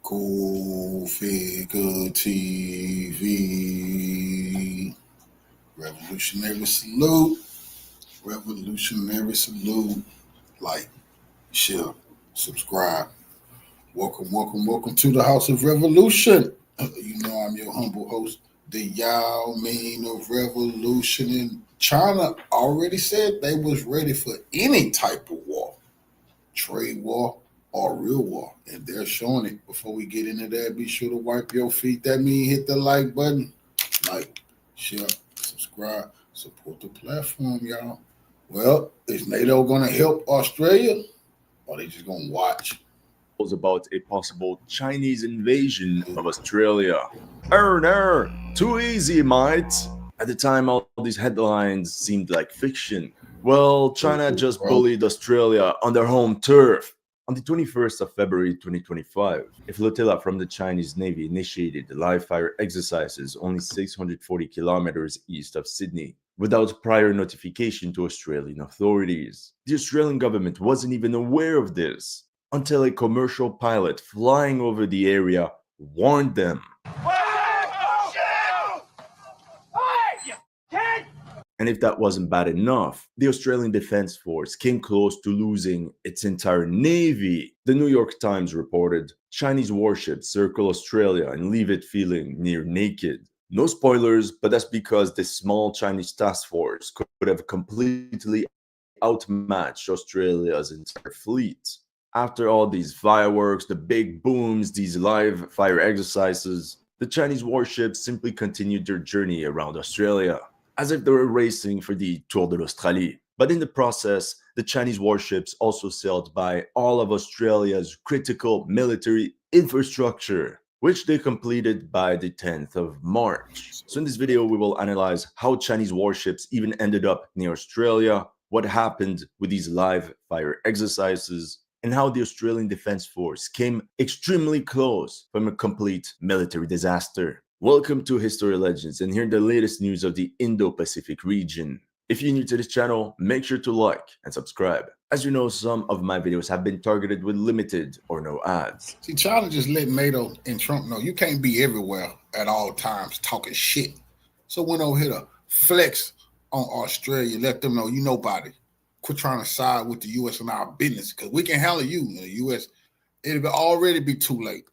Cool Figure TV. Revolutionary salute. Revolutionary salute. Like, share, subscribe. Welcome to the House of Revolution. You know I'm your humble host, the Yao Ming of Revolution. And China already said they was ready for any type of war, trade war or real war, and they're showing it. Before we get into that, be sure to wipe your feet. That means hit the like button, like, share, subscribe, support the platform, y'all. Well, is NATO gonna help Australia, or they just gonna watch? Was about a possible Chinese invasion of Australia. No, too easy, mate. At the time, all these headlines seemed like fiction. Well, China just bullied Australia on their home turf. On the 21st of February 2025, a flotilla from the Chinese Navy initiated the live fire exercises only 640 kilometers east of Sydney, without prior notification to Australian authorities. The Australian government wasn't even aware of this until a commercial pilot flying over the area warned them. And if that wasn't bad enough, the Australian Defence Force came close to losing its entire navy. The New York Times reported, Chinese warships circle Australia and leave it feeling near naked. No spoilers, but that's because this small Chinese task force could have completely outmatched Australia's entire fleet. After all these fireworks, the big booms, these live fire exercises, the Chinese warships simply continued their journey around Australia, as if they were racing for the Tour de l'Australie. But in the process, the Chinese warships also sailed by all of Australia's critical military infrastructure, which they completed by the 10th of March. So in this video, we will analyze how Chinese warships even ended up near Australia, what happened with these live fire exercises, and how the Australian Defence Force came extremely close from a complete military disaster. Welcome to History Legends, and here are the latest news of the Indo-Pacific region. If you're new to this channel, make sure to like and subscribe. As you know, some of my videos have been targeted with limited or no ads. See, China just let NATO and Trump know you can't be everywhere at all times talking shit. So went over here to flex on Australia, let them know you nobody. Quit trying to side with the U.S. in our business, because we can handle you in the U.S. It'll already be too late.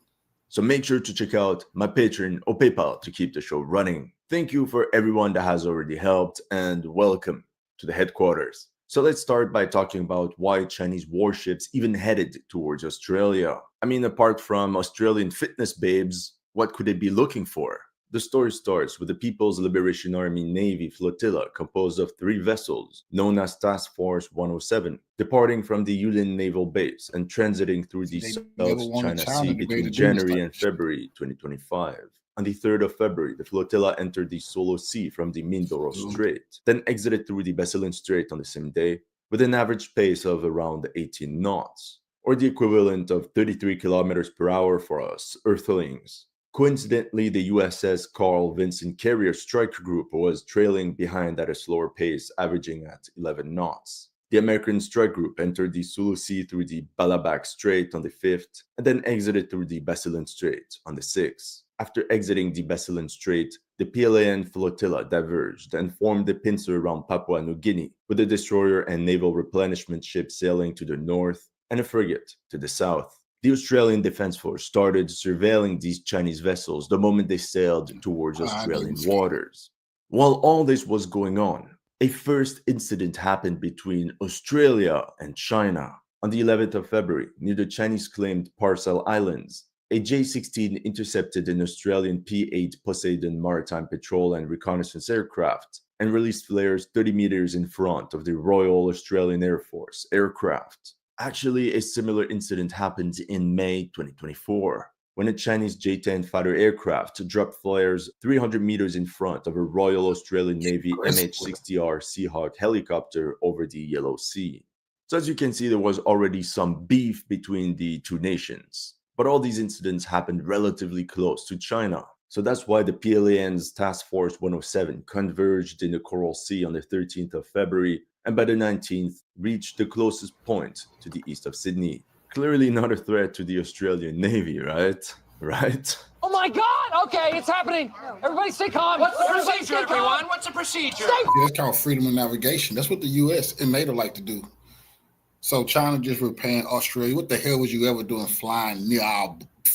So make sure to check out my Patreon or PayPal to keep the show running. Thank you for everyone that has already helped, and welcome to the headquarters. So let's start by talking about why Chinese warships even headed towards Australia. I mean, apart from Australian fitness babes, what could they be looking for? The story starts with the People's Liberation Army Navy flotilla composed of 3 vessels, known as Task Force 107, departing from the Yulin Naval Base and transiting through the South China Sea between January and February 2025. On the 3rd of February, the flotilla entered the Solo Sea from the Mindoro Strait, then exited through the Basilan Strait on the same day, with an average pace of around 18 knots, or the equivalent of 33 kilometers per hour for us Earthlings. Coincidentally, the USS Carl Vinson Carrier Strike Group was trailing behind at a slower pace, averaging at 11 knots. The American Strike Group entered the Sulu Sea through the Balabac Strait on the 5th, and then exited through the Basilan Strait on the 6th. After exiting the Basilan Strait, the PLAN flotilla diverged and formed a pincer around Papua New Guinea, with a destroyer and naval replenishment ship sailing to the north and a frigate to the south. The Australian Defence Force started surveilling these Chinese vessels the moment they sailed towards Australian waters. While all this was going on, a first incident happened between Australia and China. On the 11th of February, near the Chinese-claimed Parcel Islands, a J-16 intercepted an Australian P-8 Poseidon maritime patrol and reconnaissance aircraft and released flares 30 meters in front of the Royal Australian Air Force aircraft. Actually, a similar incident happened in May 2024, when a Chinese J-10 fighter aircraft dropped flares 300 meters in front of a Royal Australian Navy MH-60R Seahawk helicopter over the Yellow Sea. So as you can see, there was already some beef between the two nations, but all these incidents happened relatively close to China. So that's why the PLAN's Task Force 107 converged in the Coral Sea on the 13th of February, and by the 19th reached the closest point to the east of Sydney. Clearly not a threat to the Australian Navy, right? right? Oh my God! Okay, it's happening. Everybody stay calm. What's the Everybody procedure, stay calm. everyone? What's the procedure? That's called freedom of navigation. That's what the U.S. and NATO like to do. So China just repaying Australia. What the hell was you ever doing flying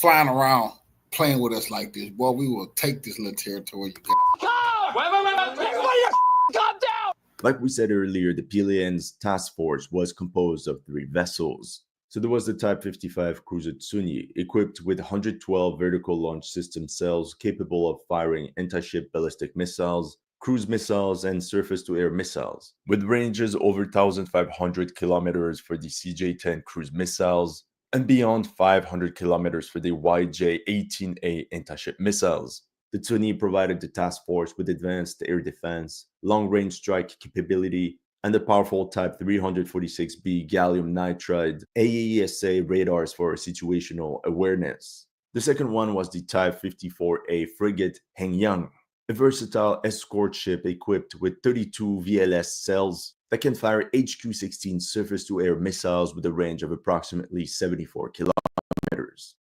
around, playing with us like this? Boy, we will take this little territory you got. Calm! Wait. Everybody calm down! Like we said earlier, the PLAN's task force was composed of 3 vessels. So there was the Type 55 cruiser Tsunyi, equipped with 112 vertical launch system cells capable of firing anti-ship ballistic missiles, cruise missiles, and surface-to-air missiles, with ranges over 1,500 kilometers for the CJ-10 cruise missiles and beyond 500 kilometers for the YJ-18A anti-ship missiles. The Tsunyi provided the task force with advanced air defense, long-range strike capability, and the powerful Type 346B gallium nitride AESA radars for situational awareness. The second one was the Type 54A frigate Hengyang, a versatile escort ship equipped with 32 VLS cells that can fire HQ-16 surface-to-air missiles with a range of approximately 74 kilometers.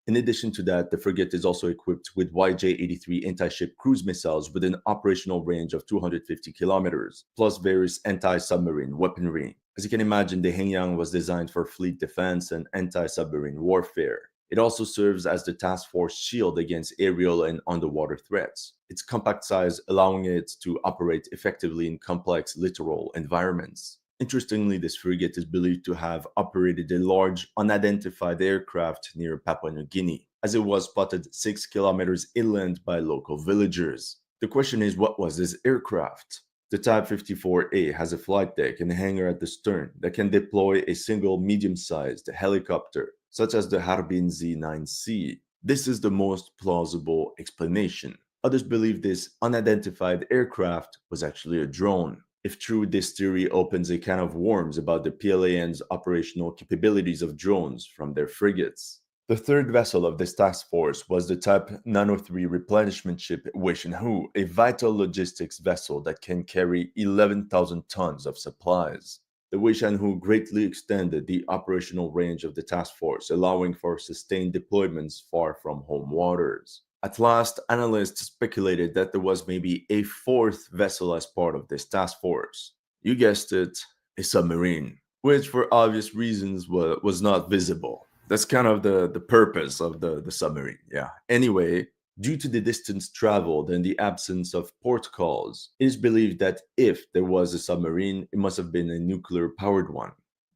In addition to that, the frigate is also equipped with YJ-83 anti-ship cruise missiles with an operational range of 250 kilometers, plus various anti-submarine weaponry. As you can imagine, the Hengyang was designed for fleet defense and anti-submarine warfare. It also serves as the task force shield against aerial and underwater threats. Its compact size allowing it to operate effectively in complex littoral environments. Interestingly, this frigate is believed to have operated a large unidentified aircraft near Papua New Guinea, as it was spotted 6 kilometers inland by local villagers. The question is, what was this aircraft? The Type 54A has a flight deck and a hangar at the stern that can deploy a single medium-sized helicopter, such as the Harbin Z9C. This is the most plausible explanation. Others believe this unidentified aircraft was actually a drone. If true, this theory opens a can of worms about the PLAN's operational capabilities of drones from their frigates. The third vessel of this task force was the Type Nano 3 replenishment ship Weishenhu, a vital logistics vessel that can carry 11,000 tons of supplies. The Weishenhu greatly extended the operational range of the task force, allowing for sustained deployments far from home waters. At last, analysts speculated that there was maybe a 4th vessel as part of this task force. You guessed it, a submarine, which for obvious reasons was not visible. That's kind of the purpose of the submarine, yeah. Anyway, due to the distance traveled and the absence of port calls, it is believed that if there was a submarine, it must have been a nuclear-powered one.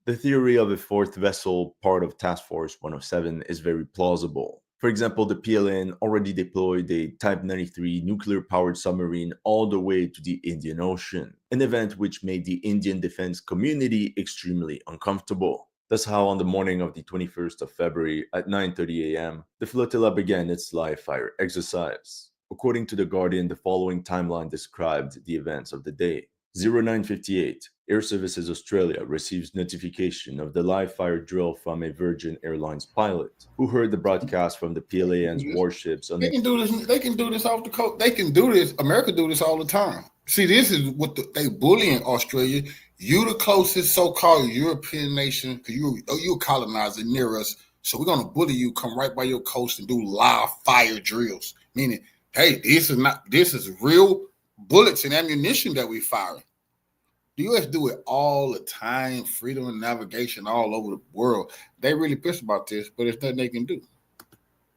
The theory of a 4th vessel part of Task Force 107 is very plausible. For example, the PLN already deployed a Type 93 nuclear-powered submarine all the way to the Indian Ocean, an event which made the Indian defense community extremely uncomfortable. That's how on the morning of the 21st of February at 9:30 a.m., the flotilla began its live fire exercise. According to The Guardian, the following timeline described the events of the day. 0958, Air Services Australia receives notification of the live fire drill from a Virgin Airlines pilot who heard the broadcast from the PLAN's warships on They can do this. They can do this off the coast. They can do this. America do this all the time. See, this is what they bullying Australia. You the closest so-called European nation, because you a colonizer near us. So we're gonna bully you. Come right by your coast and do live fire drills. Meaning, hey, this is real bullets and ammunition that we firing. The U.S. do it all the time. Freedom of navigation all over the world. They really pissed about this, but there's nothing they can do.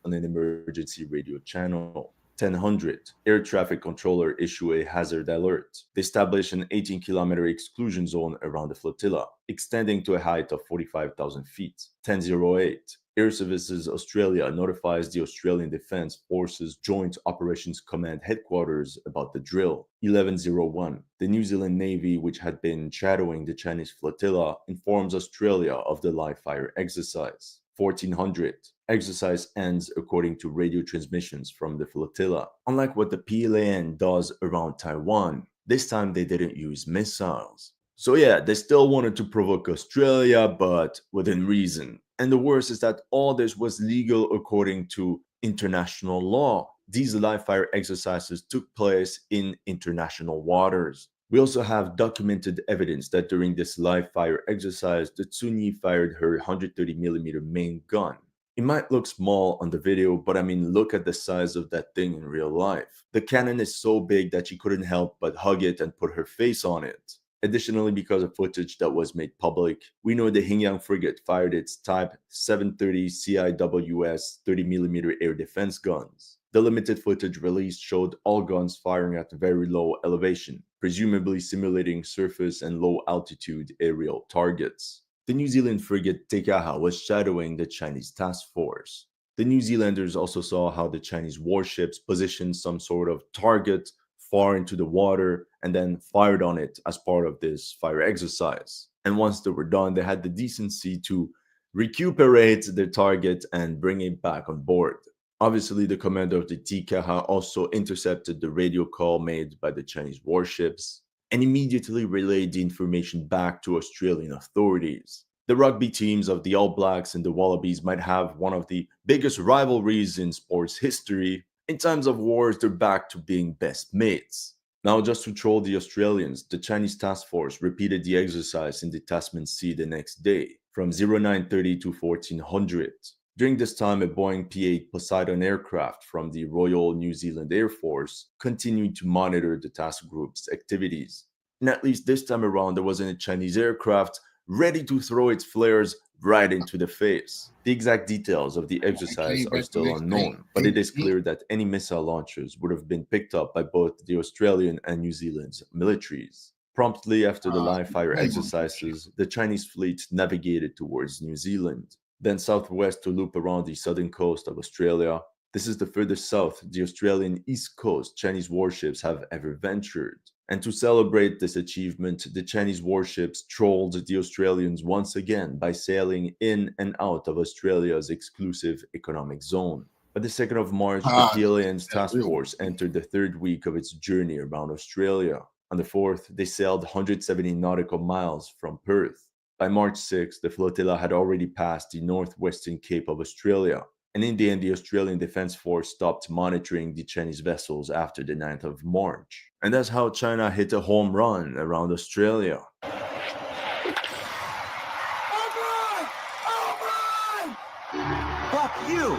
an emergency radio channel. 1000, air traffic controller issue a hazard alert. They establish an 18-kilometer exclusion zone around the flotilla, extending to a height of 45,000 feet. 1008, Air Services Australia notifies the Australian Defence Forces Joint Operations Command headquarters about the drill. 1101, the New Zealand Navy, which had been shadowing the Chinese flotilla, informs Australia of the live fire exercise. 1400, exercise ends according to radio transmissions from the flotilla. Unlike what the PLAN does around Taiwan, this time they didn't use missiles. So yeah, they still wanted to provoke Australia, but within reason. And the worst is that all this was legal according to international law. These live fire exercises took place in international waters. We also have documented evidence that during this live fire exercise, the Tsunyi fired her 130mm main gun. It might look small on the video, but I mean, look at the size of that thing in real life. The cannon is so big that she couldn't help but hug it and put her face on it. Additionally, because of footage that was made public, we know the Hingyang frigate fired its Type 730 CIWS 30mm air defense guns. The limited footage released showed all guns firing at very low elevation, presumably simulating surface and low altitude aerial targets. The New Zealand frigate Tekaha was shadowing the Chinese task force. The New Zealanders also saw how the Chinese warships positioned some sort of target far into the water and then fired on it as part of this fire exercise. And once they were done, they had the decency to recuperate their target and bring it back on board. Obviously, the commander of the Tikaha also intercepted the radio call made by the Chinese warships and immediately relayed the information back to Australian authorities. The rugby teams of the All Blacks and the Wallabies might have one of the biggest rivalries in sports history. In times of wars, they're back to being best mates. Now, just to troll the Australians, the Chinese task force repeated the exercise in the Tasman Sea the next day, from 0930 to 1400. During this time, a Boeing P-8 Poseidon aircraft from the Royal New Zealand Air Force continued to monitor the task group's activities. And at least this time around, there wasn't a Chinese aircraft ready to throw its flares right into the face. The exact details of the exercise are still unknown, but it is clear that any missile launchers would have been picked up by both the Australian and New Zealand's militaries. Promptly after the live fire exercises, the Chinese fleet navigated towards New Zealand, then southwest to loop around the southern coast of Australia. This is the furthest south the Australian East Coast Chinese warships have ever ventured. And to celebrate this achievement, the Chinese warships trolled the Australians once again by sailing in and out of Australia's exclusive economic zone. By the 2nd of March, the PLAN's task force entered the third week of its journey around Australia. On the 4th, they sailed 170 nautical miles from Perth. By March 6th, the flotilla had already passed the northwestern Cape of Australia. And in the end, the Australian Defense Force stopped monitoring the Chinese vessels after the 9th of March. And that's how China hit a home run around Australia. Fuck you!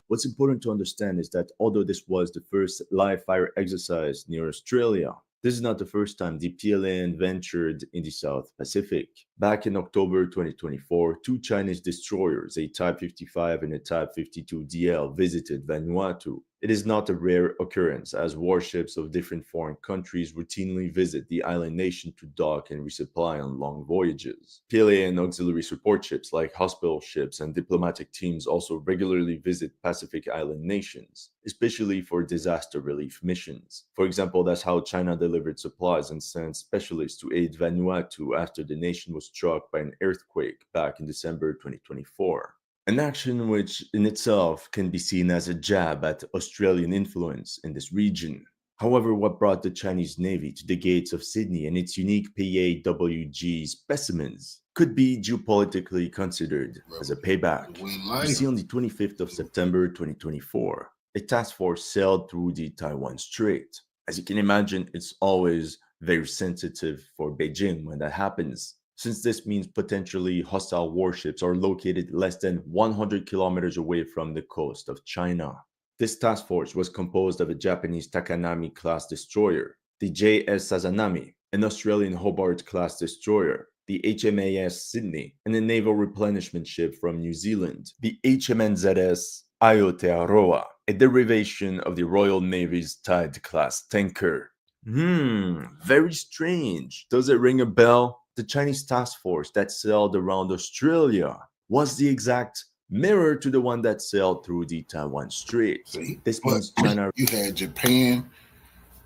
What's important to understand is that although this was the first live fire exercise near Australia, this is not the first time the PLN ventured in the South Pacific. Back in October 2024, two Chinese destroyers, a Type 55 and a Type 52DL, visited Vanuatu. It is not a rare occurrence, as warships of different foreign countries routinely visit the island nation to dock and resupply on long voyages. PLA and auxiliary support ships like hospital ships and diplomatic teams also regularly visit Pacific island nations, especially for disaster relief missions. For example, that's how China delivered supplies and sent specialists to aid Vanuatu after the nation was struck by an earthquake back in December 2024. An action which in itself can be seen as a jab at Australian influence in this region. However, what brought the Chinese Navy to the gates of Sydney and its unique PAWG specimens could be geopolitically considered as a payback. You see, on the 25th of September 2024, a task force sailed through the Taiwan Strait. As you can imagine, it's always very sensitive for Beijing when that happens, since this means potentially hostile warships are located less than 100 kilometers away from the coast of China. This task force was composed of a Japanese Takanami-class destroyer, the JS Sazanami, an Australian Hobart-class destroyer, the HMAS Sydney, and a naval replenishment ship from New Zealand, the HMNZS Aotearoa, a derivation of the Royal Navy's Tide-class tanker. Very strange. Does it ring a bell? The Chinese task force that sailed around Australia was the exact mirror to the one that sailed through the Taiwan Strait. This means China. You had Japan,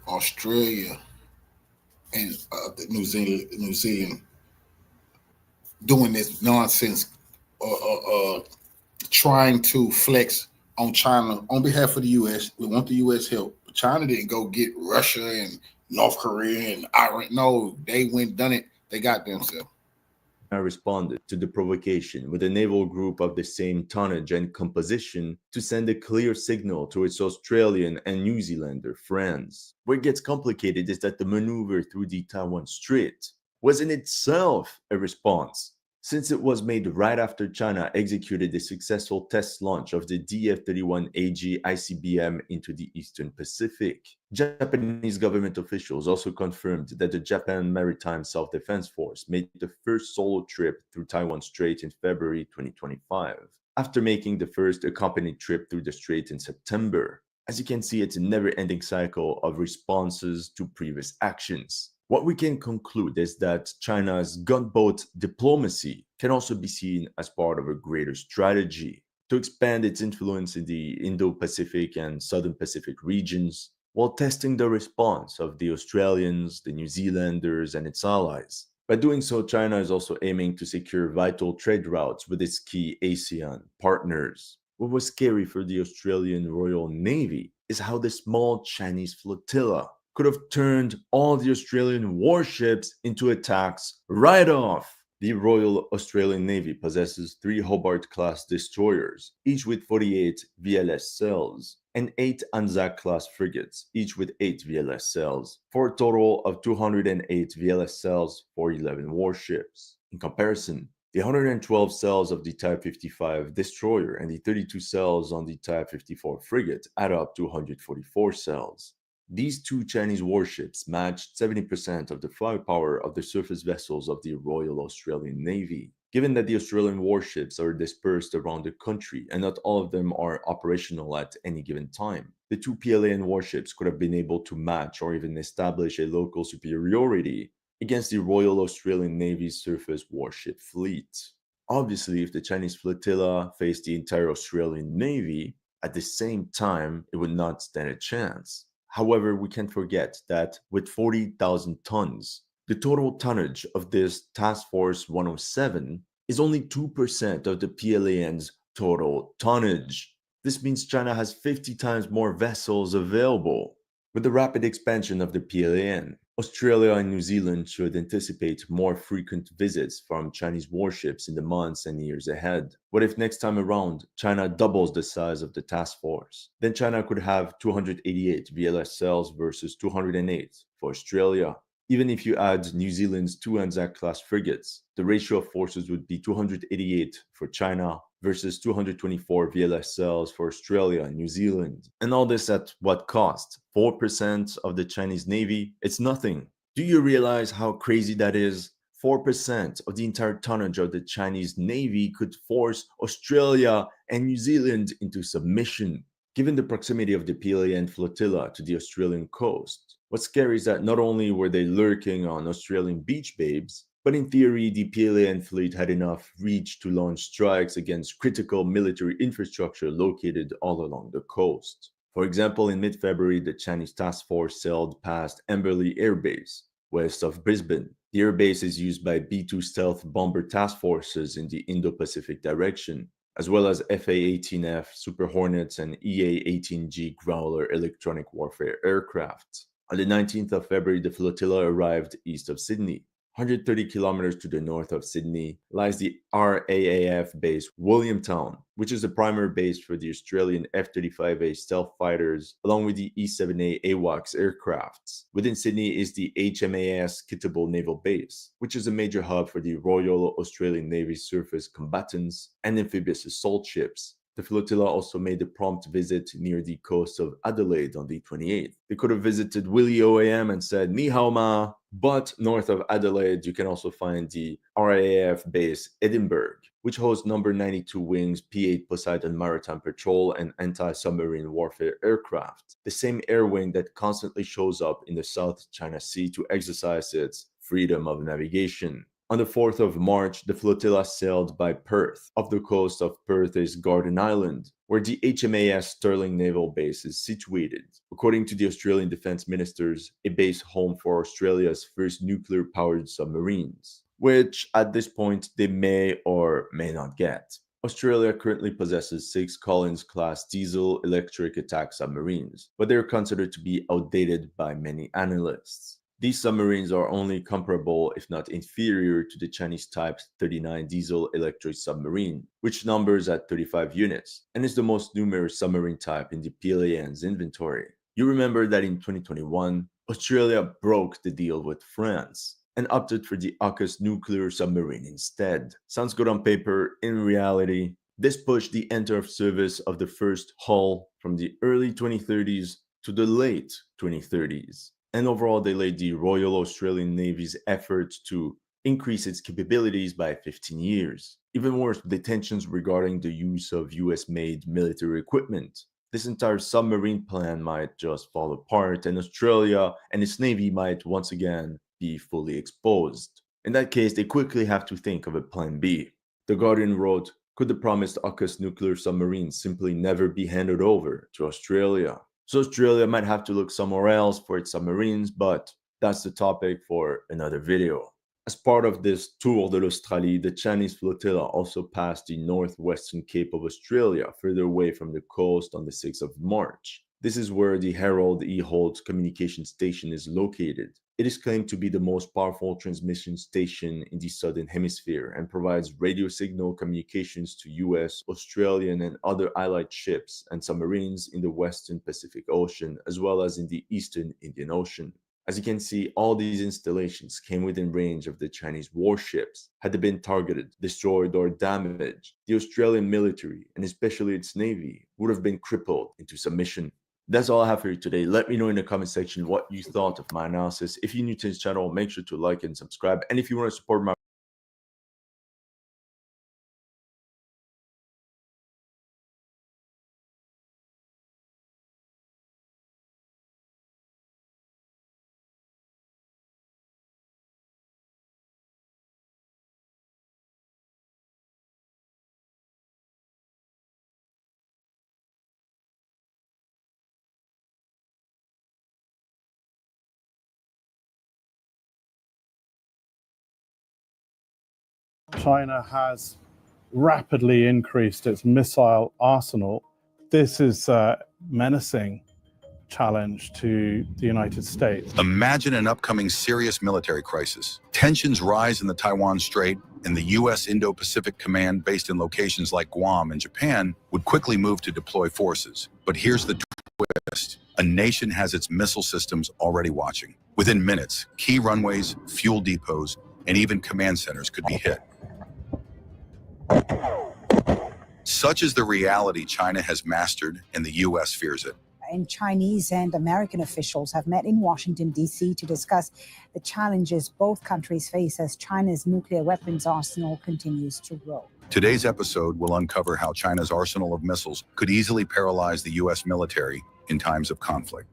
Australia, and New Zealand doing this nonsense, trying to flex on China on behalf of the U.S. We want the U.S. help. But China didn't go get Russia and North Korea and Iran. No, they went done it. They got themselves. Responded to the provocation with a naval group of the same tonnage and composition to send a clear signal to its Australian and New Zealander friends. Where it gets complicated is that the maneuver through the Taiwan Strait was in itself a response since it was made right after China executed the successful test launch of the DF-31AG ICBM into the Eastern Pacific. Japanese government officials also confirmed that the Japan Maritime Self-Defense Force made the first solo trip through Taiwan Strait in February 2025, after making the first accompanied trip through the strait in September. As you can see, it's a never-ending cycle of responses to previous actions. What we can conclude is that China's gunboat diplomacy can also be seen as part of a greater strategy to expand its influence in the Indo-Pacific and Southern Pacific regions, while testing the response of the Australians, the New Zealanders, and its allies. By doing so, China is also aiming to secure vital trade routes with its key ASEAN partners. What was scary for the Australian Royal Navy is how the small Chinese flotilla could have turned all the Australian warships into attacks right off. The Royal Australian Navy possesses 3 Hobart-class destroyers, each with 48 VLS cells, and 8 Anzac-class frigates, each with 8 VLS cells, for a total of 208 VLS cells for 11 warships. In comparison, the 112 cells of the Type 55 destroyer and the 32 cells on the Type 54 frigate add up to 144 cells. These 2 Chinese warships matched 70% of the firepower of the surface vessels of the Royal Australian Navy. Given that the Australian warships are dispersed around the country and not all of them are operational at any given time, the 2 PLAN warships could have been able to match or even establish a local superiority against the Royal Australian Navy's surface warship fleet. Obviously, if the Chinese flotilla faced the entire Australian Navy at the same time, it would not stand a chance. However, we can't forget that with 40,000 tons, the total tonnage of this Task Force 107 is only 2% of the PLAN's total tonnage. This means China has 50 times more vessels available. With the rapid expansion of the PLAN, Australia and New Zealand should anticipate more frequent visits from Chinese warships in the months and years ahead. What if next time around, China doubles the size of the task force? Then China could have 288 VLS cells versus 208 for Australia. Even if you add New Zealand's 2 Anzac-class frigates, the ratio of forces would be 288 for China versus 224 VLS cells for Australia and New Zealand. And all this at what cost? 4% of the Chinese Navy? It's nothing. Do you realize how crazy that is? 4% of the entire tonnage of the Chinese Navy could force Australia and New Zealand into submission. Given the proximity of the PLAN flotilla to the Australian coast, what's scary is that not only were they lurking on Australian beach babes, but in theory, the PLAN fleet had enough reach to launch strikes against critical military infrastructure located all along the coast. For example, in mid-February, the Chinese task force sailed past Amberley Air Base, west of Brisbane. The air base is used by B-2 stealth bomber task forces in the Indo-Pacific direction, as well as FA-18F Super Hornets and EA-18G Growler electronic warfare aircraft. On the 19th of February, the flotilla arrived east of Sydney. 130 kilometers to the north of Sydney lies the RAAF base Williamtown, which is the primary base for the Australian F-35A stealth fighters, along with the E-7A AWACS aircrafts. Within Sydney is the HMAS Kitable Naval Base, which is a major hub for the Royal Australian Navy surface combatants and amphibious assault ships. The flotilla also made a prompt visit near the coast of Adelaide on the 28th. They could have visited Willie OAM and said, Ni hao ma, but north of Adelaide, you can also find the RAF base Edinburgh, which hosts number 92 Wings P-8 Poseidon Maritime Patrol and anti-submarine warfare aircraft, the same air wing that constantly shows up in the South China Sea to exercise its freedom of navigation. On the 4th of March, the flotilla sailed by Perth. Off the coast of Perth is Garden Island, where the HMAS Stirling Naval Base is situated. According to the Australian Defence Ministers, a base home for Australia's first nuclear-powered submarines, which at this point they may or may not get. Australia currently possesses 6 Collins-class diesel-electric attack submarines, but they are considered to be outdated by many analysts. These submarines are only comparable, if not inferior, to the Chinese Type 39 diesel-electric submarine, which numbers at 35 units, and is the most numerous submarine type in the PLAN's inventory. You remember that in 2021, Australia broke the deal with France, and opted for the AUKUS nuclear submarine instead. Sounds good on paper. In reality, this pushed the enter of service of the first hull from the early 2030s to the late 2030s. And overall delayed the Royal Australian Navy's efforts to increase its capabilities by 15 years. Even worse, the tensions regarding the use of US-made military equipment. This entire submarine plan might just fall apart, and Australia and its navy might once again be fully exposed. In that case, they quickly have to think of a plan B. The Guardian wrote, could the promised AUKUS nuclear submarine simply never be handed over to Australia? So Australia might have to look somewhere else for its submarines, but that's the topic for another video. As part of this tour de l'Australie, the Chinese flotilla also passed the northwestern Cape of Australia, further away from the coast on the 6th of March. This is where the Harold E. Holt communication station is located. It is claimed to be the most powerful transmission station in the southern hemisphere and provides radio signal communications to US, Australian, and other allied ships and submarines in the western Pacific Ocean, as well as in the eastern Indian Ocean. As you can see, all these installations came within range of the Chinese warships. Had they been targeted, destroyed, or damaged, the Australian military, and especially its navy, would have been crippled into submission. That's all I have for you today. Let me know in the comment section what you thought of my analysis. If you're new to this channel, make sure to like and subscribe. And if you want to support my China has rapidly increased its missile arsenal. This is a menacing challenge to the United States. Imagine an upcoming serious military crisis. Tensions rise in the Taiwan Strait, and the U.S. Indo-Pacific Command, based in locations like Guam and Japan, would quickly move to deploy forces. But here's the twist. A nation has its missile systems already watching. Within minutes, key runways, fuel depots, and even command centers could be hit. Such is the reality China has mastered, and the U.S. fears it. And Chinese and American officials have met in Washington, D.C. to discuss the challenges both countries face as China's nuclear weapons arsenal continues to grow. Today's episode will uncover how China's arsenal of missiles could easily paralyze the U.S. military in times of conflict.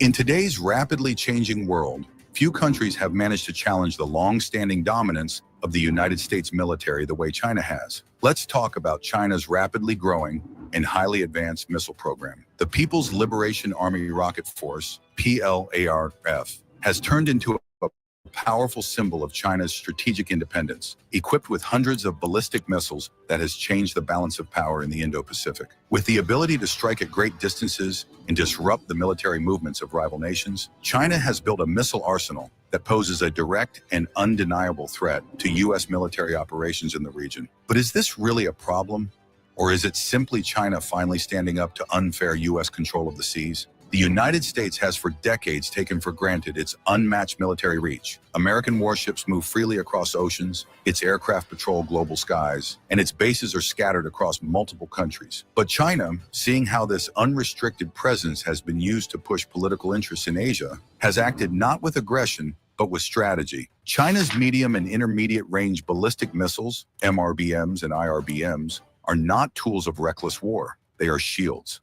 In today's rapidly changing world, few countries have managed to challenge the long-standing dominance of the United States military the way China has. Let's talk about China's rapidly growing and highly advanced missile program. The People's Liberation Army Rocket Force, PLARF, has turned into a powerful symbol of China's strategic independence, equipped with hundreds of ballistic missiles that has changed the balance of power in the Indo-Pacific. With the ability to strike at great distances and disrupt the military movements of rival nations, China has built a missile arsenal that poses a direct and undeniable threat to U.S. military operations in the region. But is this really a problem? Or is it simply China finally standing up to unfair U.S. control of the seas? The United States has for decades taken for granted its unmatched military reach. American warships move freely across oceans, its aircraft patrol global skies, and its bases are scattered across multiple countries. But China, seeing how this unrestricted presence has been used to push political interests in Asia, has acted not with aggression, but with strategy. China's medium and intermediate range ballistic missiles, MRBMs and IRBMs, are not tools of reckless war. They are shields.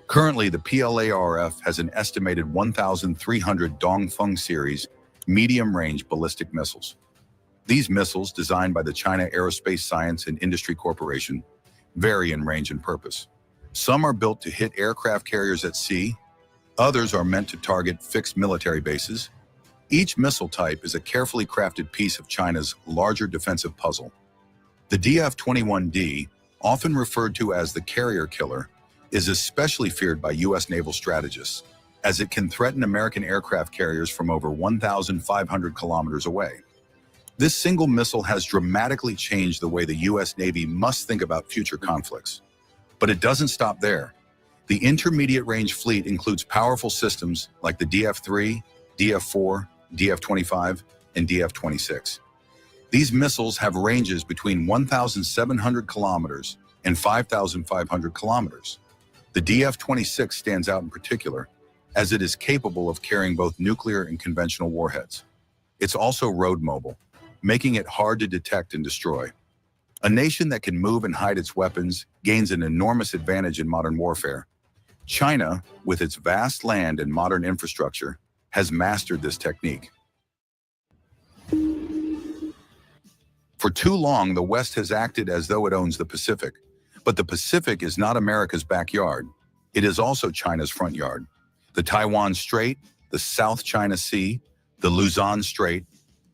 Currently, the PLARF has an estimated 1,300 Dongfeng series medium-range ballistic missiles. These missiles, designed by the China Aerospace Science and Industry Corporation, vary in range and purpose. Some are built to hit aircraft carriers at sea. Others are meant to target fixed military bases. Each missile type is a carefully crafted piece of China's larger defensive puzzle. The DF-21D, often referred to as the carrier killer, is especially feared by U.S. naval strategists, as it can threaten American aircraft carriers from over 1,500 kilometers away. This single missile has dramatically changed the way the U.S. Navy must think about future conflicts. But it doesn't stop there. The intermediate range fleet includes powerful systems like the DF-3, DF-4, DF-25, and DF-26. These missiles have ranges between 1,700 kilometers and 5,500 kilometers. The DF-26 stands out in particular, as it is capable of carrying both nuclear and conventional warheads. It's also road mobile, making it hard to detect and destroy. A nation that can move and hide its weapons gains an enormous advantage in modern warfare. China, with its vast land and modern infrastructure, has mastered this technique. For too long, the West has acted as though it owns the Pacific. But the Pacific is not America's backyard. It is also China's front yard. The Taiwan Strait, the South China Sea, the Luzon Strait,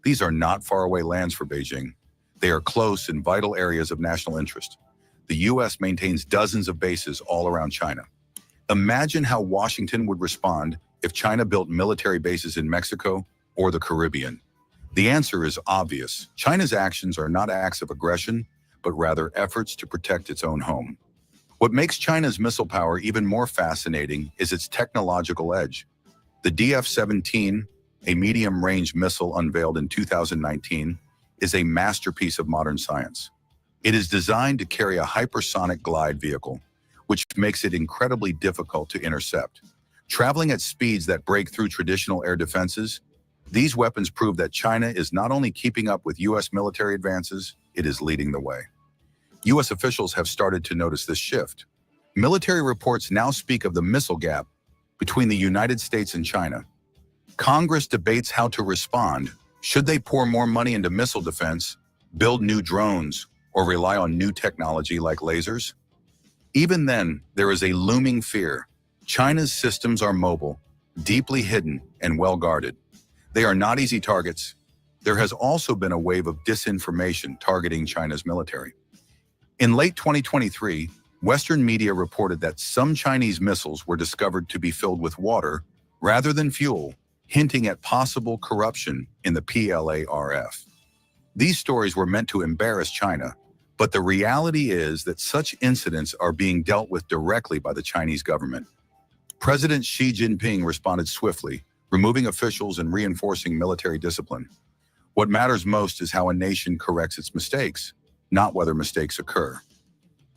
these are not faraway lands for Beijing. They are close and vital areas of national interest. The U.S. maintains dozens of bases all around China. Imagine how Washington would respond if China built military bases in Mexico or the Caribbean. The answer is obvious. China's actions are not acts of aggression, but rather efforts to protect its own home. What makes China's missile power even more fascinating is its technological edge. The DF-17, a medium-range missile unveiled in 2019, is a masterpiece of modern science. It is designed to carry a hypersonic glide vehicle, which makes it incredibly difficult to intercept. Traveling at speeds that break through traditional air defenses, these weapons prove that China is not only keeping up with U.S. military advances, it is leading the way. U.S. officials have started to notice this shift. Military reports now speak of the missile gap between the United States and China. Congress debates how to respond. Should they pour more money into missile defense, build new drones, or rely on new technology like lasers? Even then, there is a looming fear. China's systems are mobile, deeply hidden, and well guarded. They are not easy targets. There has also been a wave of disinformation targeting China's military. In late 2023, Western media reported that some Chinese missiles were discovered to be filled with water rather than fuel, hinting at possible corruption in the PLARF. These stories were meant to embarrass China, but the reality is that such incidents are being dealt with directly by the Chinese government. President Xi Jinping responded swiftly, removing officials and reinforcing military discipline. What matters most is how a nation corrects its mistakes, not whether mistakes occur.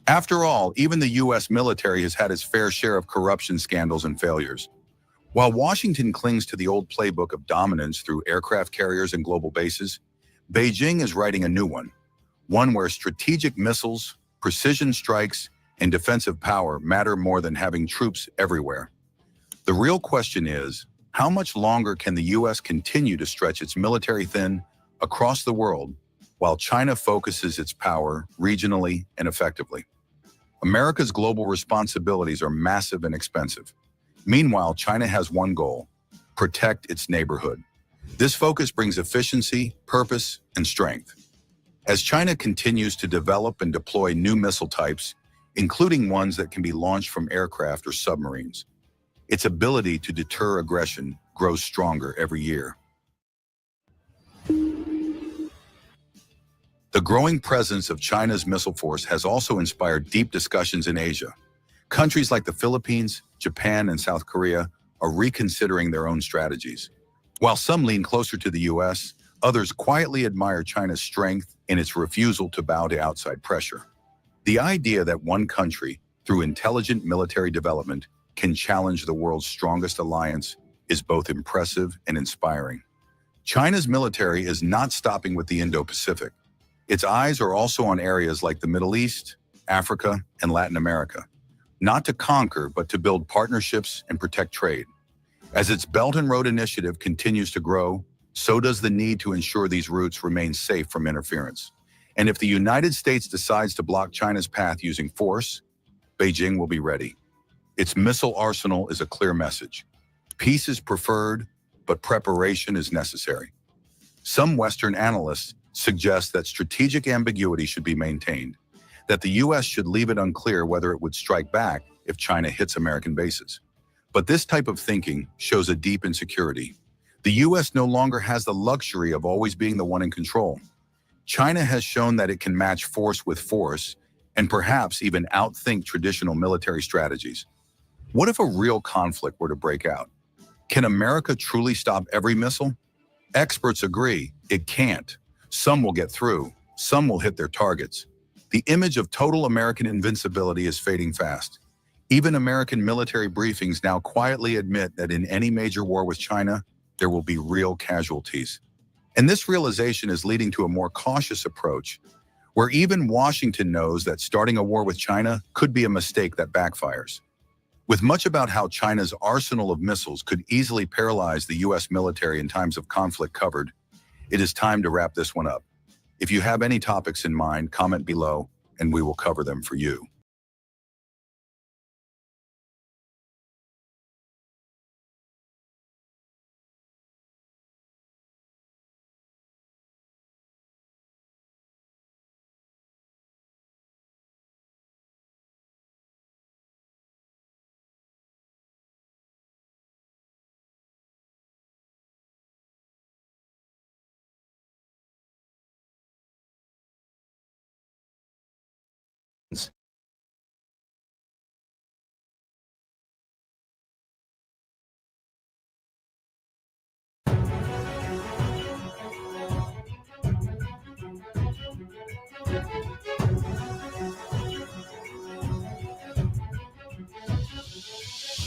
After all, even the U.S. military has had its fair share of corruption scandals and failures. While Washington clings to the old playbook of dominance through aircraft carriers and global bases, Beijing is writing a new one where strategic missiles, precision strikes, and defensive power matter more than having troops everywhere. The real question is, how much longer can the U.S. continue to stretch its military thin across the world while China focuses its power regionally and effectively? America's global responsibilities are massive and expensive. Meanwhile, China has one goal: protect its neighborhood. This focus brings efficiency, purpose, and strength. As China continues to develop and deploy new missile types, including ones that can be launched from aircraft or submarines, its ability to deter aggression grows stronger every year. The growing presence of China's missile force has also inspired deep discussions in Asia. Countries like the Philippines, Japan, and South Korea are reconsidering their own strategies. While some lean closer to the U.S., others quietly admire China's strength and its refusal to bow to outside pressure. The idea that one country, through intelligent military development, can challenge the world's strongest alliance is both impressive and inspiring. China's military is not stopping with the Indo-Pacific. Its eyes are also on areas like the Middle East, Africa, and Latin America, not to conquer, but to build partnerships and protect trade. As its Belt and Road Initiative continues to grow, so does the need to ensure these routes remain safe from interference. And if the United States decides to block China's path using force, Beijing will be ready. Its missile arsenal is a clear message. Peace is preferred, but preparation is necessary. Some Western analysts suggest that strategic ambiguity should be maintained, that the U.S. should leave it unclear whether it would strike back if China hits American bases. But this type of thinking shows a deep insecurity. The U.S. no longer has the luxury of always being the one in control. China has shown that it can match force with force and perhaps even outthink traditional military strategies. What if a real conflict were to break out? Can America truly stop every missile? Experts agree it can't. Some will get through, some will hit their targets. The image of total American invincibility is fading fast. Even American military briefings now quietly admit that in any major war with China, there will be real casualties. And this realization is leading to a more cautious approach, where even Washington knows that starting a war with China could be a mistake that backfires. With much about how China's arsenal of missiles could easily paralyze the US military in times of conflict covered, it is time to wrap this one up. If you have any topics in mind, comment below, and we will cover them for you.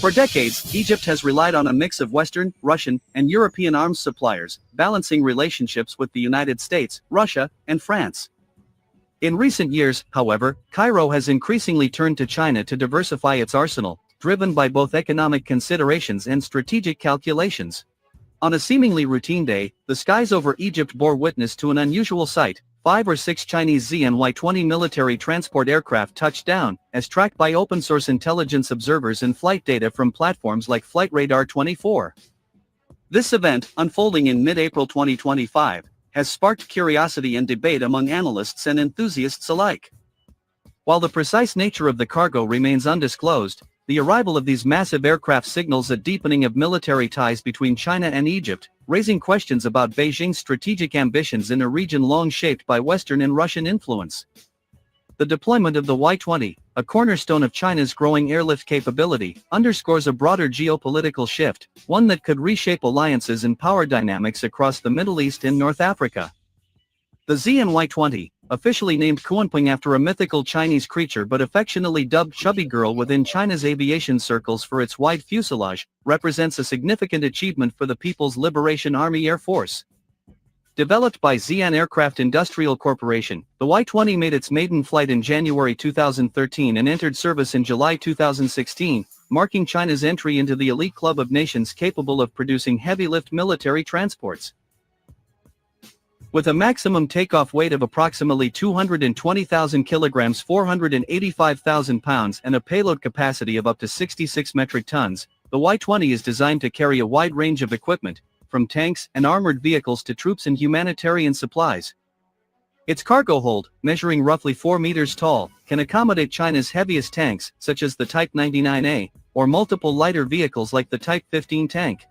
For decades, Egypt has relied on a mix of Western, Russian, and European arms suppliers, balancing relationships with the United States, Russia, and France. In recent years, however, Cairo has increasingly turned to China to diversify its arsenal, driven by both economic considerations and strategic calculations. On a seemingly routine day, the skies over Egypt bore witness to an unusual sight. 5 or 6 Chinese ZNY-20 military transport aircraft touched down, as tracked by open-source intelligence observers and flight data from platforms like Flight Radar 24. This event, unfolding in mid-April 2025, has sparked curiosity and debate among analysts and enthusiasts alike. While the precise nature of the cargo remains undisclosed, the arrival of these massive aircraft signals a deepening of military ties between China and Egypt, raising questions about Beijing's strategic ambitions in a region long shaped by Western and Russian influence. The deployment of the Y-20, a cornerstone of China's growing airlift capability, underscores a broader geopolitical shift, one that could reshape alliances and power dynamics across the Middle East and North Africa. The ZNY-20, officially named Kuanping after a mythical Chinese creature but affectionately dubbed Chubby Girl within China's aviation circles for its wide fuselage, represents a significant achievement for the People's Liberation Army Air Force. Developed by Xi'an Aircraft Industrial Corporation, the Y-20 made its maiden flight in January 2013 and entered service in July 2016, marking China's entry into the elite club of nations capable of producing heavy-lift military transports. With a maximum takeoff weight of approximately 220,000 kilograms 485,000 pounds and a payload capacity of up to 66 metric tons, the Y-20 is designed to carry a wide range of equipment, from tanks and armored vehicles to troops and humanitarian supplies. Its cargo hold, measuring roughly 4 meters tall, can accommodate China's heaviest tanks, such as the Type 99A, or multiple lighter vehicles like the Type 15 tank.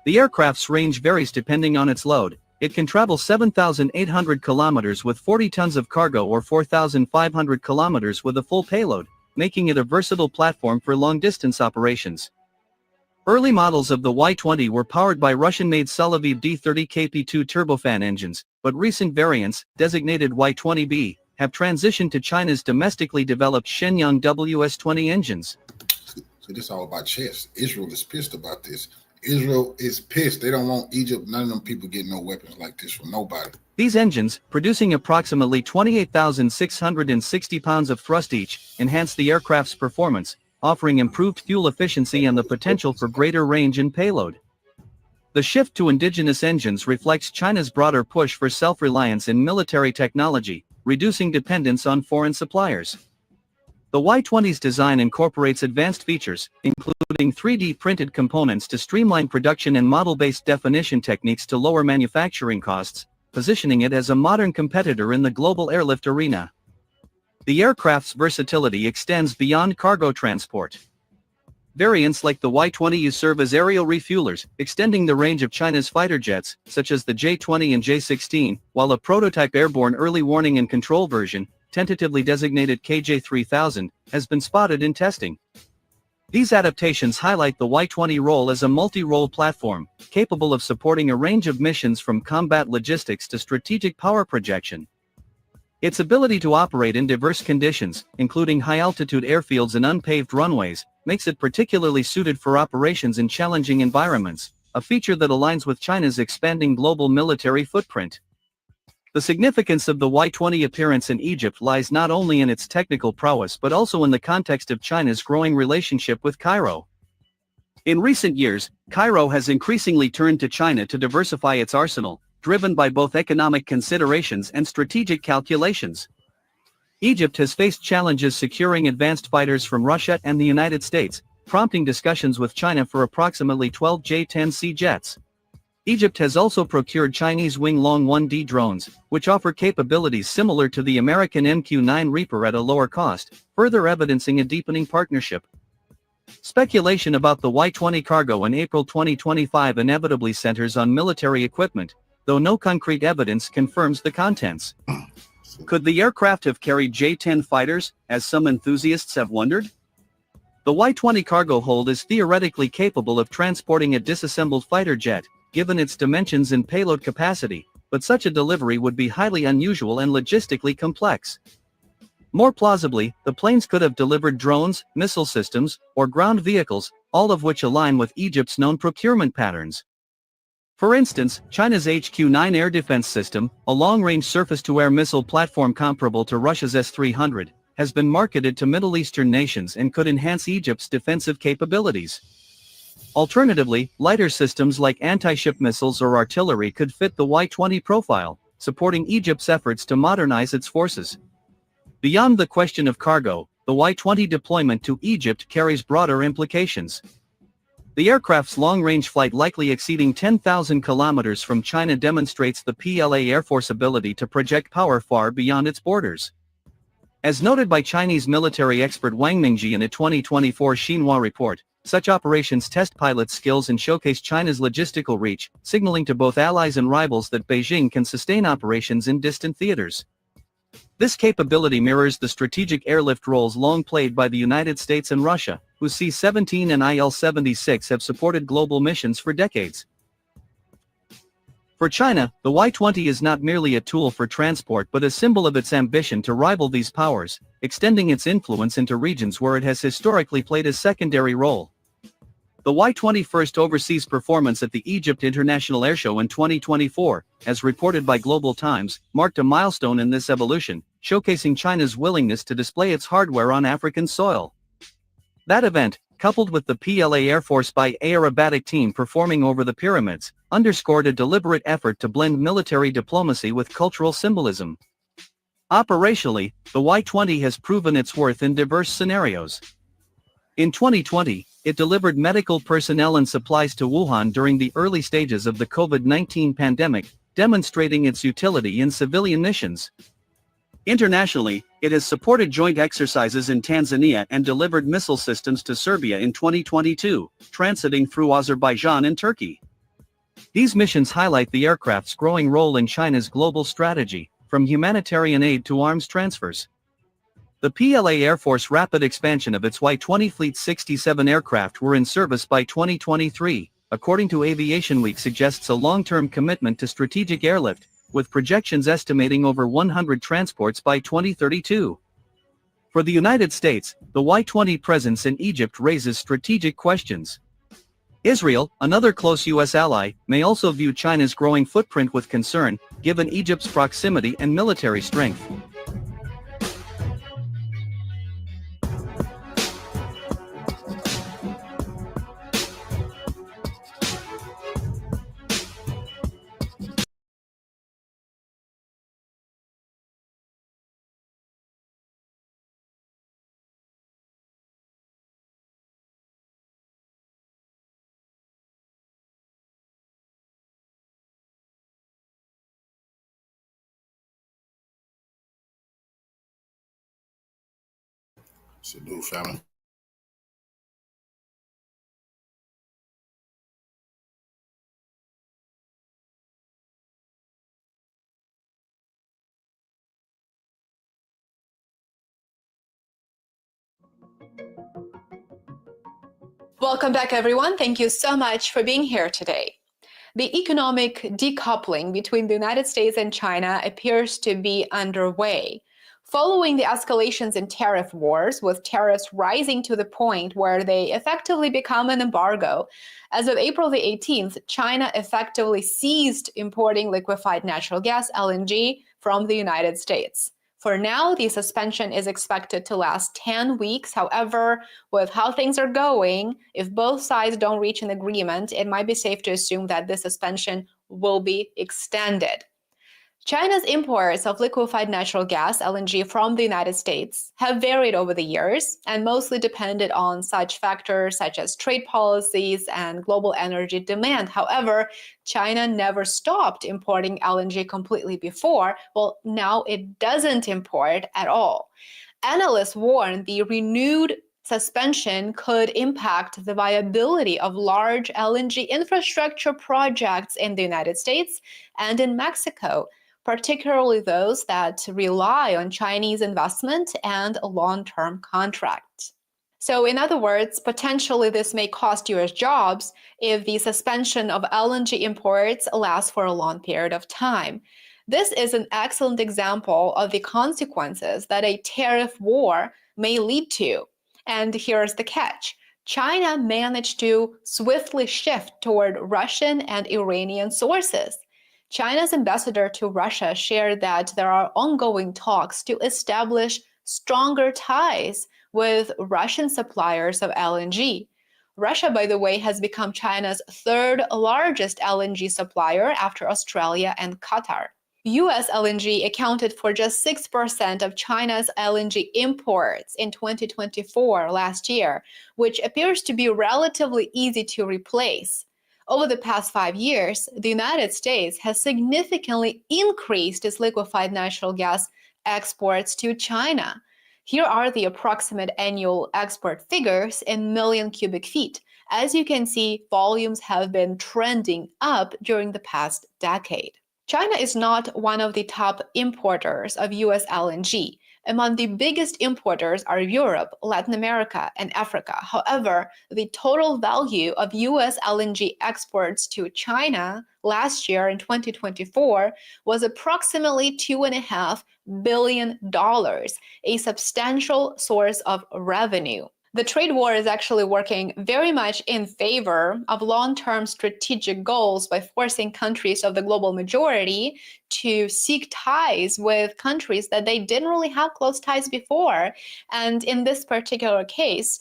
The aircraft's range varies depending on its load. It can travel 7,800 kilometers with 40 tons of cargo or 4,500 kilometers with a full payload, making it a versatile platform for long-distance operations. Early models of the Y-20 were powered by Russian-made Soloviev D30 KP2 turbofan engines, but recent variants, designated Y-20B, have transitioned to China's domestically developed Shenyang WS-20 engines. So this is all about chess. Israel is pissed about this. Israel is pissed. They don't want Egypt, none of them people getting no weapons like this from nobody. These engines, producing approximately 28,660 pounds of thrust each, enhance the aircraft's performance, offering improved fuel efficiency and the potential for greater range and payload. The shift to indigenous engines reflects China's broader push for self-reliance in military technology, reducing dependence on foreign suppliers. The Y-20's design incorporates advanced features, including 3D printed components to streamline production and model-based definition techniques to lower manufacturing costs, positioning it as a modern competitor in the global airlift arena. The aircraft's versatility extends beyond cargo transport. Variants like the Y-20U serve as aerial refuelers, extending the range of China's fighter jets, such as the J-20 and J-16, while a prototype airborne early warning and control version, tentatively designated KJ-3000, has been spotted in testing. These adaptations highlight the Y-20 role as a multi-role platform, capable of supporting a range of missions from combat logistics to strategic power projection. Its ability to operate in diverse conditions, including high-altitude airfields and unpaved runways, makes it particularly suited for operations in challenging environments, a feature that aligns with China's expanding global military footprint. The significance of the Y-20 appearance in Egypt lies not only in its technical prowess but also in the context of China's growing relationship with Cairo. In recent years, Cairo has increasingly turned to China to diversify its arsenal, driven by both economic considerations and strategic calculations. Egypt has faced challenges securing advanced fighters from Russia and the United States, prompting discussions with China for approximately 12 J-10C jets. Egypt has also procured Chinese Wing-Long 1D drones, which offer capabilities similar to the American MQ-9 Reaper at a lower cost, further evidencing a deepening partnership. Speculation about the Y-20 cargo in April 2025 inevitably centers on military equipment, though no concrete evidence confirms the contents. Could the aircraft have carried J-10 fighters, as some enthusiasts have wondered? The Y-20 cargo hold is theoretically capable of transporting a disassembled fighter jet, given its dimensions and payload capacity, but such a delivery would be highly unusual and logistically complex. More plausibly, the planes could have delivered drones, missile systems, or ground vehicles, all of which align with Egypt's known procurement patterns. For instance, China's HQ-9 air defense system, a long-range surface-to-air missile platform comparable to Russia's S-300, has been marketed to Middle Eastern nations and could enhance Egypt's defensive capabilities. Alternatively, lighter systems like anti-ship missiles or artillery could fit the Y-20 profile, supporting Egypt's efforts to modernize its forces. Beyond the question of cargo, the Y-20 deployment to Egypt carries broader implications. The aircraft's long-range flight likely exceeding 10,000 kilometers from China demonstrates the PLA Air Force ability to project power far beyond its borders. As noted by Chinese military expert Wang Mingji in a 2024 Xinhua report, such operations test pilots' skills and showcase China's logistical reach, signaling to both allies and rivals that Beijing can sustain operations in distant theaters. This capability mirrors the strategic airlift roles long played by the United States and Russia, whose C-17 and IL-76 have supported global missions for decades. For China, the Y-20 is not merely a tool for transport but a symbol of its ambition to rival these powers, extending its influence into regions where it has historically played a secondary role. The Y-20 first overseas performance at the Egypt International Airshow in 2024, as reported by Global Times, marked a milestone in this evolution, showcasing China's willingness to display its hardware on African soil. That event, coupled with the PLA Air Force by aerobatic team performing over the pyramids, underscored a deliberate effort to blend military diplomacy with cultural symbolism. Operationally, the Y-20 has proven its worth in diverse scenarios. In 2020, it delivered medical personnel and supplies to Wuhan during the early stages of the COVID-19 pandemic, demonstrating its utility in civilian missions. Internationally, it has supported joint exercises in Tanzania and delivered missile systems to Serbia in 2022, transiting through Azerbaijan and Turkey. These missions highlight the aircraft's growing role in China's global strategy, from humanitarian aid to arms transfers. The PLA Air Force rapid expansion of its Y-20 fleet 67 aircraft were in service by 2023, according to Aviation Week suggests a long-term commitment to strategic airlift, with projections estimating over 100 transports by 2032. For the United States, the Y-20 presence in Egypt raises strategic questions. Israel, another close U.S. ally, may also view China's growing footprint with concern, given Egypt's proximity and military strength. Salute, family. Welcome back, everyone. Thank you so much for being here today. The economic decoupling between the United States and China appears to be underway. Following the escalations in tariff wars, with tariffs rising to the point where they effectively become an embargo, as of April the 18th, China effectively ceased importing liquefied natural gas, LNG, from the United States. For now, the suspension is expected to last 10 weeks. However, with how things are going, if both sides don't reach an agreement, it might be safe to assume that this suspension will be extended. China's imports of liquefied natural gas, LNG, from the United States have varied over the years and mostly depended on such factors such as trade policies and global energy demand. However, China never stopped importing LNG completely before. Well, now it doesn't import at all. Analysts warn the renewed suspension could impact the viability of large LNG infrastructure projects in the United States and in Mexico, particularly those that rely on Chinese investment and long-term contracts. So in other words, potentially this may cost US jobs if the suspension of LNG imports lasts for a long period of time. This is an excellent example of the consequences that a tariff war may lead to. And here's the catch. China managed to swiftly shift toward Russian and Iranian sources. China's ambassador to Russia shared that there are ongoing talks to establish stronger ties with Russian suppliers of LNG. Russia, by the way, has become China's third largest LNG supplier after Australia and Qatar. US LNG accounted for just 6% of China's LNG imports in 2024 last year, which appears to be relatively easy to replace. Over the past 5 years, the United States has significantly increased its liquefied natural gas exports to China. Here are the approximate annual export figures in million cubic feet. As you can see, volumes have been trending up during the past decade. China is not one of the top importers of US LNG. Among the biggest importers are Europe, Latin America, and Africa. However, the total value of US LNG exports to China last year in 2024 was approximately $2.5 billion, a substantial source of revenue. The trade war is actually working very much in favor of long-term strategic goals by forcing countries of the global majority to seek ties with countries that they didn't really have close ties before. And in this particular case,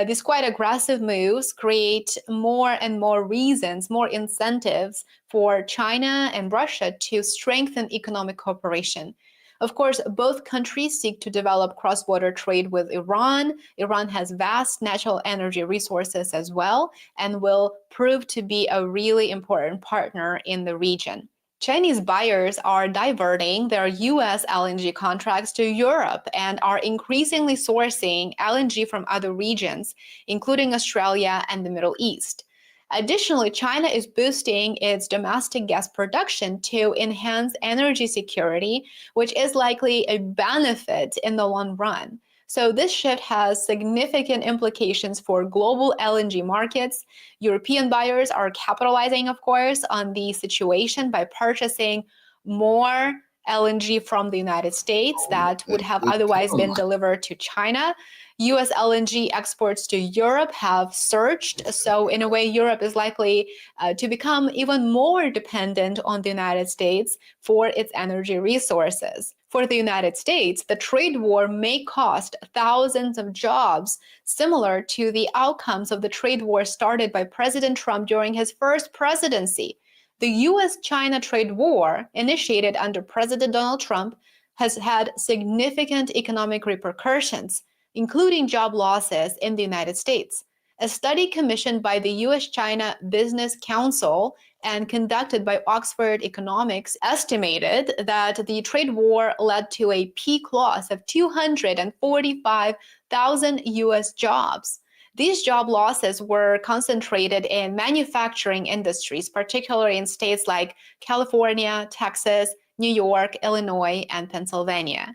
these quite aggressive moves create more and more reasons, more incentives for China and Russia to strengthen economic cooperation. Of course, both countries seek to develop cross-border trade with Iran. Iran has vast natural energy resources as well and will prove to be a really important partner in the region. Chinese buyers are diverting their US LNG contracts to Europe and are increasingly sourcing LNG from other regions, including Australia and the Middle East. Additionally, China is boosting its domestic gas production to enhance energy security, which is likely a benefit in the long run. So this shift has significant implications for global LNG markets. European buyers are capitalizing, of course, on the situation by purchasing more LNG from the United States that would have otherwise been delivered to China. US LNG exports to Europe have surged, so in a way, Europe is likely to become even more dependent on the United States for its energy resources. For the United States, the trade war may cost thousands of jobs, similar to the outcomes of the trade war started by President Trump during his first presidency. The US-China trade war, initiated under President Donald Trump, has had significant economic repercussions, including job losses in the United States. A study commissioned by the US-China Business Council and conducted by Oxford Economics estimated that the trade war led to a peak loss of 245,000 US jobs. These job losses were concentrated in manufacturing industries, particularly in states like California, Texas, New York, Illinois, and Pennsylvania.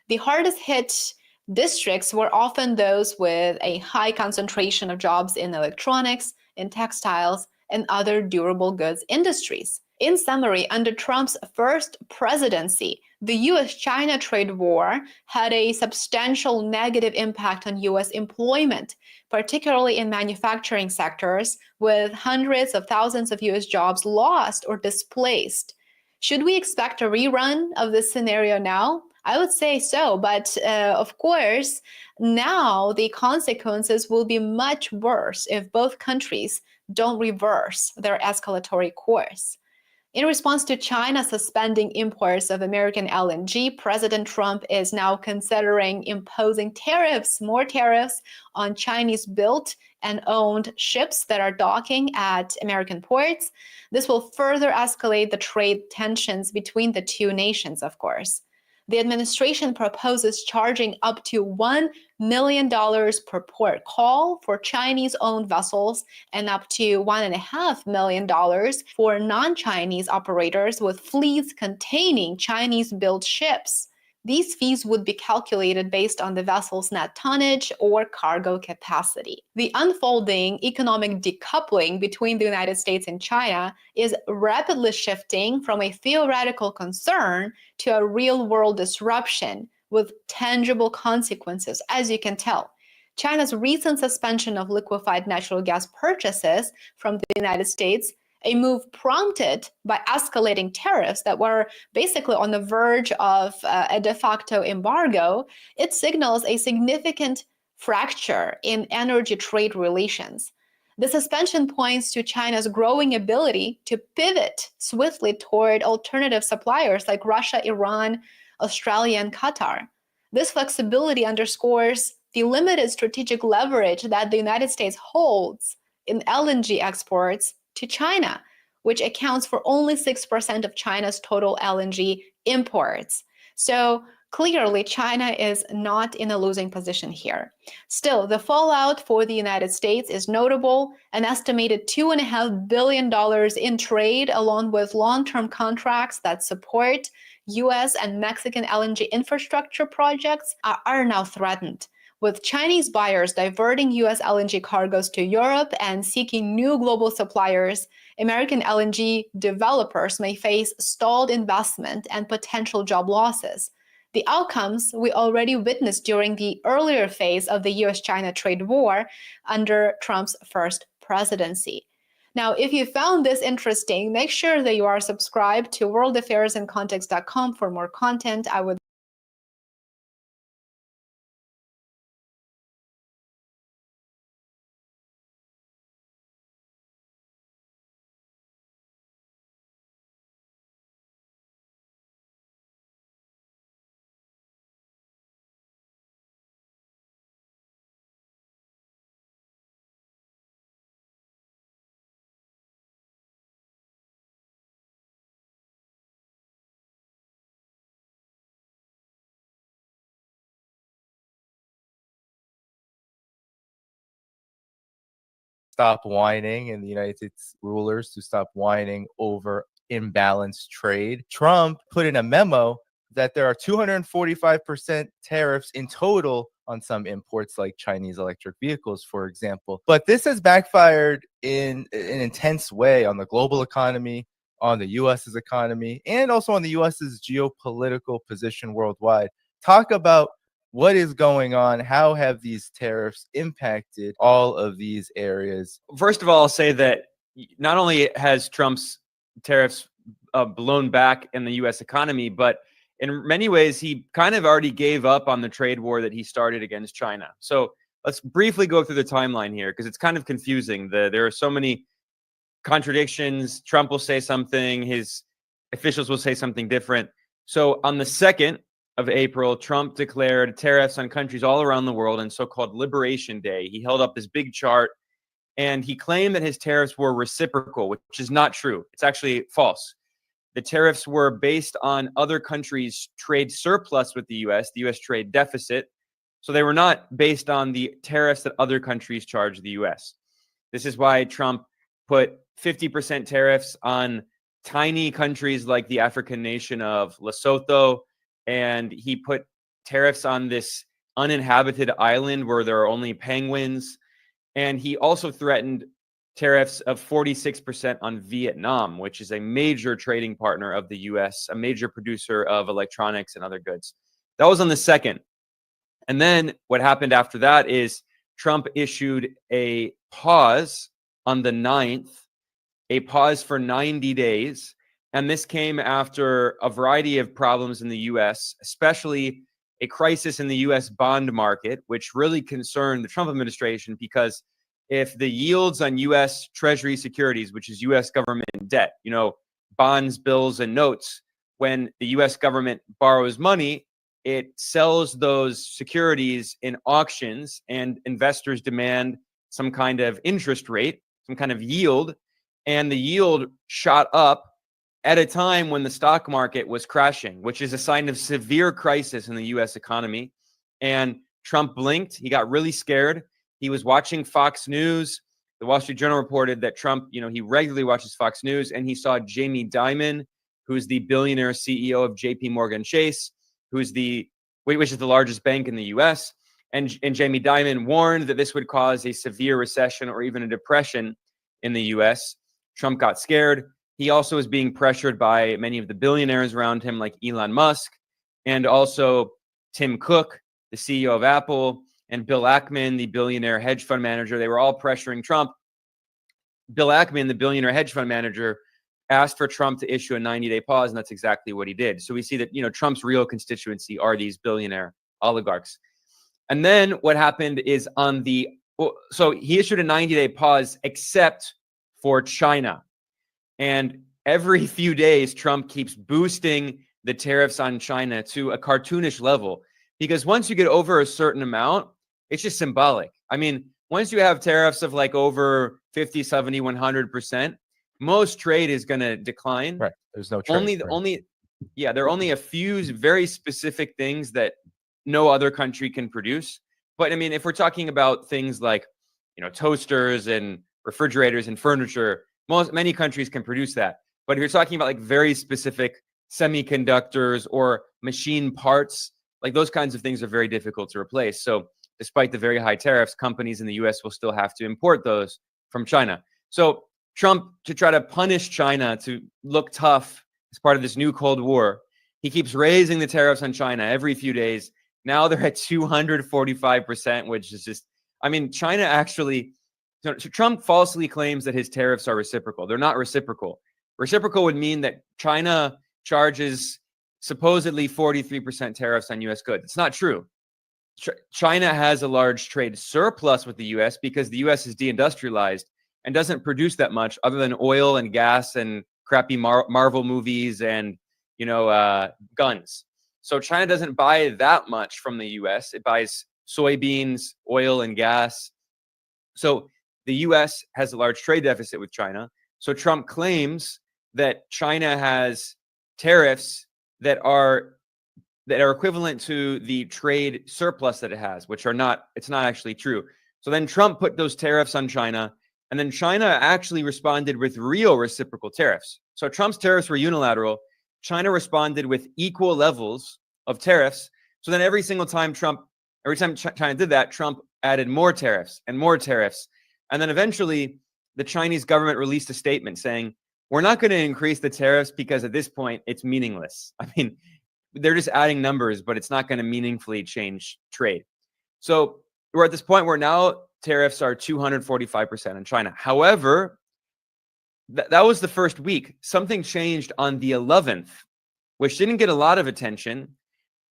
The hardest hit Districts were often those with a high concentration of jobs in electronics, in textiles, and other durable goods industries. In summary, under Trump's first presidency, the US-China trade war had a substantial negative impact on US employment, particularly in manufacturing sectors, with hundreds of thousands of US jobs lost or displaced. Should we expect a rerun of this scenario now? I would say so, but of course, now the consequences will be much worse if both countries don't reverse their escalatory course. In response to China suspending imports of American LNG, President Trump is now considering imposing tariffs, more tariffs on Chinese-built and owned ships that are docking at American ports. This will further escalate the trade tensions between the two nations, of course. The administration proposes charging up to $1 million per port call for Chinese-owned vessels and up to $1.5 million for non-Chinese operators with fleets containing Chinese-built ships. These fees would be calculated based on the vessel's net tonnage or cargo capacity. The unfolding economic decoupling between the United States and China is rapidly shifting from a theoretical concern to a real-world disruption with tangible consequences, as you can tell. China's recent suspension of liquefied natural gas purchases from the United States, a move prompted by escalating tariffs that were basically on the verge of a de facto embargo, it signals a significant fracture in energy trade relations. The suspension points to China's growing ability to pivot swiftly toward alternative suppliers like Russia, Iran, Australia, and Qatar. This flexibility underscores the limited strategic leverage that the United States holds in LNG exports to China, which accounts for only 6% of China's total LNG imports. So clearly, China is not in a losing position here. Still, the fallout for the United States is notable. An estimated $2.5 billion in trade, along with long-term contracts that support US and Mexican LNG infrastructure projects, are now threatened, with Chinese buyers diverting US LNG cargoes to Europe and seeking new global suppliers. American LNG developers may face stalled investment and potential job losses. The outcomes we already witnessed during the earlier phase of the US-China trade war under Trump's first presidency. Now, if you found this interesting, make sure that you are subscribed to worldaffairsandcontext.com for more content. I would stop whining and the United States rulers to stop whining over imbalanced trade. Trump put in a memo that there are 245% tariffs in total on some imports like Chinese electric vehicles, for example. But this has backfired in an intense way on the global economy, on the US's economy, and also on the US's geopolitical position worldwide. Talk about what is going on? How have these tariffs impacted all of these areas? First of all, I'll say that not only has Trump's tariffs blown back in the U.S. economy, but in many ways, he kind of already gave up on the trade war that he started against China. So let's briefly go through the timeline here, because it's kind of confusing. There are so many contradictions. Trump will say something, his officials will say something different. So on the 2nd of April, Trump declared tariffs on countries all around the world on so-called Liberation Day. He held up this big chart and he claimed that his tariffs were reciprocal, which is not true. It's actually false. The tariffs were based on other countries' trade surplus with the U.S. trade deficit. So they were not based on the tariffs that other countries charged the U.S. This is why Trump put 50% tariffs on tiny countries like the African nation of Lesotho, and he put tariffs on this uninhabited island where there are only penguins. And he also threatened tariffs of 46% on Vietnam, which is a major trading partner of the US, a major producer of electronics and other goods. That was on the 2nd. And then what happened after that is Trump issued a pause on the 9th, a pause for 90 days. And this came after a variety of problems in the US, especially a crisis in the US bond market, which really concerned the Trump administration, because if the yields on US Treasury securities, which is US government debt, you know, bonds, bills, and notes, when the US government borrows money, it sells those securities in auctions, and investors demand some kind of interest rate, some kind of yield, and the yield shot up at a time when the stock market was crashing, which is a sign of severe crisis in the US economy. And Trump blinked. He got really scared. He was watching Fox News. The Wall Street Journal reported that Trump, you know, he regularly watches Fox News, and he saw Jamie Dimon, who's the billionaire CEO of JP Morgan Chase, which is the largest bank in the US. And Jamie Dimon warned that this would cause a severe recession or even a depression in the US. Trump got scared. He also was being pressured by many of the billionaires around him, like Elon Musk, and also Tim Cook, the CEO of Apple, and Bill Ackman, the billionaire hedge fund manager. They were all pressuring Trump. Bill Ackman, the billionaire hedge fund manager, asked for Trump to issue a 90-day pause, and that's exactly what he did. So we see that, you know, Trump's real constituency are these billionaire oligarchs. And then what happened is so he issued a 90-day pause except for China. And every few days, Trump keeps boosting the tariffs on China to a cartoonish level, because once you get over a certain amount, it's just symbolic. I mean, once you have tariffs of like over 50, 70, 100%, most trade is going to decline. Right. There's no trade. There are only a few very specific things that no other country can produce. But I mean, if we're talking about things like, you know, toasters and refrigerators and furniture, many countries can produce that. But if you're talking about like very specific semiconductors or machine parts, like those kinds of things are very difficult to replace. So despite the very high tariffs, companies in the US will still have to import those from China. So Trump, to try to punish China, to look tough as part of this new Cold War, he keeps raising the tariffs on China every few days. Now they're at 245%, which is just, I mean, China actually, so Trump falsely claims that his tariffs are reciprocal. They're not reciprocal. Reciprocal would mean that China charges supposedly 43% tariffs on US goods. It's not true. China has a large trade surplus with the US because the US is deindustrialized and doesn't produce that much other than oil and gas and crappy Marvel movies and, you know, guns. So China doesn't buy that much from the US. It buys soybeans, oil, and gas. So the US has a large trade deficit with China. So Trump claims that China has tariffs that are equivalent to the trade surplus that it has, which are not, it's not actually true. So then Trump put those tariffs on China, and then China actually responded with real reciprocal tariffs. So Trump's tariffs were unilateral. China responded with equal levels of tariffs. So then every time China did that, Trump added more tariffs and more tariffs. And then eventually the Chinese government released a statement saying, we're not going to increase the tariffs because at this point it's meaningless. I mean, they're just adding numbers, but it's not going to meaningfully change trade. So we're at this point where now tariffs are 245% on China. However, that was the first week. Something changed on the 11th, which didn't get a lot of attention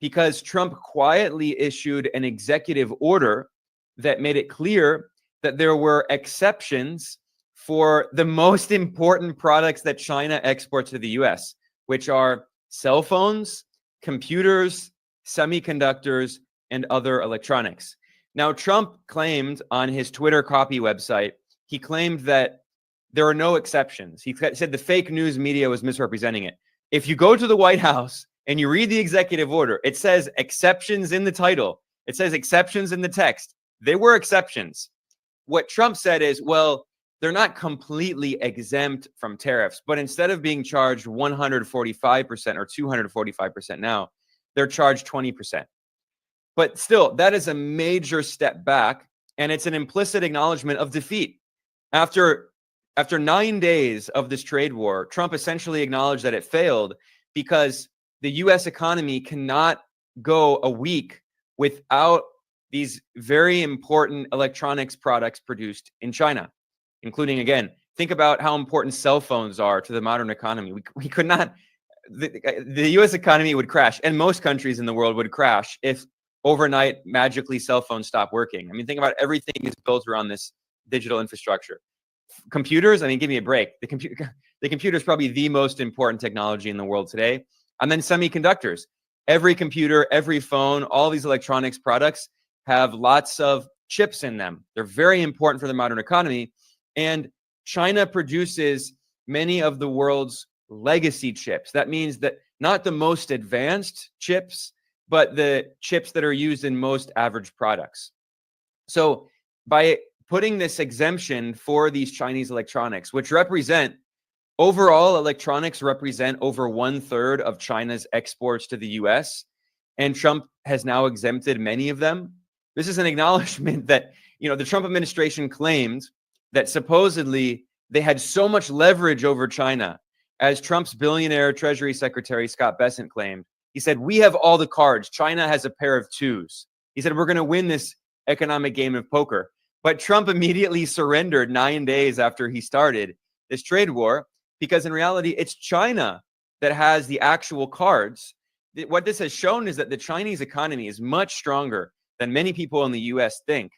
because Trump quietly issued an executive order that made it clear that there were exceptions for the most important products that China exports to the US, which are cell phones, computers, semiconductors, and other electronics. Now, Trump claimed on his Twitter copy website, he claimed that there are no exceptions. He said the fake news media was misrepresenting it. If you go to the White House and you read the executive order, it says exceptions in the title. It says exceptions in the text. They were exceptions. What Trump said is, well, they're not completely exempt from tariffs, but instead of being charged 145% or 245% now, they're charged 20%. But still, that is a major step back, and it's an implicit acknowledgement of defeat. After 9 days of this trade war, Trump essentially acknowledged that it failed because the US economy cannot go a week without these very important electronics products produced in China, including, again, think about how important cell phones are to the modern economy. We could not, the US economy would crash, and most countries in the world would crash if overnight magically cell phones stop working. I mean, think about everything is built around this digital infrastructure. Computers, I mean, give me a break. The computer is probably the most important technology in the world today. And then semiconductors. Every computer, every phone, all these electronics products have lots of chips in them. They're very important for the modern economy. And China produces many of the world's legacy chips. That means that not the most advanced chips, but the chips that are used in most average products. So by putting this exemption for these Chinese electronics, which represent, overall electronics represent over 1/3 of China's exports to the US, and Trump has now exempted many of them. This is an acknowledgement that, the Trump administration claimed that supposedly they had so much leverage over China. As Trump's billionaire Treasury Secretary Scott Bessent claimed, he said, "We have all the cards. China has a pair of twos." He said, "We're going to win this economic game of poker." But Trump immediately surrendered 9 days after he started this trade war, because in reality, it's China that has the actual cards. What this has shown is that the Chinese economy is much stronger than many people in the US think.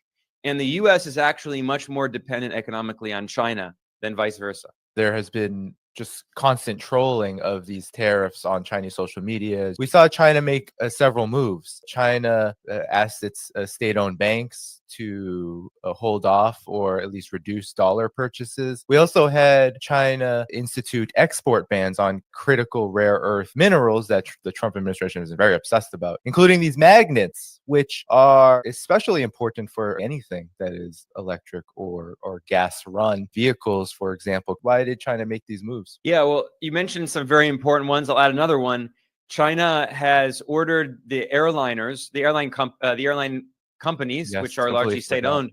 And the US is actually much more dependent economically on China than vice versa. There has been just constant trolling of these tariffs on Chinese social media. We saw China make several moves. China asked its state-owned banks to hold off or at least reduce dollar purchases. We also had China institute export bans on critical rare earth minerals that the Trump administration is very obsessed about, including these magnets, which are especially important for anything that is electric or gas-run vehicles, for example. Why did China make these moves? Yeah, well, you mentioned some very important ones. I'll add another one. China has ordered the airliners, the airline companies, Yes, which are completely largely state-owned.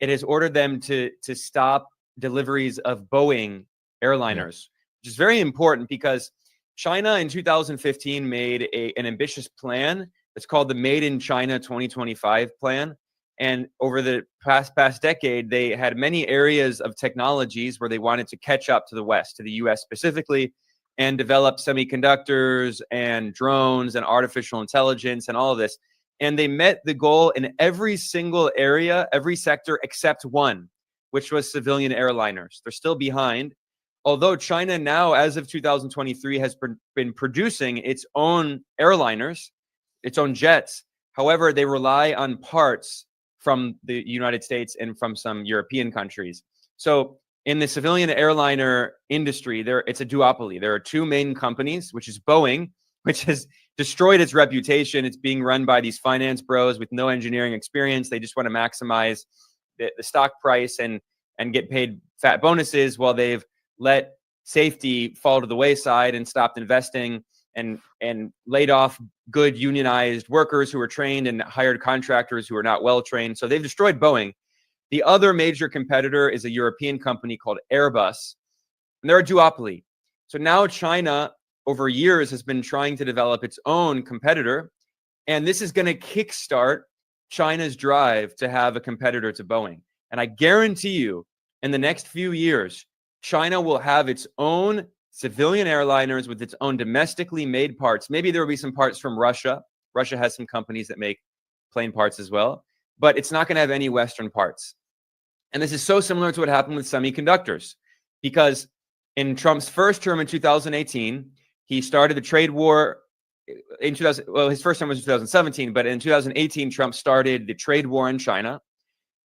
It has ordered them to stop deliveries of Boeing airliners, which is very important because China in 2015 made an ambitious plan that's called the Made in China 2025 plan. And over the past decade, they had many areas of technologies where they wanted to catch up to the West, to the US specifically, and develop semiconductors and drones and artificial intelligence and all of this. And they met the goal in every single area, every sector except one, which was civilian airliners. They're still behind. Although China now, as of 2023, has been producing its own airliners, its own jets. However, they rely on parts from the United States and from some European countries. So in the civilian airliner industry, it's a duopoly. There are two main companies, which is Boeing, which has destroyed its reputation. It's being run by these finance bros with no engineering experience. They just want to maximize the stock price and get paid fat bonuses while they've let safety fall to the wayside and stopped investing and laid off good unionized workers who were trained and hired contractors who are not well trained. So they've destroyed Boeing. The other major competitor is a European company called Airbus, and they're a duopoly. So now China, over years, has been trying to develop its own competitor, and this is going to kickstart China's drive to have a competitor to Boeing. And I guarantee you, in the next few years, China will have its own civilian airliners with its own domestically made parts. Maybe there will be some parts from Russia. Russia has some companies that make plane parts as well, but it's not going to have any Western parts. And this is so similar to what happened with semiconductors, because in Trump's first term in 2018, he started the trade war in 2000. Well, his first term was 2017, but in 2018, Trump started the trade war in China,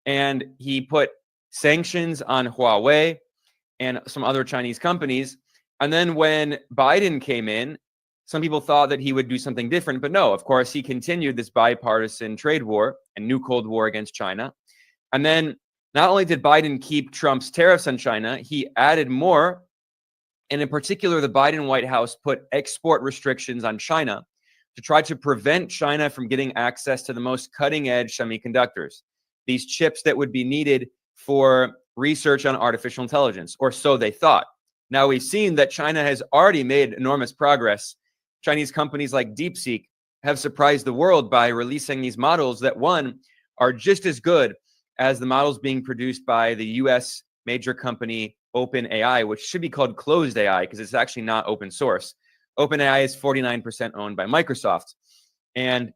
and he put sanctions on Huawei and some other Chinese companies. And then when Biden came in, some people thought that he would do something different, but no, of course, he continued this bipartisan trade war and new Cold War against China. And then not only did Biden keep Trump's tariffs on China, he added more. And in particular, the Biden White House put export restrictions on China, which to try to prevent China from getting access to the most cutting-edge semiconductors, these chips that would be needed for research on artificial intelligence, or so they thought. Now we've seen that China has already made enormous progress. Chinese companies like DeepSeek have surprised the world by releasing these models that, one, are just as good as the models being produced by the US major company OpenAI, which should be called closed AI because it's actually not open source. OpenAI is 49% owned by Microsoft. And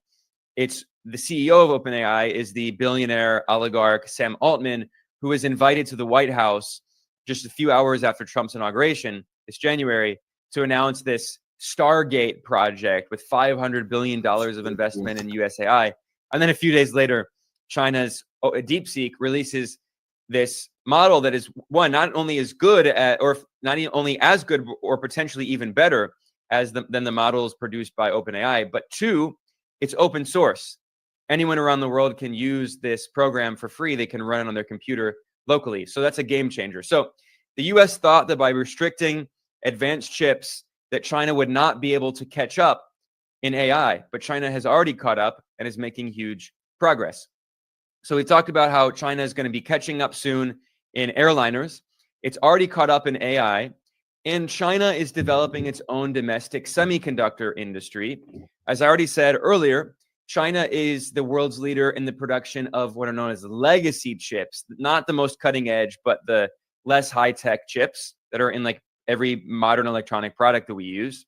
it's the CEO of OpenAI is the billionaire oligarch Sam Altman, who was invited to the White House just a few hours after Trump's inauguration this January to announce this Stargate project with $500 billion of investment in USAI. And then a few days later, China's DeepSeek releases this model that is, one, not only as good at, or not only as good or potentially even better than the models produced by OpenAI, but two, it's open source. Anyone around the world can use this program for free. They can run it on their computer locally. So that's a game changer. So the US thought that by restricting advanced chips that China would not be able to catch up in AI, but China has already caught up and is making huge progress. So we talked about how China is going to be catching up soon in airliners. It's already caught up in AI, and China is developing its own domestic semiconductor industry. As I already said earlier, China is the world's leader in the production of what are known as legacy chips, not the most cutting edge, but the less high-tech chips that are in like every modern electronic product that we use.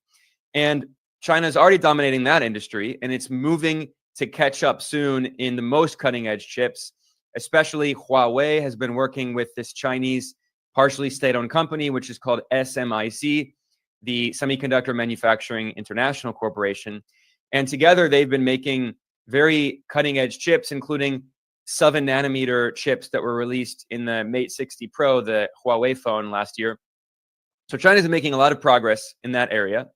And China is already dominating that industry, and it's moving to catch up soon in the most cutting-edge chips. Especially Huawei has been working with this Chinese partially state-owned company, which is called SMIC, the Semiconductor Manufacturing International Corporation. And together they've been making very cutting-edge chips, including 7-nanometer chips that were released in the Mate 60 Pro, the Huawei phone last year. So China's making a lot of progress in that area.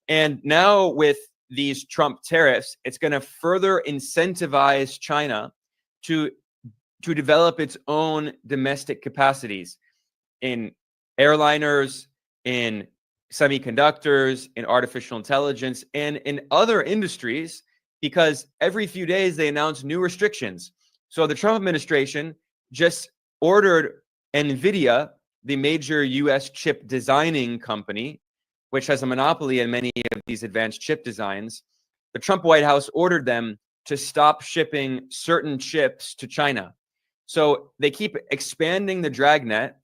And now with these Trump tariffs, it's going to further incentivize China to develop its own domestic capacities in airliners, in semiconductors, in artificial intelligence, and in other industries, because every few days they announce new restrictions. So the Trump administration just ordered NVIDIA, the major US chip designing company, which has a monopoly in many of these advanced chip designs. The Trump White House ordered them to stop shipping certain chips to China. So they keep expanding the dragnet,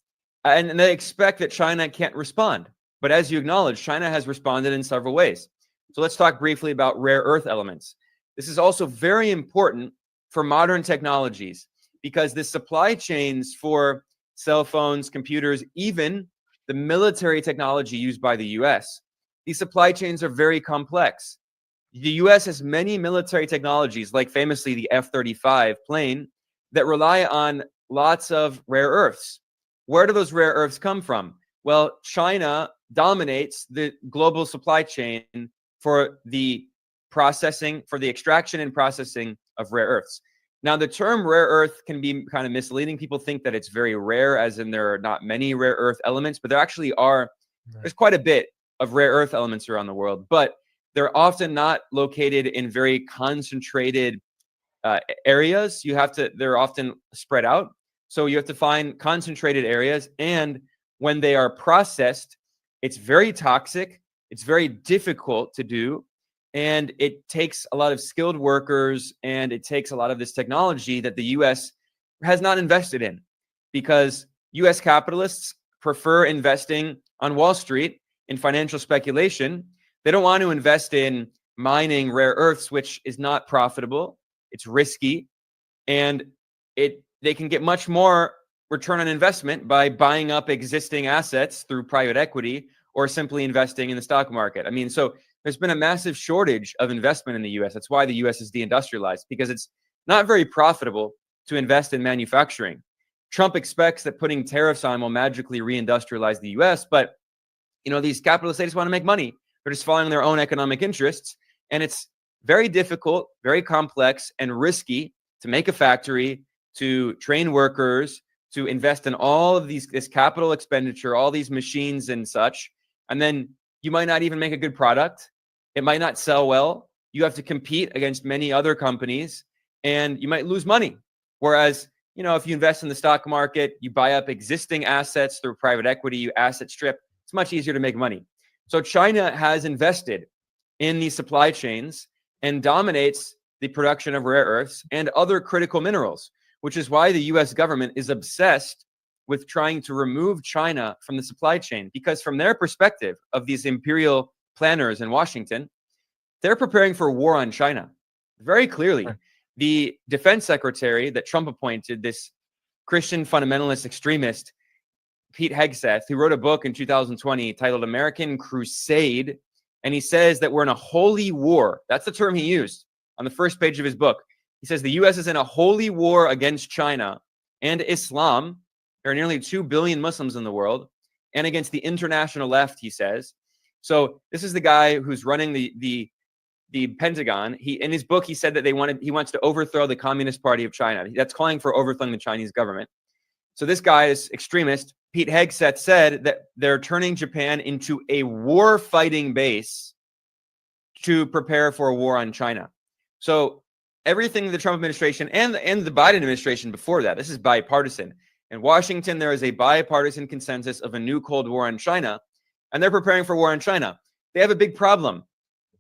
and they expect that China can't respond. But as you acknowledge, China has responded in several ways. So let's talk briefly about rare earth elements. This is also very important for modern technologies because the supply chains for cell phones, computers, even the military technology used by the US, these supply chains are very complex. The US has many military technologies, like famously the F-35 plane, that rely on lots of rare earths. Where do those rare earths come from? Well, China dominates the global supply chain for the processing, for the extraction and processing of rare earths. Now, the term rare earth can be kind of misleading. People think that it's very rare, as in there are not many rare earth elements, but there actually are. There's quite a bit of rare earth elements around the world, but they're often not located in very concentrated areas. They're often spread out. So you have to find concentrated areas. And when they are processed, it's very toxic. It's very difficult to do. And it takes a lot of skilled workers, and it takes a lot of this technology that the US has not invested in, because US capitalists prefer investing on Wall Street in financial speculation. They don't want to invest in mining rare earths, which is not profitable. It's risky, and they can get much more return on investment by buying up existing assets through private equity or simply investing in the stock market. I mean, so there's been a massive shortage of investment in the US. That's why the US is deindustrialized, because it's not very profitable to invest in manufacturing. Trump expects that putting tariffs on will magically reindustrialize the US, but these capitalists, they just want to make money. They're just following their own economic interests, and it's very difficult, very complex, and risky to make a factory, to train workers, to invest in all of this capital expenditure, all these machines and such, and then you might not even make a good product. It might not sell well. you have to compete against many other companies and you might lose money. Whereas, if you invest in the stock market, you buy up existing assets through private equity, you asset strip, it's much easier to make money. So China has invested in these supply chains and dominates the production of rare earths and other critical minerals, which is why the US government is obsessed with trying to remove China from the supply chain. Because from their perspective of these imperial planners in Washington, they're preparing for war on China. Very clearly, the defense secretary that Trump appointed, this Christian fundamentalist extremist, Pete Hegseth, who wrote a book in 2020 titled American Crusade, and he says that we're in a holy war. That's the term he used on the first page of his book. He says the U.S. is in a holy war against China and Islam. There are nearly 2 billion Muslims in the world, and against the international left, he says. So this is the guy who's running the Pentagon. In his book, he said that he wants to overthrow the Communist Party of China. That's calling for overthrowing the Chinese government. So this guy is extremist. Pete Hegseth said that they're turning Japan into a war-fighting base to prepare for a war on China. So everything the Trump administration and the Biden administration before that, this is bipartisan. In Washington, there is a bipartisan consensus of a new Cold War on China, and they're preparing for war on China. They have a big problem.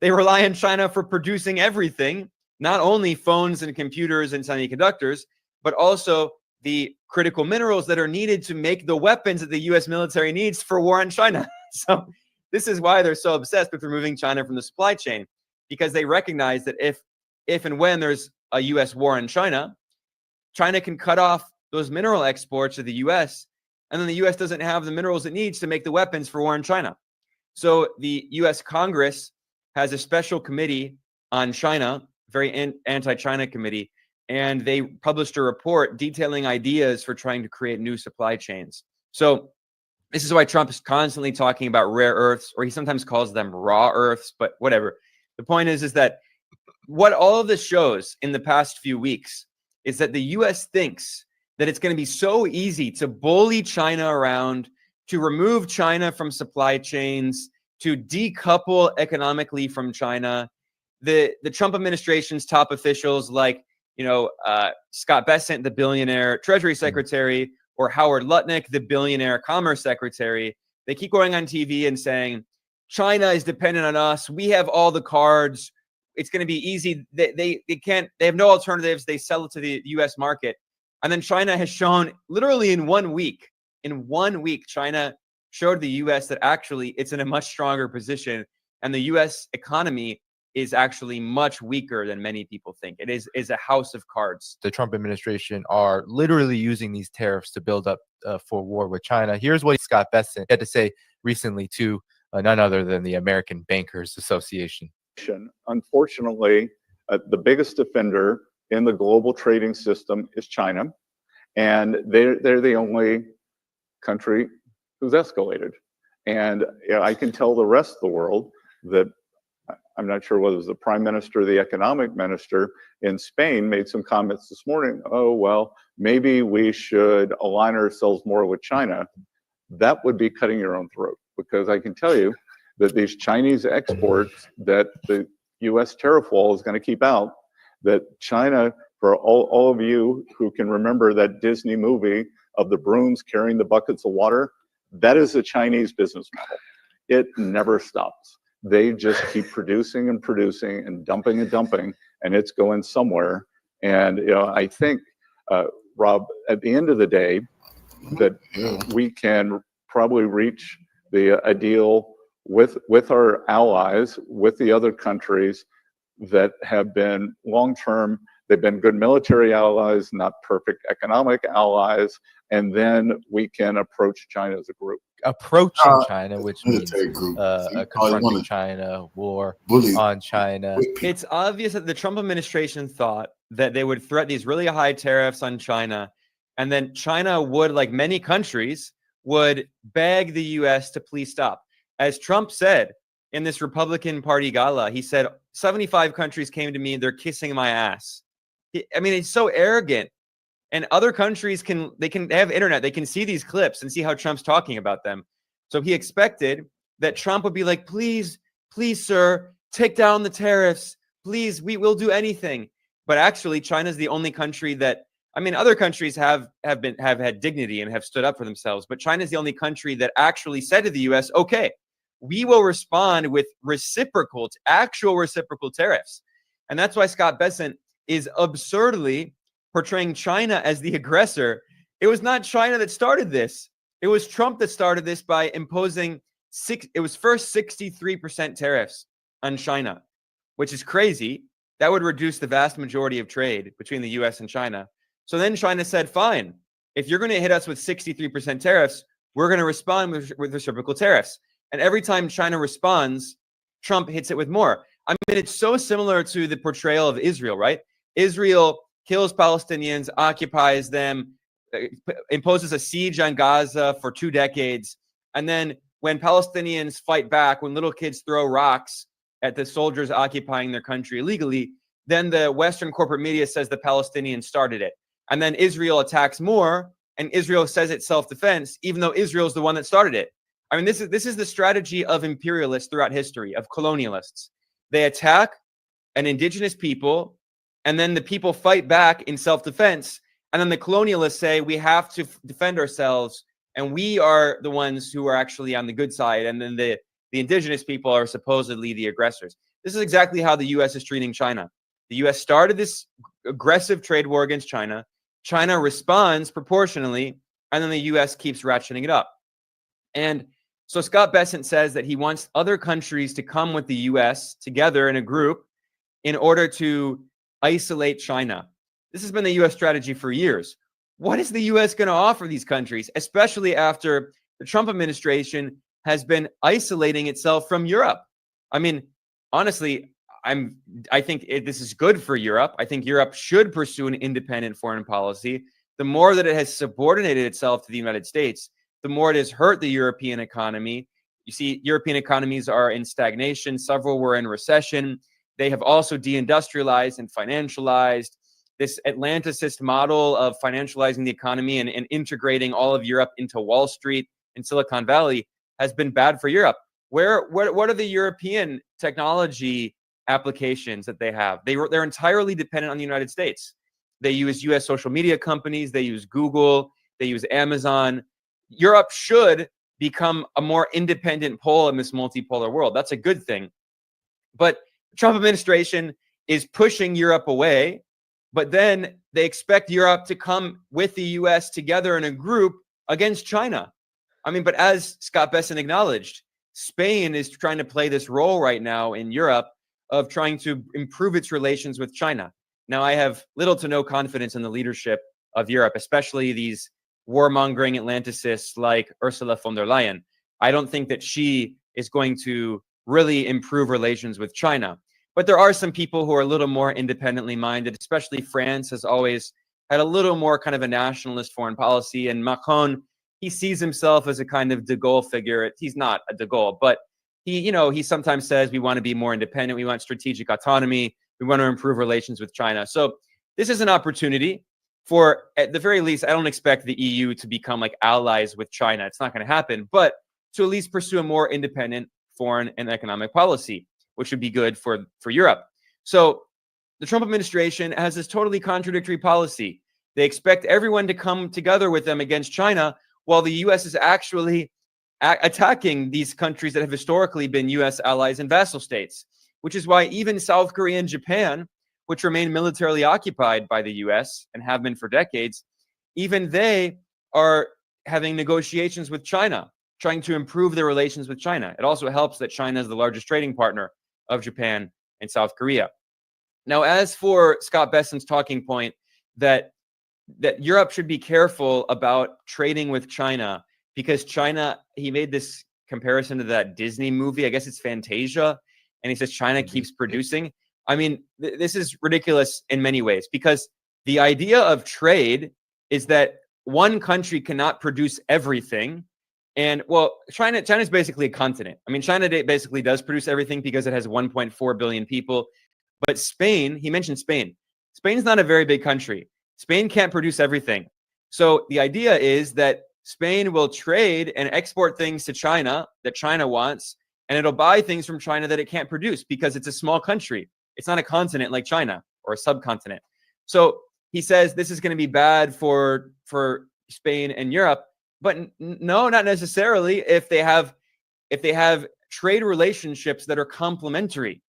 They rely on China for producing everything, not only phones and computers and semiconductors, but also the critical minerals that are needed to make the weapons that the U.S. military needs for war on China. So this is why they're so obsessed with removing China from the supply chain, because they recognize that if and when there's a U.S. war on China, China can cut off those mineral exports to the U.S., and then the U.S. doesn't have the minerals it needs to make the weapons for war on China. So the U.S. Congress has a special committee on China, very anti-China committee, and they published a report detailing ideas for trying to create new supply chains. So this is why Trump is constantly talking about rare earths, or he sometimes calls them raw earths, but whatever. The point is that what all of this shows in the past few weeks is that the U.S. thinks that it's going to be so easy to bully China around, to remove China from supply chains, to decouple economically from China. The Trump administration's top officials like, Scott Bessent, the billionaire Treasury Secretary, or Howard Lutnick, the billionaire Commerce Secretary, they keep going on TV and saying, China is dependent on us. We have all the cards. It's going to be easy. They have no alternatives. They sell it to the U.S. market. And then China has shown literally in 1 week, China showed the U.S. that actually it's in a much stronger position, and the U.S. economy is actually much weaker than many people think. It is a house of cards. The Trump administration are literally using these tariffs to build up for war with China. Here's what Scott Bessent had to say recently to none other than the American Bankers Association. Unfortunately, the biggest offender in the global trading system is China, and they're the only country who's escalated. And I can tell the rest of the world that I'm not sure whether it was the prime minister or the economic minister in Spain made some comments this morning. Oh, well, maybe we should align ourselves more with China. That would be cutting your own throat, because I can tell you that these Chinese exports that the U.S. tariff wall is going to keep out, that China, for all of you who can remember that Disney movie of the brooms carrying the buckets of water, that is a Chinese business model. It never stops. They just keep producing and producing and dumping, and it's going somewhere. And I think, Rob, at the end of the day, that we can probably reach a deal with our allies, with the other countries that have been long-term. They've been good military allies, not perfect economic allies, and then we can approach China as a group. Approaching China, which means confronting China, war on China. It's obvious that the Trump administration thought that they would threaten these really high tariffs on China, and then China would, like many countries, would beg the U.S. to please stop. As Trump said in this Republican Party gala, he said, 75 countries came to me, they're kissing my ass. I mean, it's so arrogant. And other countries can have internet. They can see these clips and see how Trump's talking about them. So he expected that Trump would be like, please, sir, take down the tariffs. please, we will do anything. But actually, China's the only country that, I mean, other countries have had dignity and have stood up for themselves, but China's the only country that actually said to the US, okay, we will respond with actual reciprocal tariffs. And that's why Scott Bessent is absurdly portraying China as the aggressor. It was not China that started this. It was Trump that started this by imposing it was first 63% tariffs on China, which is crazy. That would reduce the vast majority of trade between the US and China. So then China said, fine, if you're going to hit us with 63% tariffs, we're going to respond with reciprocal tariffs. And every time China responds, Trump hits it with more. I mean, it's so similar to the portrayal of Israel, right? Israel kills Palestinians, occupies them, imposes a siege on Gaza for 2 decades. And then when Palestinians fight back, when little kids throw rocks at the soldiers occupying their country illegally, then the Western corporate media says the Palestinians started it. And then Israel attacks more, and Israel says it's self-defense, even though Israel is the one that started it. I mean, this is the strategy of imperialists throughout history, of colonialists. They attack an indigenous people, and then the people fight back in self-defense, and then the colonialists say, we have to defend ourselves, and we are the ones who are actually on the good side, and then the indigenous people are supposedly the aggressors. This is exactly how the U.S. is treating China. The U.S. started this aggressive trade war against China. China responds proportionally, and then the U.S. keeps ratcheting it up. And so Scott Bessent says that he wants other countries to come with the U.S. together in a group in order to isolate China. This has been the U.S. strategy for years. What is the U.S. going to offer these countries, especially after the Trump administration has been isolating itself from Europe? I mean, honestly, I think this is good for Europe. I think Europe should pursue an independent foreign policy. The more that it has subordinated itself to the United States, the more it has hurt the European economy. You see, European economies are in stagnation. Several were in recession. They have also deindustrialized and financialized. This Atlanticist model of financializing the economy and integrating all of Europe into Wall Street and Silicon Valley has been bad for Europe. What are the European technology applications that they have? They're entirely dependent on the United States. They use US social media companies. They use Google. They use Amazon. Europe should become a more independent pole in this multipolar world. That's a good thing. But the Trump administration is pushing Europe away, but then they expect Europe to come with the US together in a group against China. I mean, but as Scott Bessent acknowledged, Spain is trying to play this role right now in Europe of trying to improve its relations with China. Now, I have little to no confidence in the leadership of Europe, especially these warmongering Atlanticists like Ursula von der Leyen. I don't think that she is going to really improve relations with China. But there are some people who are a little more independently minded, especially France has always had a little more kind of a nationalist foreign policy. And Macron, he sees himself as a kind of de Gaulle figure. He's not a de Gaulle, but he sometimes says we want to be more independent. We want strategic autonomy. We want to improve relations with China. So this is an opportunity for, at the very least, I don't expect the EU to become like allies with China. It's not going to happen, but to at least pursue a more independent foreign and economic policy, which would be good for Europe. So the Trump administration has this totally contradictory policy. They expect everyone to come together with them against China, while the U.S. is actually attacking these countries that have historically been U.S. allies and vassal states, which is why even South Korea and Japan, which remain militarily occupied by the U.S. and have been for decades, even they are having negotiations with China, trying to improve their relations with China. It also helps that China is the largest trading partner of Japan and South Korea. Now, as for Scott Bessent's talking point that Europe should be careful about trading with China because China, he made this comparison to that Disney movie, I guess it's Fantasia, and he says China keeps producing. I mean, this is ridiculous in many ways because the idea of trade is that one country cannot produce everything. And well, China is basically a continent. I mean, China basically does produce everything because it has 1.4 billion people. But Spain, he mentioned Spain. Spain's not a very big country. Spain can't produce everything. So the idea is that Spain will trade and export things to China that China wants, and it'll buy things from China that it can't produce because it's a small country. It's not a continent like China or a subcontinent. So he says this is going to be bad for Spain and Europe, but no, not necessarily if they have trade relationships that are complementary.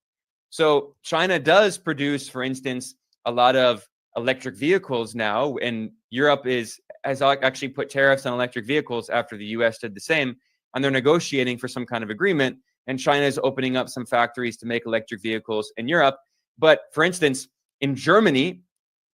So China does produce, for instance, a lot of electric vehicles now, and Europe has actually put tariffs on electric vehicles after the US did the same, and they're negotiating for some kind of agreement, and China is opening up some factories to make electric vehicles in Europe. But for instance, in Germany,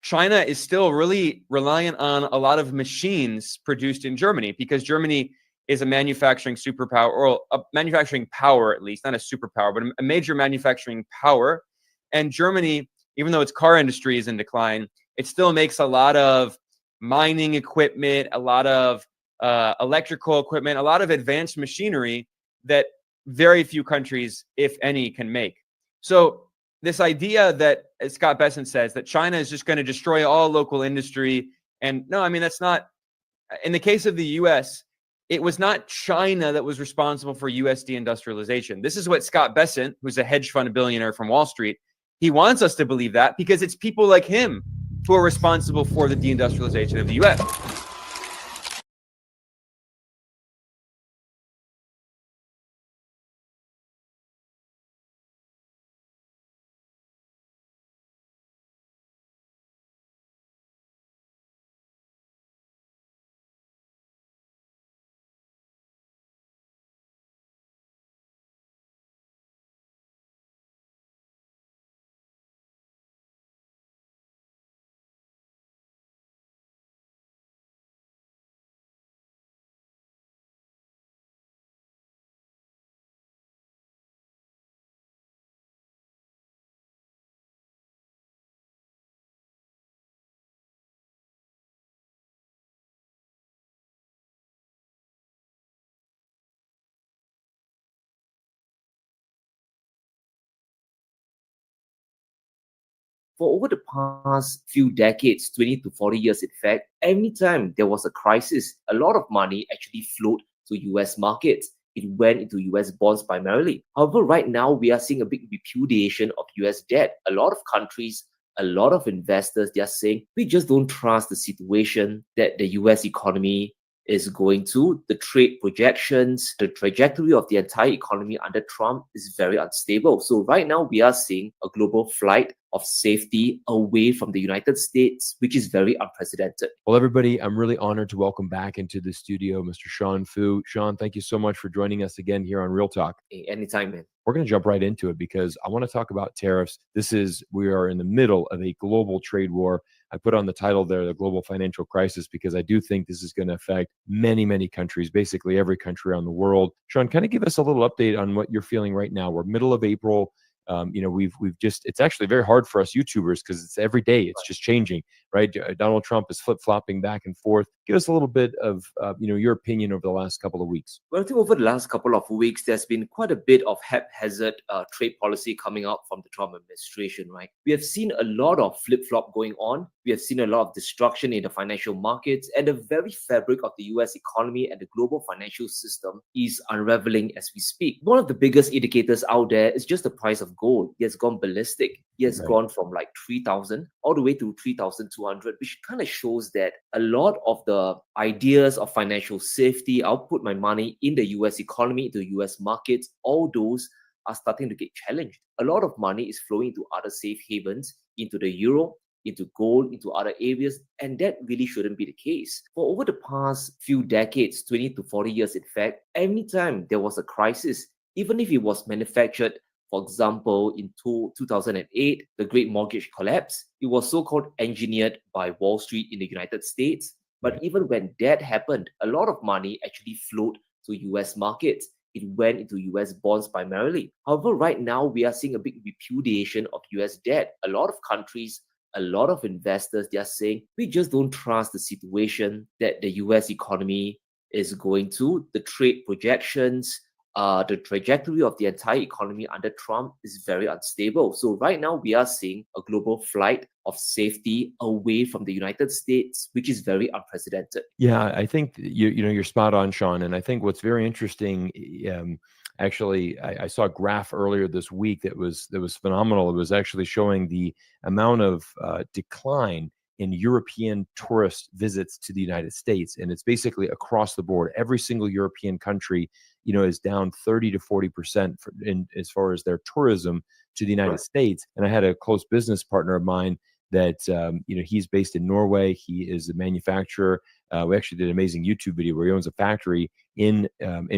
China is still really reliant on a lot of machines produced in Germany, because Germany is a manufacturing superpower, or a manufacturing power, at least, not a superpower, but a major manufacturing power. And Germany, even though its car industry is in decline, it still makes a lot of mining equipment, a lot of electrical equipment, a lot of advanced machinery that very few countries, if any, can make. So this idea that, as Scott Besson says, that China is just going to destroy all local industry, and no, I mean, that's not. In the case of the US, it was not China that was responsible for US deindustrialization. This is what Scott Besson, who's a hedge fund billionaire from Wall Street, he wants us to believe that, because it's people like him who are responsible for the deindustrialization of the US. For over the past few decades, 20 to 40 years, in fact, every time there was a crisis, a lot of money actually flowed to US markets. It went into US bonds primarily. However, right now, we are seeing a big repudiation of US debt. A lot of countries, a lot of investors, they are saying, we just don't trust the situation that the US economy is going to. The trade projections, the trajectory of the entire economy under Trump is very unstable. So right now, we are seeing a global flight of safety away from the United States, which is very unprecedented. Well, everybody, I'm really honored to welcome back into the studio Mr. Sean Fu. Sean, thank you so much for joining us again here on Real Talk. Hey, anytime, man. We're going to jump right into it because I want to talk about tariffs. We are in the middle of a global trade war. I put on the title there, the global financial crisis, because I do think this is going to affect many, many countries, basically every country around the world. Sean, kind of give us a little update on what you're feeling right now. We're middle of April. We've just, it's actually very hard for us YouTubers because it's every day, it's just changing, right? Donald Trump is flip-flopping back and forth. Give us a little bit of, your opinion over the last couple of weeks. Well, I think over the last couple of weeks, there's been quite a bit of haphazard trade policy coming out from the Trump administration, right? We have seen a lot of flip-flop going on. We have seen a lot of destruction in the financial markets, and the very fabric of the US economy and the global financial system is unraveling as we speak. One of the biggest indicators out there is just the price of gold. It has gone ballistic. It has gone from like 3,000 all the way to 3,200, which kind of shows that a lot of the ideas of financial safety, I'll put my money in the US economy, the US markets, all those are starting to get challenged. A lot of money is flowing into other safe havens, into the euro, into gold, into other areas, and that really shouldn't be the case. For over the past few decades, 20 to 40 years, in fact, every time there was a crisis, even if it was manufactured, for example, in 2008, the Great Mortgage Collapse, it was so-called engineered by Wall Street in the United States. But even when that happened, a lot of money actually flowed to US markets. It went into US bonds primarily. However, right now, we are seeing a big repudiation of US debt. A lot of countries, a lot of investors, they are saying, we just don't trust the situation that the US economy is going to. The trade projections, the trajectory of the entire economy under Trump is very unstable. So right now, we are seeing a global flight of safety away from the United States, which is very unprecedented. Yeah, I think you're spot on, Sean. And I think what's very interesting, Actually, I saw a graph earlier this week that was phenomenal. It was actually showing the amount of decline in European tourist visits to the United States, and it's basically across the board. Every single European country, is down 30 to 40% as far as their tourism to the United States. And I had a close business partner of mine that he's based in Norway. He is a manufacturer. We actually did an amazing YouTube video where he owns a factory in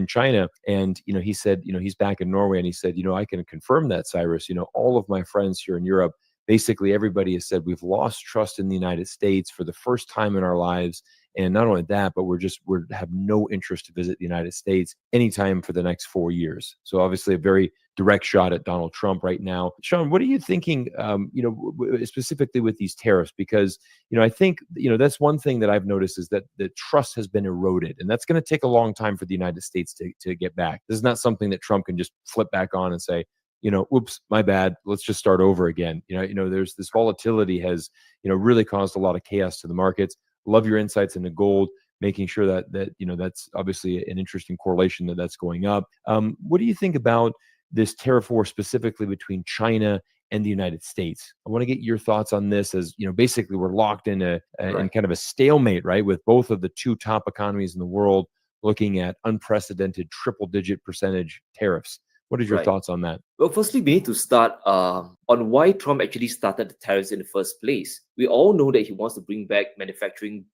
China, and he said he's back in Norway, and he said I can confirm that, Cyrus. All of my friends here in Europe, basically everybody has said we've lost trust in the United States for the first time in our lives. And not only that, but we have no interest to visit the United States anytime for the next 4 years. So obviously a very direct shot at Donald Trump right now. Sean, what are you thinking, specifically with these tariffs? Because, I think, that's one thing that I've noticed is that the trust has been eroded, and that's going to take a long time for the United States to get back. This is not something that Trump can just flip back on and say, oops, my bad. Let's just start over again. There's this volatility has, really caused a lot of chaos to the markets. Love your insights into gold, making sure that that's obviously an interesting correlation that's going up. What do you think about this tariff war specifically between China and the United States? I want to get your thoughts on this, as basically we're locked in in kind of a stalemate, right, with both of the two top economies in the world looking at unprecedented triple-digit percentage tariffs. What are your thoughts on that? Well, firstly, we need to start on why Trump actually started the tariffs in the first place. We all know that he wants to bring back manufacturing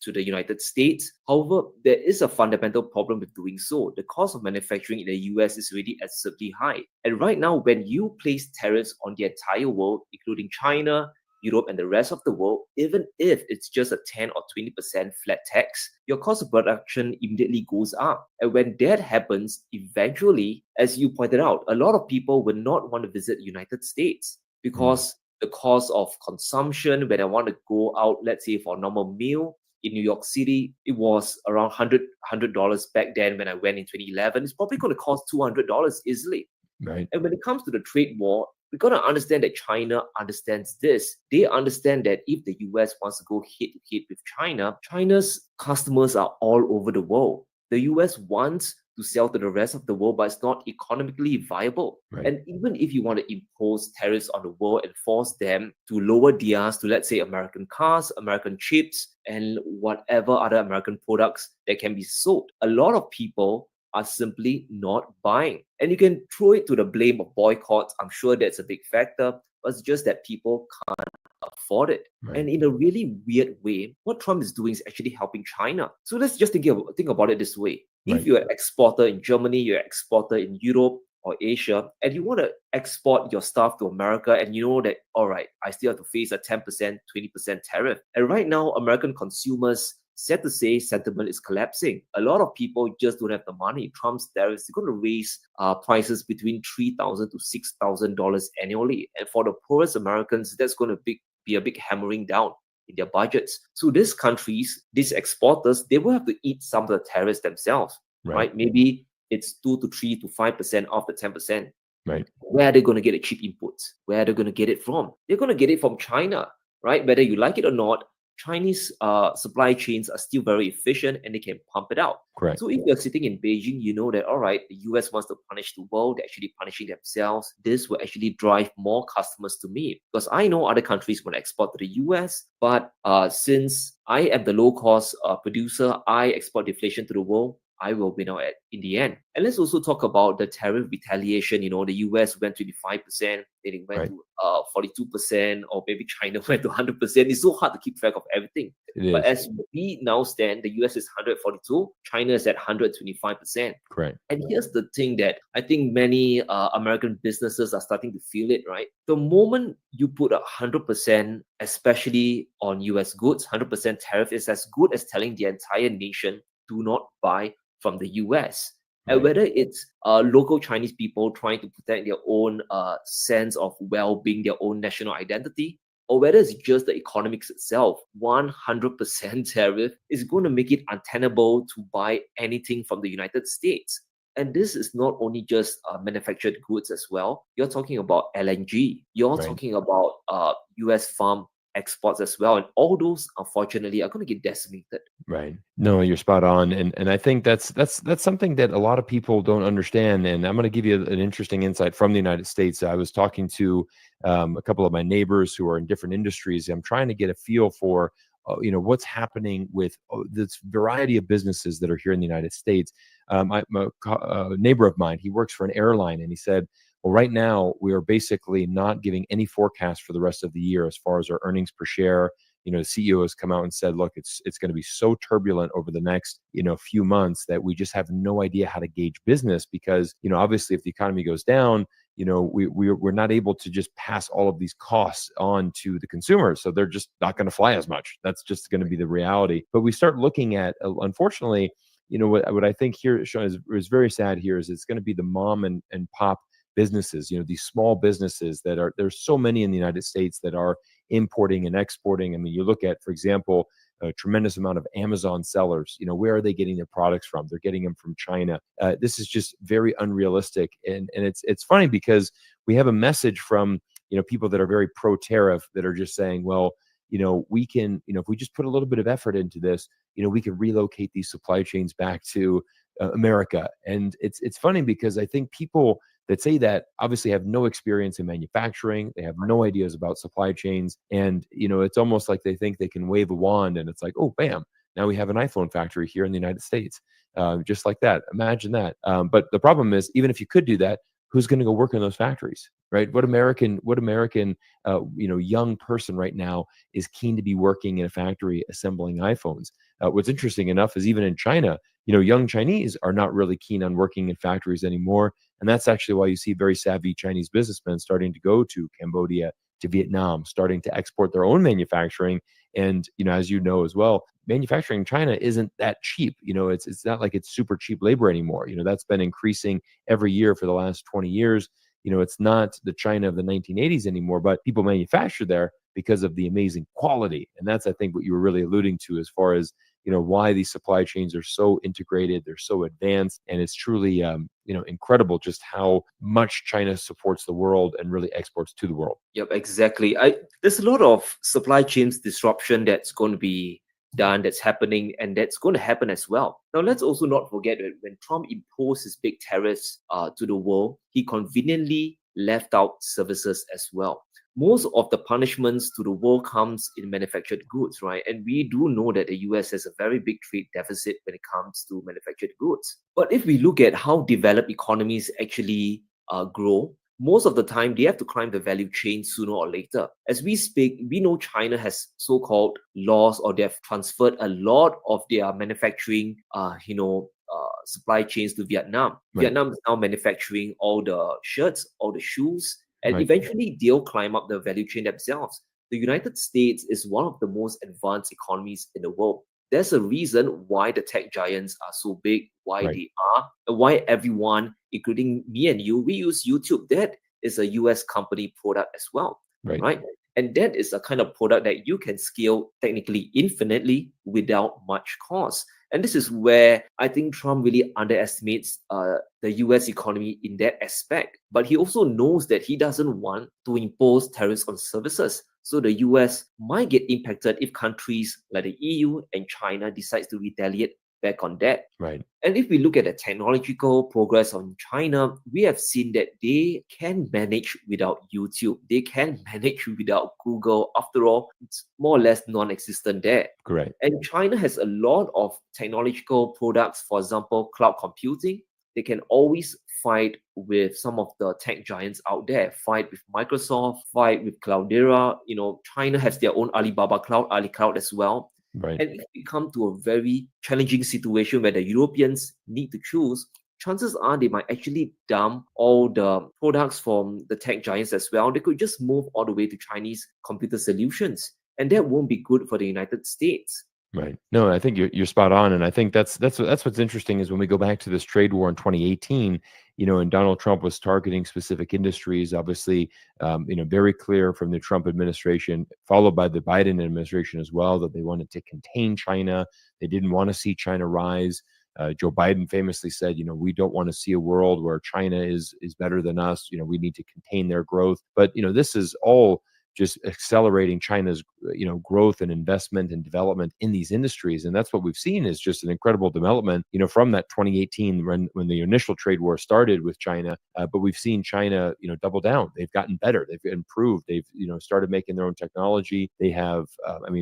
to the United States. However, there is a fundamental problem with doing so. The cost of manufacturing in the US is already absurdly high. And right now, when you place tariffs on the entire world, including China, Europe, and the rest of the world, even if it's just a 10 or 20% flat tax, your cost of production immediately goes up. And when that happens, eventually, as you pointed out, a lot of people will not want to visit the United States because the cost of consumption, when I want to go out, let's say for a normal meal in New York City, it was around $100 back then when I went in 2011. It's probably going to cost $200 easily. Right. And when it comes to the trade war, we got to understand that China understands this. They understand that if the US wants to go head to head with China, China's customers are all over the world. The US wants to sell to the rest of the world, but it's not economically viable. Right. And even if you want to impose tariffs on the world and force them to lower theirs to, let's say, American cars, American chips, and whatever other American products that can be sold, a lot of people are simply not buying. And you can throw it to the blame of boycotts. I'm sure that's a big factor, but it's just that people can't afford it. Right. And in a really weird way, what Trump is doing is actually helping China. So let's just think about it this way. Right. If you're an exporter in Germany, you're an exporter in Europe or Asia, and you want to export your stuff to America, and you know that, all right, I still have to face a 10%, 20% tariff. And right now, American consumers, sad to say, sentiment is collapsing. A lot of people just don't have the money. Trump's tariffs are going to raise prices between $3,000 to $6,000 annually. And for the poorest Americans, that's going to be a big hammering down in their budgets. So these countries, these exporters, they will have to eat some of the tariffs themselves, right? Maybe it's 2 to 3 to 5% off the 10%. Right. Where are they going to get the cheap inputs? Where are they going to get it from? They're going to get it from China, right? Whether you like it or not, Chinese supply chains are still very efficient and they can pump it out. Correct. So if you're sitting in Beijing, you know that, all right, the US wants to punish the world, they're actually punishing themselves. This will actually drive more customers to me, because I know other countries want to export to the US, but since I am the low-cost producer, I export deflation to the world, I will win out in the end. And let's also talk about the tariff retaliation. You know, the US went 25%, then it went to 42%, or maybe China went to 100%. It's so hard to keep track of everything. But as we now stand, the US is 142, China is at 125%. Correct. And here's the thing that I think many American businesses are starting to feel it, right? The moment you put 100%, especially on US goods, 100% tariff is as good as telling the entire nation, do not buy from the US. Right. And whether it's local Chinese people trying to protect their own sense of well-being, their own national identity, or whether it's just the economics itself, 100% tariff is going to make it untenable to buy anything from the United States. And this is not only just manufactured goods as well. You're talking about LNG. You're talking about US farm exports as well. And all those, unfortunately, are going to get decimated. Right. No, you're spot on, and I think that's something that a lot of people don't understand. And I'm going to give you an interesting insight from the United States. I was talking to a couple of my neighbors who are in different industries. I'm trying to get a feel for what's happening with this variety of businesses that are here in the United States. A neighbor of mine, he works for an airline, and he said, well, right now we are basically not giving any forecast for the rest of the year as far as our earnings per share. The CEO has come out and said, look, it's going to be so turbulent over the next, few months that we just have no idea how to gauge business because, obviously if the economy goes down, we're not able to just pass all of these costs on to the consumers. So they're just not going to fly as much. That's just going to be the reality. But we start looking at, unfortunately, what I think here, Sean, is very sad here is it's going to be the mom and pop businesses, these small businesses there's so many in the United States that are importing and exporting. I mean, you look at, for example, a tremendous amount of Amazon sellers, where are they getting their products from? They're getting them from China. This is just very unrealistic. And it's funny because we have a message from, people that are very pro-tariff that are just saying, well, we can, if we just put a little bit of effort into this, we can relocate these supply chains back to America. And it's funny because I think people that say that obviously have no experience in manufacturing. They have no ideas about supply chains. And, it's almost like they think they can wave a wand and it's like, oh, bam, now we have an iPhone factory here in the United States. Just like that. Imagine that. But the problem is, even if you could do that, who's going to go work in those factories, right? What American, young person right now is keen to be working in a factory assembling iPhones? What's interesting enough is even in China, young Chinese are not really keen on working in factories anymore. And that's actually why you see very savvy Chinese businessmen starting to go to Cambodia, to Vietnam, starting to export their own manufacturing. And, as you know as well, manufacturing in China isn't that cheap. It's not like it's super cheap labor anymore. That's been increasing every year for the last 20 years. It's not the China of the 1980s anymore, but people manufacture there because of the amazing quality. And that's, I think, what you were really alluding to as far as, why these supply chains are so integrated, they're so advanced. And it's truly, incredible just how much China supports the world and really exports to the world. Yep, exactly. There's a lot of supply chains disruption that's going to be done, that's happening, and that's going to happen as well. Now, let's also not forget that when Trump imposed his big tariffs to the world, he conveniently left out services as well. Most of the punishments to the world comes in manufactured goods, right? And we do know that the US has a very big trade deficit when it comes to manufactured goods. But if we look at how developed economies actually grow, most of the time they have to climb the value chain sooner or later. As we speak, we know China has so-called laws, or they have transferred a lot of their manufacturing, supply chains to Vietnam. Right. Vietnam is now manufacturing all the shirts, all the shoes, and Right. eventually they'll climb up the value chain themselves. The United States is one of the most advanced economies in the world. There's a reason why the tech giants are so big, why Right. they are, and why everyone, including me and you, we use YouTube. That is a US company product as well, Right. And that is a kind of product that you can scale technically infinitely without much cost. And this is where I think Trump really underestimates the US economy in that aspect. But he also knows that he doesn't want to impose tariffs on services. So the US might get impacted if countries like the EU and China decides to retaliate back on that. Right. And if we look at the technological progress on China, we have seen that they can manage without YouTube. They can manage without Google. After all, it's more or less non-existent there. Correct. And China has a lot of technological products, for example, cloud computing. They can always fight with some of the tech giants out there, fight with Microsoft, fight with Cloudera. China has their own Alibaba Cloud, AliCloud as well. Right. And if we come to a very challenging situation where the Europeans need to choose, chances are they might actually dump all the products from the tech giants as well. They could just move all the way to Chinese computer solutions. And that won't be good for the United States. Right. No, I think you're spot on, and I think that's what's interesting is when we go back to this trade war in 2018, and Donald Trump was targeting specific industries, obviously, very clear from the Trump administration, followed by the Biden administration as well, that they wanted to contain China. They didn't want to see China rise. Joe Biden famously said, we don't want to see a world where China is better than us. We need to contain their growth. But this is all just accelerating China's growth and investment and development in these industries. And that's what we've seen is just an incredible development, from that 2018 when the initial trade war started with China. But we've seen China, double down. They've gotten better. They've improved. They've started making their own technology. They have,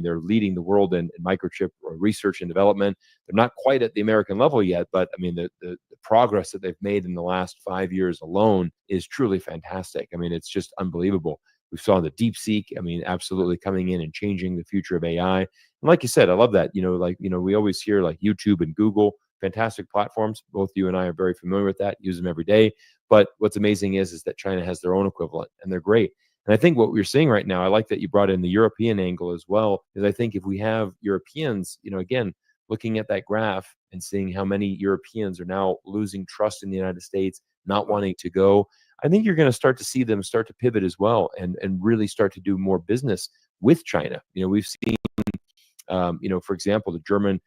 they're leading the world in microchip research and development. They're not quite at the American level yet, but the progress that they've made in the last 5 years alone is truly fantastic. It's just unbelievable. We saw the DeepSeek, absolutely coming in and changing the future of AI. And like you said, I love that. We always hear like YouTube and Google, fantastic platforms. Both you and I are very familiar with that, use them every day. But what's amazing is that China has their own equivalent, and they're great. And I think what we're seeing right now, I like that you brought in the European angle as well, is I think if we have Europeans, again, looking at that graph and seeing how many Europeans are now losing trust in the United States, not wanting to go, I think you're going to start to see them start to pivot as well and really start to do more business with China. We've seen, for example, the German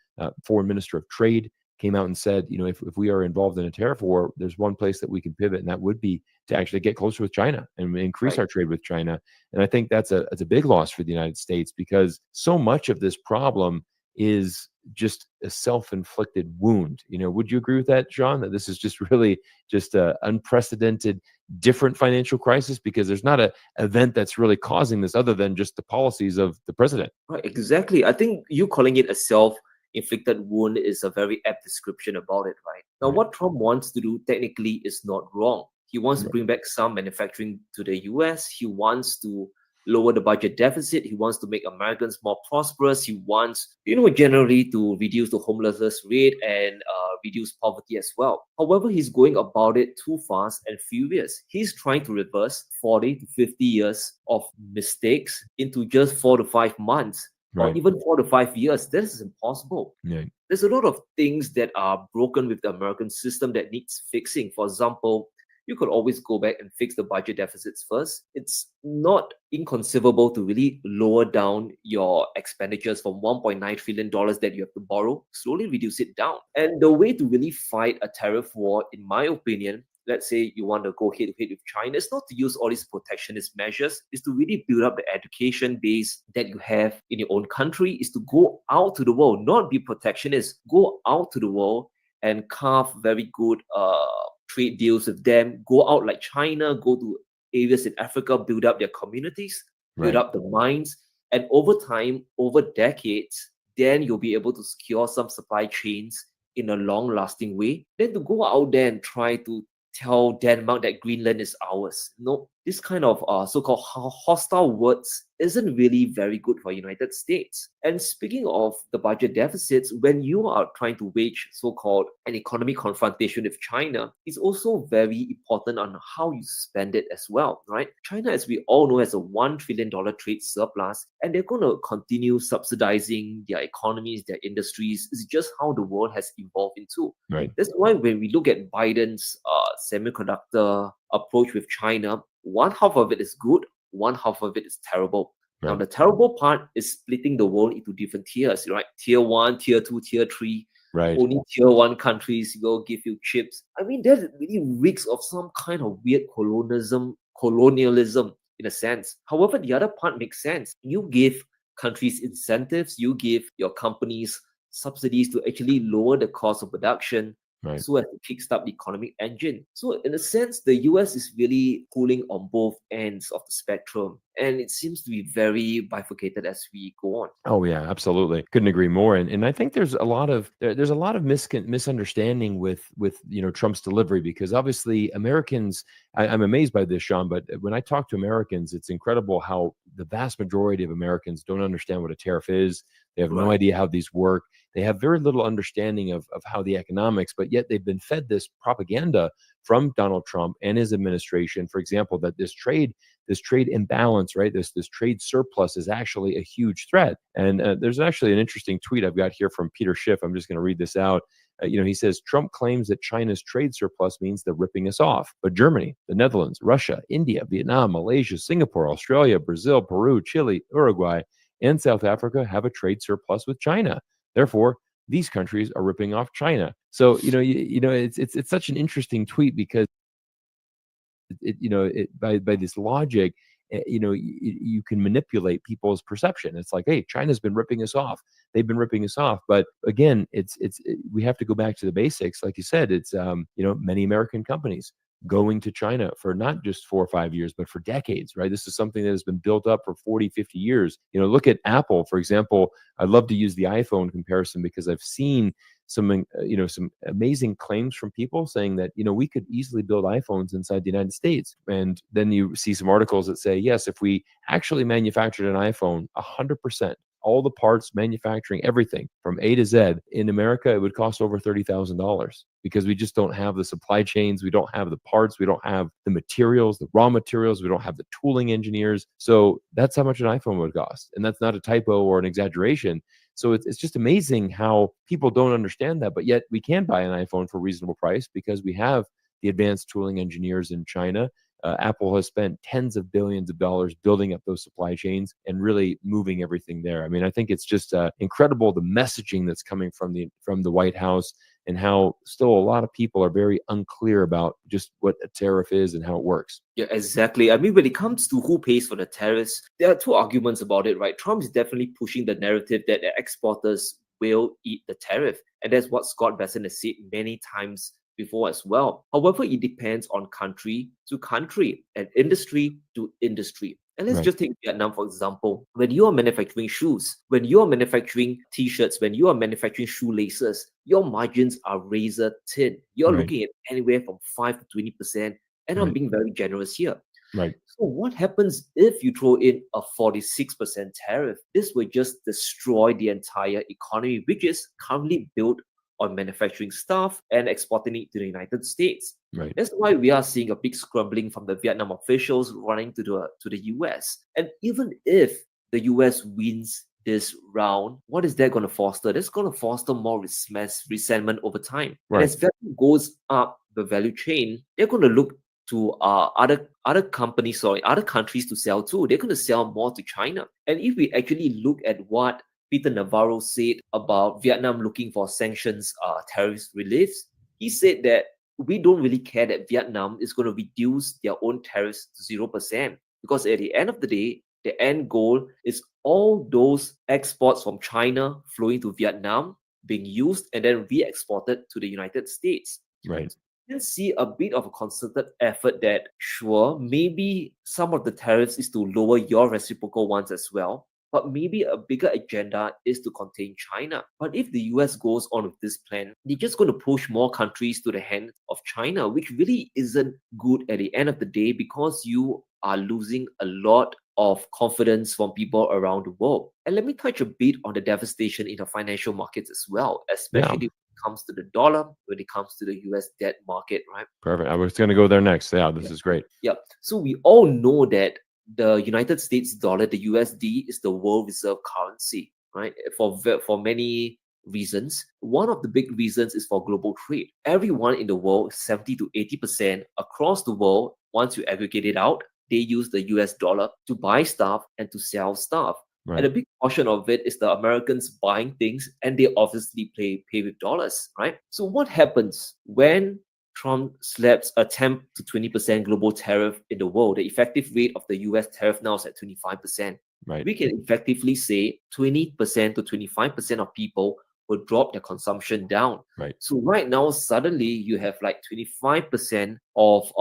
foreign minister of trade came out and said, if we are involved in a tariff war, there's one place that we can pivot, and that would be to actually get closer with China and increase our trade with China. And I think that's a big loss for the United States, because so much of this problem is just a self-inflicted wound. Would you agree with that, John, that this is just really just a unprecedented, different financial crisis, because there's not an event that's really causing this other than just the policies of the president? Right, exactly. I think you calling it a self-inflicted wound is a very apt description about it, right? Now, what Trump wants to do technically is not wrong. He wants to bring back some manufacturing to the US. He wants to lower the budget deficit. He wants to make Americans more prosperous. He wants, generally to reduce the homelessness rate and reduce poverty as well. However, he's going about it too fast and furious. He's trying to reverse 40 to 50 years of mistakes into just 4 to 5 months. Or even 4 to 5 years. This is impossible. There's a lot of things that are broken with the American system that needs fixing. For example, you could always go back and fix the budget deficits first. It's not inconceivable to really lower down your expenditures from $1.9 trillion that you have to borrow, slowly reduce it down. And the way to really fight a tariff war, in my opinion, let's say you want to go head-to-head with China, it's not to use all these protectionist measures, it's to really build up the education base that you have in your own country, is to go out to the world, not be protectionist, go out to the world and carve very good trade deals with them, go out like China, go to areas in Africa, build up their communities, build up the mines, and over time, over decades, then you'll be able to secure some supply chains in a long-lasting way. Then to go out there and try to tell Denmark that Greenland is ours. No, this kind of so-called hostile words isn't really very good for United States. And speaking of the budget deficits, when you are trying to wage so-called an economic confrontation with China, it's also very important on how you spend it as well, right? China, as we all know, has a $1 trillion trade surplus, and they're going to continue subsidizing their economies, their industries. It's just how the world has evolved into. That's why when we look at Biden's semiconductor approach with China, one half of it is good, one half of it is terrible. Now, the terrible part is splitting the world into different tiers, right? Tier 1, Tier 2, Tier 3. Only Tier 1 countries will give you chips. That really reeks of some kind of weird colonialism in a sense. However, the other part makes sense. You give countries incentives, you give your companies subsidies to actually lower the cost of production, so as to kickstart the economic engine. So in a sense, the US is really pulling on both ends of the spectrum, and it seems to be very bifurcated as we go on. Oh yeah, absolutely. Couldn't agree more. And I think there's a lot of misunderstanding with Trump's delivery, because obviously Americans, I'm amazed by this, Sean, but when I talk to Americans, it's incredible how the vast majority of Americans don't understand what a tariff is. They have no idea how these work. They have very little understanding of how the economics, but yet they've been fed this propaganda from Donald Trump and his administration, for example, that this trade imbalance, right? This trade surplus is actually a huge threat. And there's actually an interesting tweet I've got here from Peter Schiff. I'm just going to read this out. He says, Trump claims that China's trade surplus means they're ripping us off. But Germany, the Netherlands, Russia, India, Vietnam, Malaysia, Singapore, Australia, Brazil, Peru, Chile, Uruguay, and South Africa have a trade surplus with China. Therefore, these countries are ripping off China. So, it's such an interesting tweet, because by this logic, you can manipulate people's perception. It's like, hey, China's been ripping us off. They've been ripping us off. But again, we have to go back to the basics. Like you said, it's many American companies going to China for not just 4 or 5 years, but for decades, right? This is something that has been built up for 40, 50 years. Look at Apple, for example. I love to use the iPhone comparison because I've seen some amazing claims from people saying that, we could easily build iPhones inside the United States. And then you see some articles that say, yes, if we actually manufactured an iPhone 100%, all the parts, manufacturing, everything from A to Z in America, it would cost over $30,000 because we just don't have the supply chains. We don't have the parts. We don't have the materials, the raw materials. We don't have the tooling engineers. So that's how much an iPhone would cost. And that's not a typo or an exaggeration. So it's just amazing how people don't understand that, but yet we can buy an iPhone for a reasonable price because we have the advanced tooling engineers in China. Apple has spent tens of billions of dollars building up those supply chains and really moving everything there. I mean, I think it's just incredible the messaging that's coming from the White House and how still a lot of people are very unclear about just what a tariff is and how it works. Yeah, exactly. I mean, when it comes to who pays for the tariffs, there are two arguments about it, right? Trump is definitely pushing the narrative that the exporters will eat the tariff. And that's what Scott Bessent has said many times before as well. However, it depends on country to country and industry to industry. And let's just take Vietnam, for example. When you are manufacturing shoes, when you are manufacturing t-shirts, when you are manufacturing shoelaces, your margins are razor thin. You're looking at anywhere from 5 to 20%. And I'm being very generous here. Right. So what happens if you throw in a 46% tariff? This will just destroy the entire economy, which is currently built on manufacturing stuff and exporting it to the United States. Right. That's why we are seeing a big scrambling from the Vietnam officials running to the US. And even if the US wins this round, what is that going to foster? That's going to foster more resentment over time. Right. And as value goes up the value chain, they're going to look to other companies or other countries to sell to. They're going to sell more to China. And if we actually look at what Peter Navarro said about Vietnam looking for sanctions tariff reliefs, he said that we don't really care that Vietnam is going to reduce their own tariffs to 0%, because at the end of the day, the end goal is all those exports from China flowing to Vietnam being used and then re-exported to the United States. Right. You can see a bit of a concerted effort that, sure, maybe some of the tariffs is to lower your reciprocal ones as well, but maybe a bigger agenda is to contain China. But if the US goes on with this plan, they're just going to push more countries to the hand of China, which really isn't good at the end of the day, because you are losing a lot of confidence from people around the world. And let me touch a bit on the devastation in the financial markets as well, especially when it comes to the dollar, when it comes to the US debt market, right? Perfect. I was going to go there next. Yeah, this is great. Yeah. So we all know that the United States dollar, the USD, is the world reserve currency, right? For many reasons. One of the big reasons is for global trade. Everyone in the world, 70 to 80% across the world, once you aggregate it out, they use the US dollar to buy stuff and to sell stuff. Right. And a big portion of it is the Americans buying things, and they obviously pay with dollars, right? So what happens when Trump slaps a 10 to 20% global tariff in the world? The effective rate of the US tariff now is at 25%. Right. We can effectively say 20% to 25% of people will drop their consumption down. Right. So right now, suddenly you have like 25% of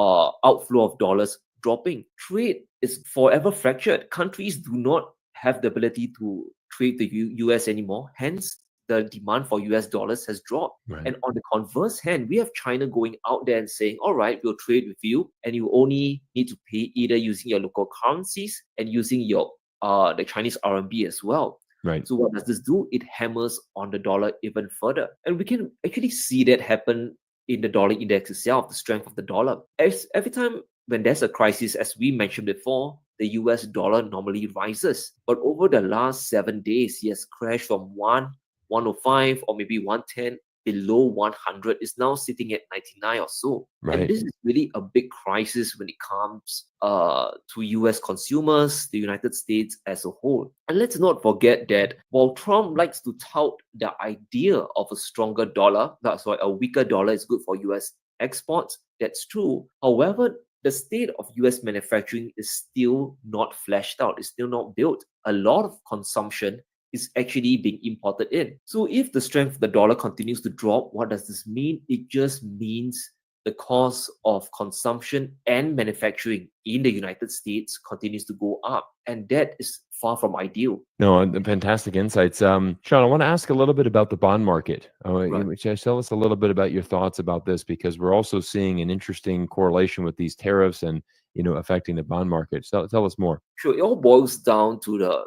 outflow of dollars dropping. Trade is forever fractured. Countries do not have the ability to trade the US anymore. Hence, the demand for US dollars has dropped. Right. And on the converse hand, we have China going out there and saying, all right, we'll trade with you, and you only need to pay either using your local currencies and using your the Chinese RMB as well. Right. So what does this do? It hammers on the dollar even further. And we can actually see that happen in the dollar index itself, the strength of the dollar. Every time when there's a crisis, as we mentioned before, the US dollar normally rises. But over the last 7 days, he has crashed from 105 or maybe 110 below 100, is now sitting at 99 or so. Right. And this is really a big crisis when it comes to US consumers, the United States as a whole. And let's not forget that while Trump likes to tout the idea of a stronger dollar, that's why a weaker dollar is good for US exports, that's true. However, the state of US manufacturing is still not fleshed out, it's still not built. A lot of consumption is actually being imported in. So if the strength of the dollar continues to drop, what does this mean? It just means the cost of consumption and manufacturing in the United States continues to go up. And that is far from ideal. No, fantastic insights. Sean, I want to ask a little bit about the bond market. Tell us a little bit about your thoughts about this, because we're also seeing an interesting correlation with these tariffs and, affecting the bond market. So tell us more. Sure, it all boils down to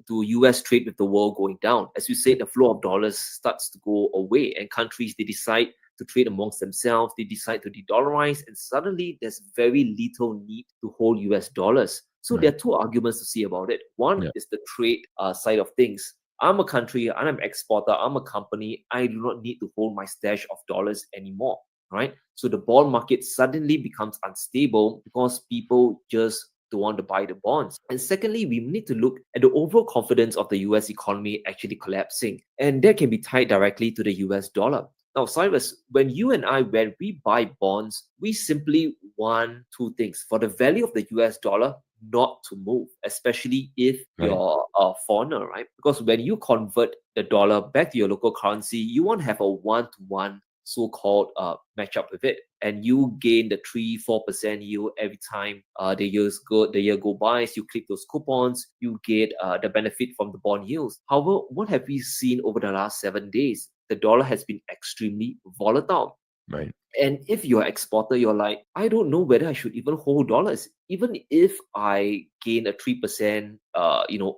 US trade with the world going down. As you said, the flow of dollars starts to go away, and countries, they decide to trade amongst themselves, they decide to de-dollarize, and suddenly there's very little need to hold US dollars. So there are two arguments to see about it. One is the trade side of things. I'm a country, I'm an exporter, I'm a company, I do not need to hold my stash of dollars anymore, right? So the bond market suddenly becomes unstable because people just don't want to buy the bonds. And secondly, we need to look at the overall confidence of the US economy actually collapsing. And that can be tied directly to the US dollar. Now, Cyrus, when we buy bonds, we simply want two things: for the value of the US dollar not to move, especially if you're a foreigner, right? Because when you convert the dollar back to your local currency, you want to have a one-to-one so-called match up with it, and you gain the 3-4% yield every time the year go by. So you click those coupons, you get the benefit from the bond yields. However, what have we seen over the last 7 days? The dollar has been extremely volatile. Right. And if you're an exporter, you're like, I don't know whether I should even hold dollars. Even if I gain a 3%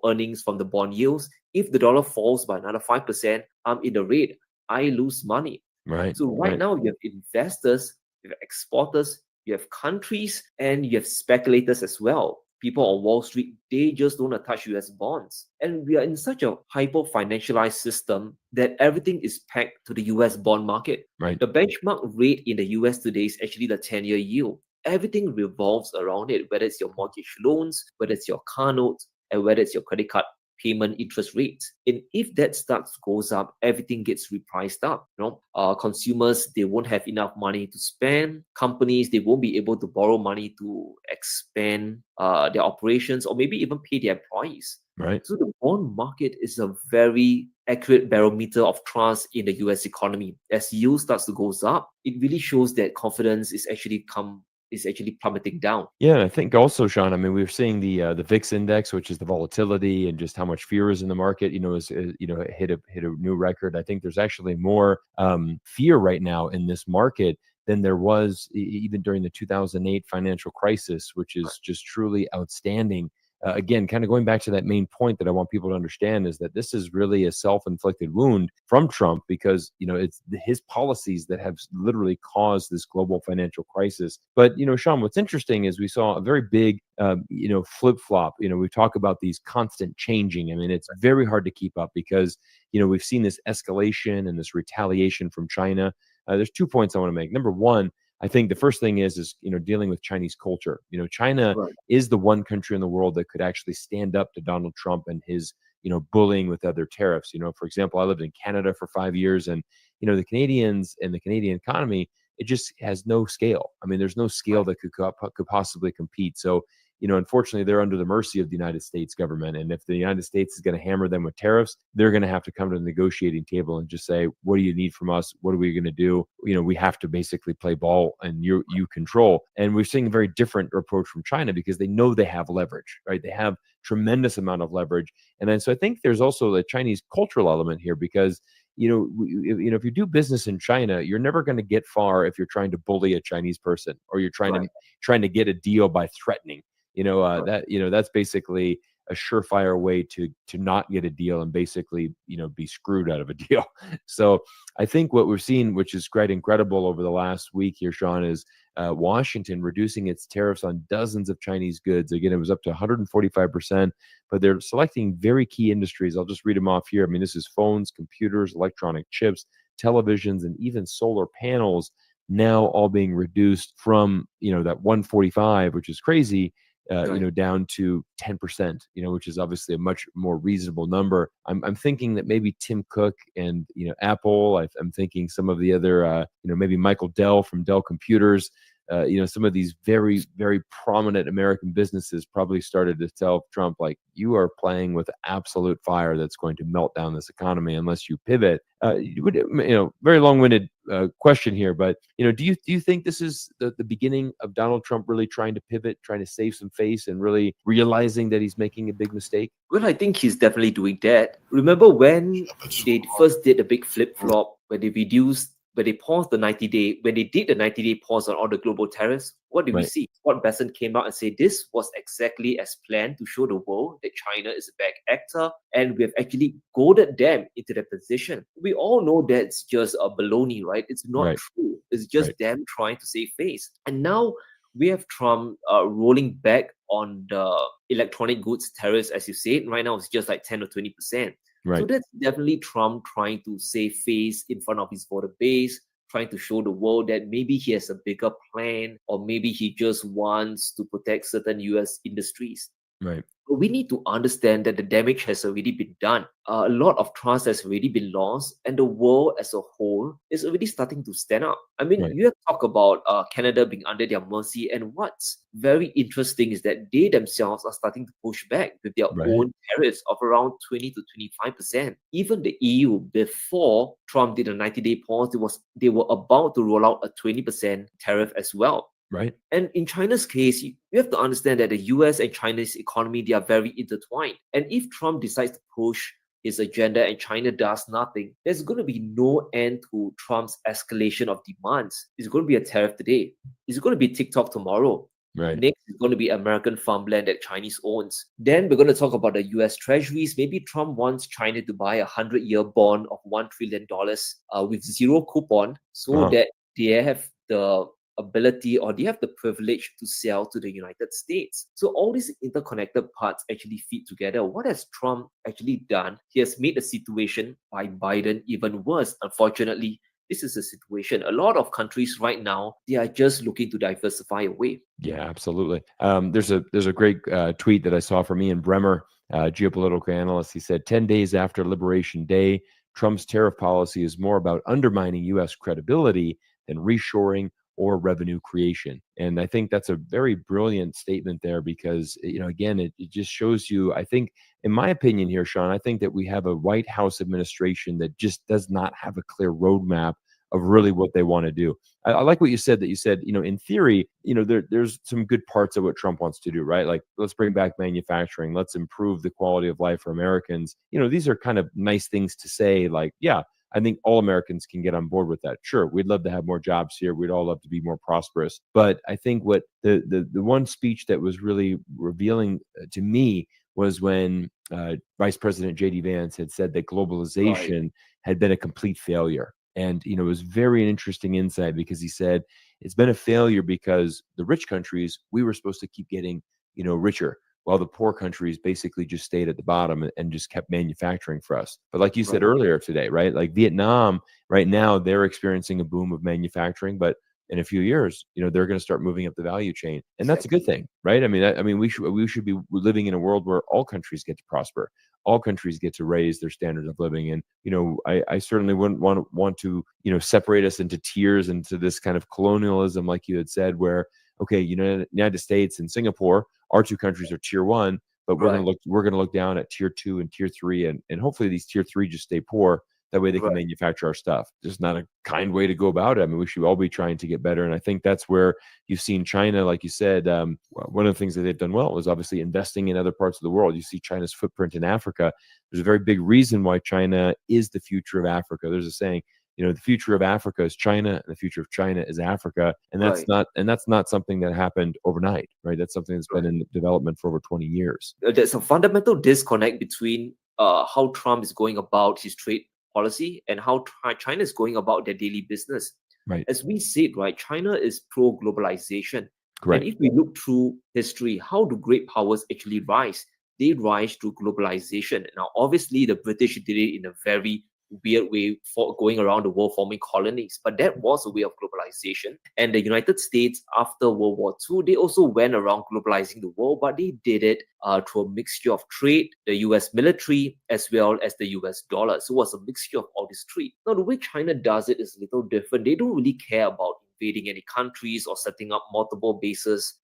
earnings from the bond yields, if the dollar falls by another 5%, I'm in the red. I lose money. Right. So right now you have investors, you have exporters, you have countries, and you have speculators as well. People on Wall Street, they just don't want to touch US bonds. And we are in such a hyper-financialized system that everything is pegged to the US bond market. Right. The benchmark rate in the US today is actually the 10-year yield. Everything revolves around it, whether it's your mortgage loans, whether it's your car notes, and whether it's your credit card payment interest rates. And if that goes up, everything gets repriced up. Consumers, they won't have enough money to spend. Companies, they won't be able to borrow money to expand their operations or maybe even pay their employees. Right. So the bond market is a very accurate barometer of trust in the US economy. As yield starts to go up, it really shows that confidence is actually plummeting down. Yeah, and I think also, Sean, I mean, we're seeing the VIX index, which is the volatility and just how much fear is in the market. Is hit a new record. I think there's actually more fear right now in this market than there was even during the 2008 financial crisis, which is just truly outstanding. Again, kind of going back to that main point that I want people to understand is that this is really a self-inflicted wound from Trump, because it's his policies that have literally caused this global financial crisis. But Sean, what's interesting is we saw a very big flip-flop. We talk about these constant changing. I mean, it's very hard to keep up because we've seen this escalation and this retaliation from China. There's 2 points I want to make. Number one, I think the first thing is dealing with Chinese culture. China is the one country in the world that could actually stand up to Donald Trump and his bullying with other tariffs. For example, I lived in Canada for 5 years, and the Canadians and the Canadian economy, it just has no scale. I mean, there's no scale that could possibly compete. So unfortunately, they're under the mercy of the United States government. And if the United States is going to hammer them with tariffs, they're going to have to come to the negotiating table and just say, what do you need from us? What are we going to do? We have to basically play ball and you control. And we're seeing a very different approach from China because they know they have leverage, right? They have tremendous amount of leverage. And then so I think there's also a Chinese cultural element here because if you do business in China, you're never going to get far if you're trying to bully a Chinese person or you're trying to get a deal by threatening. That's basically a surefire way to not get a deal and basically, be screwed out of a deal. So I think what we've seen, which is quite incredible over the last week here, Sean, is Washington reducing its tariffs on dozens of Chinese goods. Again, it was up to 145%, but they're selecting very key industries. I'll just read them off here. I mean, this is phones, computers, electronic chips, televisions, and even solar panels now all being reduced from, that 145, which is crazy, down to 10%, which is obviously a much more reasonable number. I'm thinking that maybe Tim Cook and, Apple, I'm thinking some of the other, maybe Michael Dell from Dell Computers, some of these very, very prominent American businesses probably started to tell Trump, like, you are playing with absolute fire that's going to melt down this economy unless you pivot. Very long-winded question here, but do you think this is the beginning of Donald Trump really trying to pivot, trying to save some face, and really realizing that he's making a big mistake? Well, I think he's definitely doing that. Remember when they first did a big flip-flop, when they paused the 90-day, when they did the 90-day pause on all the global tariffs, what did we Right. see? Scott Bessent came out and said this was exactly as planned to show the world that China is a bad actor, and we have actually goaded them into that position. We all know that's just a baloney, right? It's not Right. true. It's just Right. them trying to save face. And now we have Trump rolling back on the electronic goods tariffs, as you said. Right now, it's just like 10 or 20%. So Right. that's definitely Trump trying to save face in front of his voter base, trying to show the world that maybe he has a bigger plan, or maybe he just wants to protect certain US industries. Right. But we need to understand that the damage has already been done. A lot of trust has already been lost, and the world as a whole is already starting to stand up. I mean, Right. you have talked about Canada being under their mercy, and what's very interesting is that they themselves are starting to push back with their Right. own tariffs of around 20 to 25%. Even the EU, before Trump did a 90-day pause, they were about to roll out a 20% tariff as well. Right. And in China's case, you have to understand that the US and China's economy, they are very intertwined. And if Trump decides to push his agenda and China does nothing, there's going to be no end to Trump's escalation of demands. It's going to be a tariff today. It's going to be TikTok tomorrow. Right. Next is going to be American farmland that Chinese owns. Then we're going to talk about the US treasuries. Maybe Trump wants China to buy a 100-year bond of $1 trillion with zero coupon, so that they have the ability, or they have the privilege to sell to the United States. So all these interconnected parts actually feed together. What has Trump actually done? He has made the situation by Biden even worse. Unfortunately, this is a situation. A lot of countries right now, they are just looking to diversify away. Yeah, absolutely. There's a great tweet that I saw from Ian Bremmer, geopolitical analyst. He said, 10 days after Liberation Day, Trump's tariff policy is more about undermining U.S. credibility than reshoring or revenue creation. And I think that's a very brilliant statement there, because, again, it just shows you, I think, in my opinion here, Sean, I think that we have a White House administration that just does not have a clear roadmap of really what they want to do. I like what you said, in theory, there's some good parts of what Trump wants to do, right? Like, let's bring back manufacturing. Let's improve the quality of life for Americans. These are kind of nice things to say, like, yeah, I think all Americans can get on board with that. Sure, we'd love to have more jobs here. We'd all love to be more prosperous. But I think what the one speech that was really revealing to me was when Vice President J.D. Vance had said that globalization had been a complete failure. And, it was very interesting insight, because he said it's been a failure because the rich countries, we were supposed to keep getting, richer, while the poor countries basically just stayed at the bottom and just kept manufacturing for us. But like you said earlier today, right? Like Vietnam, right now, they're experiencing a boom of manufacturing, but in a few years, they're going to start moving up the value chain, and that's a good thing, right? I mean, we should be living in a world where all countries get to prosper, all countries get to raise their standard of living, and I certainly wouldn't want to separate us into tiers, into this kind of colonialism, like you had said, where United States and Singapore, our two countries are tier one, but we're going to look down at tier two and tier three, and hopefully these tier three just stay poor. That way they can manufacture our stuff. Just not a kind way to go about it. I mean, we should all be trying to get better. And I think that's where you've seen China, like you said, one of the things that they've done well is obviously investing in other parts of the world. You see China's footprint in Africa. There's a very big reason why China is the future of Africa. There's a saying, the future of Africa is China, and the future of China is Africa. And that's not something that happened overnight, right? That's something that's been in development for over 20 years. There's a fundamental disconnect between how Trump is going about his trade policy and how China is going about their daily business. Right. As we said, right, China is pro-globalization. Correct. And if we look through history, how do great powers actually rise? They rise through globalization. Now, obviously, the British did it in a very weird way, for going around the world forming colonies, but that was a way of globalization. And the United States, after World War II, they also went around globalizing the world, but they did it through a mixture of trade, the US military, as well as the US dollar. So it was a mixture of all these three. Now, the way China does it is a little different. They don't really care about invading any countries or setting up multiple bases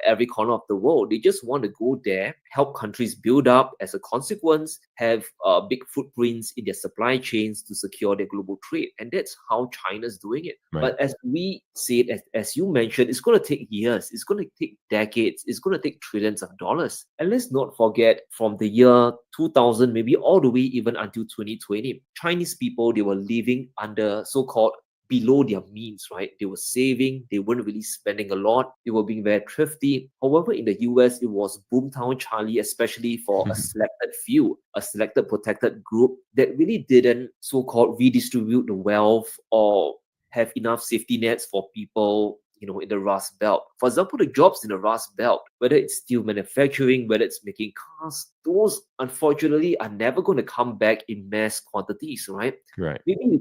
every corner of the world. They just want to go there, help countries build up, as a consequence, have big footprints in their supply chains to secure their global trade. And that's how China's doing it. Right. But as we said, as you mentioned, it's going to take years, it's going to take decades, it's going to take trillions of dollars. And let's not forget, from the year 2000, maybe all the way even until 2020, Chinese people, they were living under so-called below their means, right? They were saving, they weren't really spending a lot, they were being very thrifty. However, in the US, it was boomtown Charlie, especially for a selected few, a selected protected group that really didn't so-called redistribute the wealth or have enough safety nets for people, you know, in the Rust Belt. For example, the jobs in the Rust Belt, whether it's steel manufacturing, whether it's making cars, those unfortunately are never going to come back in mass quantities, right? Right. Maybe you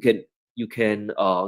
can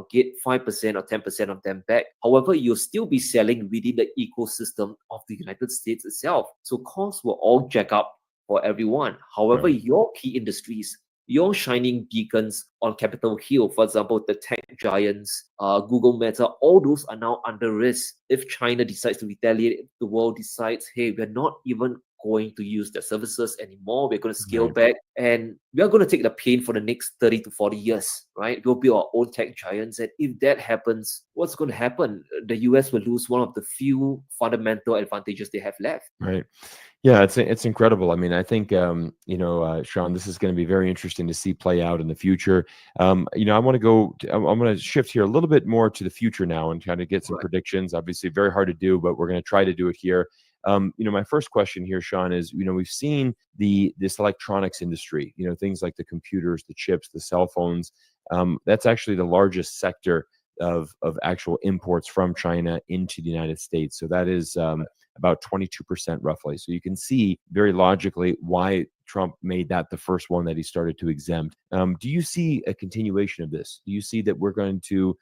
get 5% or 10% of them back. However, you'll still be selling within the ecosystem of the United States itself. So costs will all jack up for everyone. However, Right. your key industries, your shining beacons on Capitol Hill, for example, the tech giants, Google, Meta, all those are now under risk. If China decides to retaliate, if the world decides, hey, we're not even going to use their services anymore, we're going to scale Right. back, and we are going to take the pain for the next 30 to 40 years, right? We'll be our own tech giants. And if that happens, what's going to happen? The US will lose one of the few fundamental advantages they have left. Right. Yeah, it's incredible. I mean, I think Sean, this is going to be very interesting to see play out in the future. I want to I'm going to shift here a little bit more to the future now and kind of get some Right. predictions. Obviously, very hard to do, but we're going to try to do it here. My first question here, Sean, is we've seen this electronics industry. Things like the computers, the chips, the cell phones. That's actually the largest sector of actual imports from China into the United States. So that is about 22% roughly. So you can see very logically why Trump made that the first one that he started to exempt. Do you see a continuation of this? Do you see that we're going to,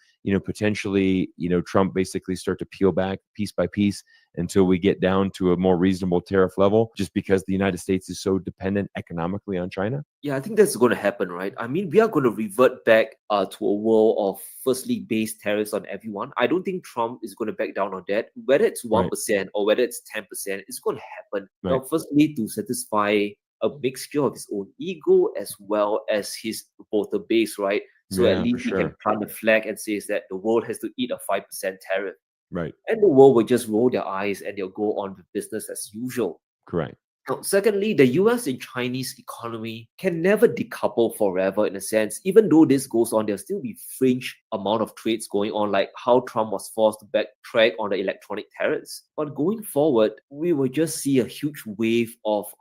potentially, Trump basically start to peel back piece by piece until we get down to a more reasonable tariff level, just because the United States is so dependent economically on China? Yeah, I think that's going to happen, right? I mean, we are going to revert back to a world of firstly based tariffs on everyone. I don't think Trump is going to back down on that. Whether it's 1% or whether it's 10%, it's going to happen. Now, Right. firstly, to satisfy a mixture of his own ego as well as his voter base, right? So at Yeah, for least he can sure. plant a flag and says that the world has to eat a 5% tariff. Right. And the world will just roll their eyes and they'll go on with business as usual. Correct. Now, secondly, the US and Chinese economy can never decouple forever in a sense. Even though this goes on, there'll still be fringe amount of trades going on, like how Trump was forced to backtrack on the electronic tariffs. But going forward, we will just see a huge wave of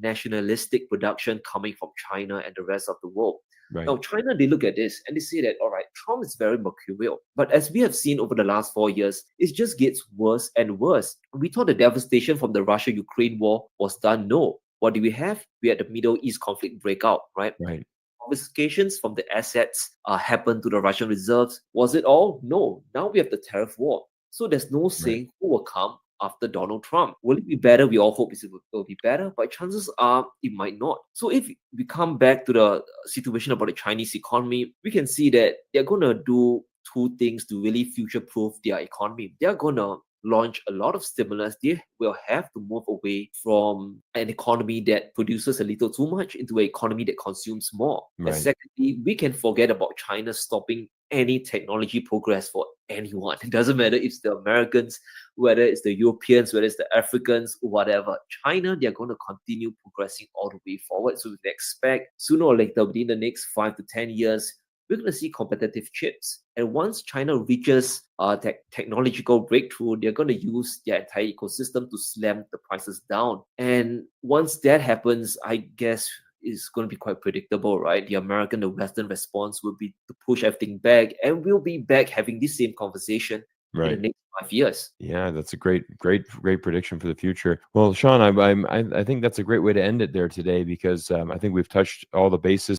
nationalistic production coming from China and the rest of the world. Right. Now, China, they look at this and they say that, all right, Trump is very mercurial. But as we have seen over the last 4 years, it just gets worse and worse. We thought the devastation from the Russia-Ukraine war was done. No. What do we have? We had the Middle East conflict breakout, right? Right. Confiscations from the assets happened to the Russian reserves. Was it all? No. Now we have the tariff war. So there's no saying who will come after Donald Trump. Will it be better? We all hope it will be better, but chances are it might not. So if we come back to the situation about the Chinese economy, we can see that they're going to do two things to really future-proof their economy. They're going to launch a lot of stimulus. They will have to move away from an economy that produces a little too much into an economy that consumes more. And Right. secondly, we can forget about China stopping any technology progress for anyone. It doesn't matter if it's the Americans, whether it's the Europeans, whether it's the Africans, whatever. China, they're going to continue progressing all the way forward. So we can expect sooner or later, within the next 5 to 10 years, we're going to see competitive chips. And once China reaches technological breakthrough, they're going to use their entire ecosystem to slam the prices down. And once that happens, I guess is going to be quite predictable, right? The American, the Western response will be to push everything back, and we'll be back having this same conversation in the Right. next 5 years. Yeah, that's a great prediction for the future. Well, Sean, I think that's a great way to end it there today, because I think we've touched all the bases.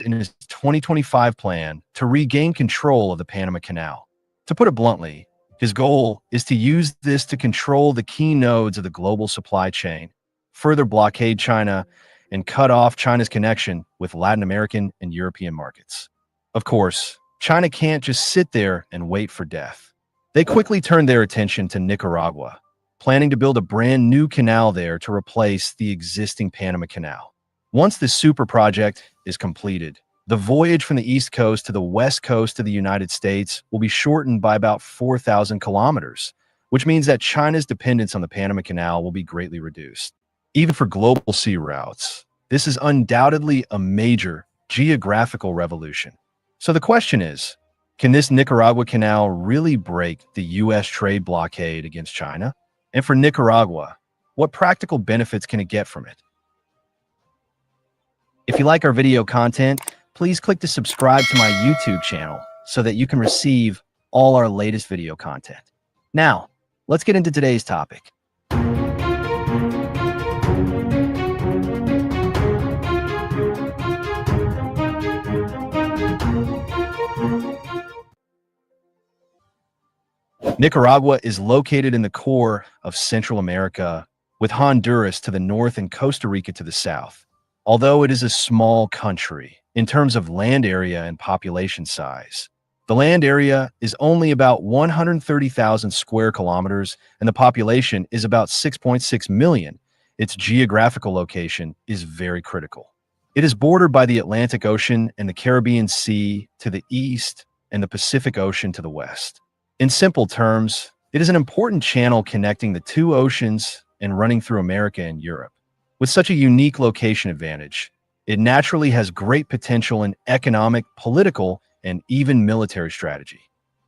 in his 2025 plan to regain control of the Panama Canal. To put it bluntly, his goal is to use this to control the key nodes of the global supply chain, further blockade China, and cut off China's connection with Latin American and European markets. Of course, China can't just sit there and wait for death. They quickly turned their attention to Nicaragua, planning to build a brand new canal there to replace the existing Panama Canal. Once this super project is completed, the voyage from the East Coast to the West Coast of the United States will be shortened by about 4,000 kilometers, which means that China's dependence on the Panama Canal will be greatly reduced. Even for global sea routes, this is undoubtedly a major geographical revolution. So the question is, can this Nicaragua canal really break the U.S. trade blockade against China? And for Nicaragua, what practical benefits can it get from it? If you like our video content, please click to subscribe to my YouTube channel so that you can receive all our latest video content. Now, let's get into today's topic. Nicaragua is located in the core of Central America, with Honduras to the north and Costa Rica to the south. Although it is a small country in terms of land area and population size, the land area is only about 130,000 square kilometers and the population is about 6.6 million. Its geographical location is very critical. It is bordered by the Atlantic Ocean and the Caribbean Sea to the east and the Pacific Ocean to the west. In simple terms, it is an important channel connecting the two oceans and running through America and Europe. With such a unique location advantage, it naturally has great potential in economic, political, and even military strategy.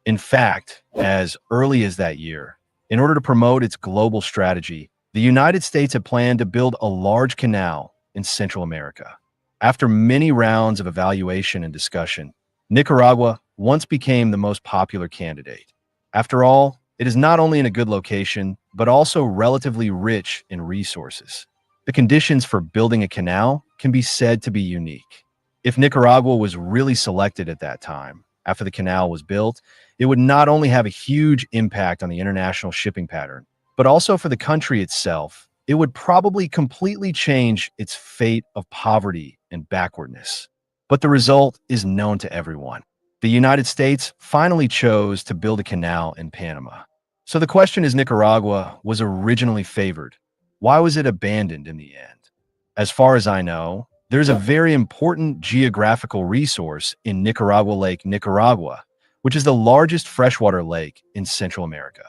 In fact, as early as that year, in order to promote its global strategy, the United States had planned to build a large canal in Central America. After many rounds of evaluation and discussion, Nicaragua once became the most popular candidate. After all, it is not only in a good location, but also relatively rich in resources. The conditions for building a canal can be said to be unique. If Nicaragua was really selected at that time, after the canal was built, it would not only have a huge impact on the international shipping pattern, but also for the country itself. It would probably completely change its fate of poverty and backwardness. But the result is known to everyone. The United States finally chose to build a canal in Panama. So the question is, Nicaragua was originally favored. Why was it abandoned in the end? As far as I know, there's a very important geographical resource in Nicaragua Lake, Nicaragua, which is the largest freshwater lake in Central America.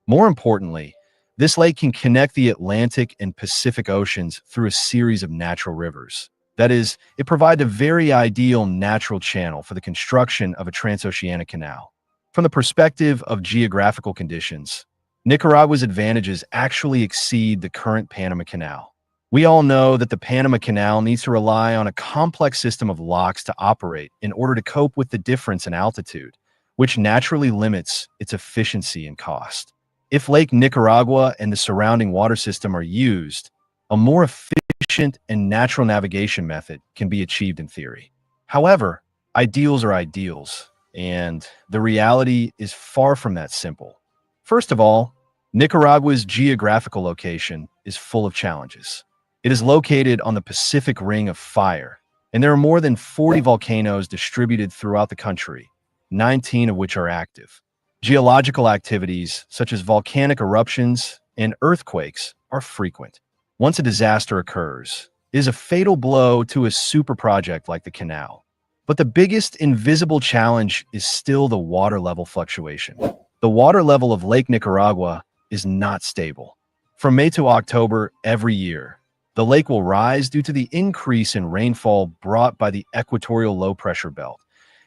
More importantly, this lake can connect the Atlantic and Pacific Oceans through a series of natural rivers. That is, it provides a very ideal natural channel for the construction of a transoceanic canal. From the perspective of geographical conditions, Nicaragua's advantages actually exceed the current Panama Canal. We all know that the Panama Canal needs to rely on a complex system of locks to operate in order to cope with the difference in altitude, which naturally limits its efficiency and cost. If Lake Nicaragua and the surrounding water system are used, a more efficient and natural navigation method can be achieved in theory. However, ideals are ideals, and the reality is far from that simple. First of all, Nicaragua's geographical location is full of challenges. It is located on the Pacific Ring of Fire, and there are more than 40 volcanoes distributed throughout the country, 19 of which are active. Geological activities, such as volcanic eruptions and earthquakes, are frequent. Once a disaster occurs, it is a fatal blow to a super project like the canal. But the biggest invisible challenge is still the water level fluctuation. The water level of Lake Nicaragua is not stable. From May to October every year, the lake will rise due to the increase in rainfall brought by the equatorial low-pressure belt.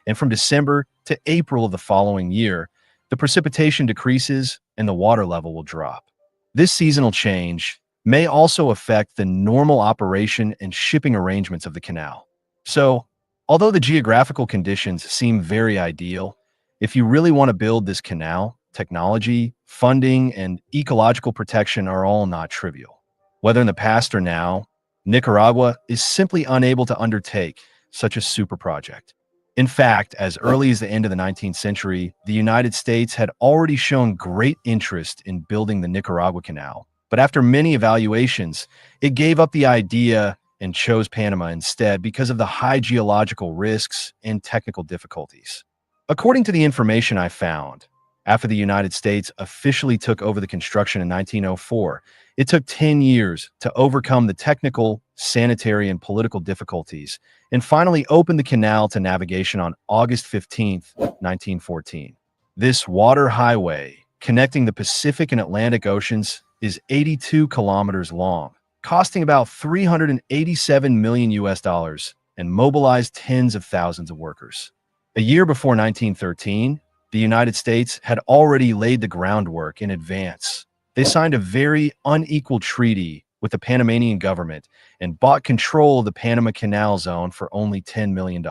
And from December to April of the following year, the precipitation decreases and the water level will drop. This seasonal change may also affect the normal operation and shipping arrangements of the canal. So, although the geographical conditions seem very ideal, if you really want to build this canal, technology, funding, and ecological protection are all not trivial. Whether in the past or now, Nicaragua is simply unable to undertake such a super project. In fact, as early as the end of the 19th century, the United States had already shown great interest in building the Nicaragua Canal. But after many evaluations, it gave up the idea and chose Panama instead because of the high geological risks and technical difficulties. According to the information I found, after the United States officially took over the construction in 1904, it took 10 years to overcome the technical, sanitary, and political difficulties and finally opened the canal to navigation on August 15, 1914. This water highway connecting the Pacific and Atlantic Oceans is 82 kilometers long, costing about 387 million US dollars and mobilized tens of thousands of workers. A year before 1913, the United States had already laid the groundwork in advance. They signed a very unequal treaty with the Panamanian government and bought control of the Panama Canal Zone for only $10 million.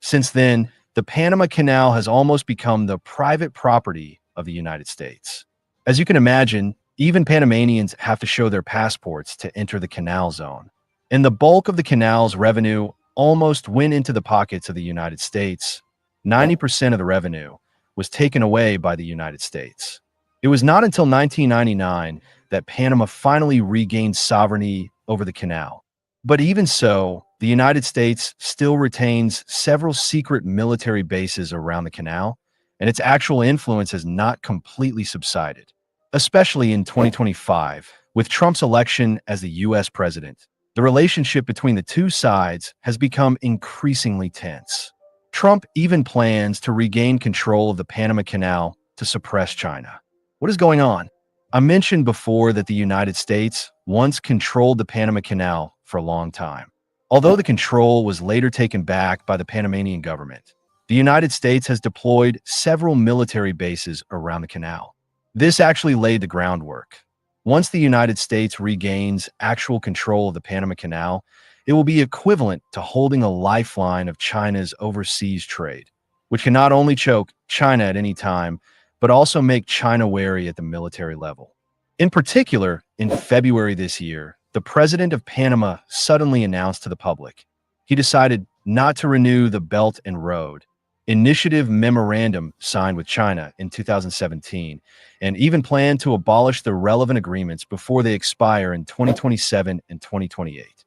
Since then, the Panama Canal has almost become the private property of the United States. As you can imagine, even Panamanians have to show their passports to enter the canal zone. And the bulk of the canal's revenue almost went into the pockets of the United States. 90% of the revenue was taken away by the United States. It was not until 1999 that Panama finally regained sovereignty over the canal. But even so, the United States still retains several secret military bases around the canal, and its actual influence has not completely subsided. Especially in 2025, with Trump's election as the US president, the relationship between the two sides has become increasingly tense. Trump even plans to regain control of the Panama Canal to suppress China. What is going on? I mentioned before that the United States once controlled the Panama Canal for a long time. Although the control was later taken back by the Panamanian government, the United States has deployed several military bases around the canal. This actually laid the groundwork. Once the United States regains actual control of the Panama Canal, it will be equivalent to holding a lifeline of China's overseas trade, which can not only choke China at any time, but also make China wary at the military level. In particular, in February this year, the president of Panama suddenly announced to the public he decided not to renew the Belt and Road Initiative memorandum signed with China in 2017, and even planned to abolish the relevant agreements before they expire in 2027 and 2028.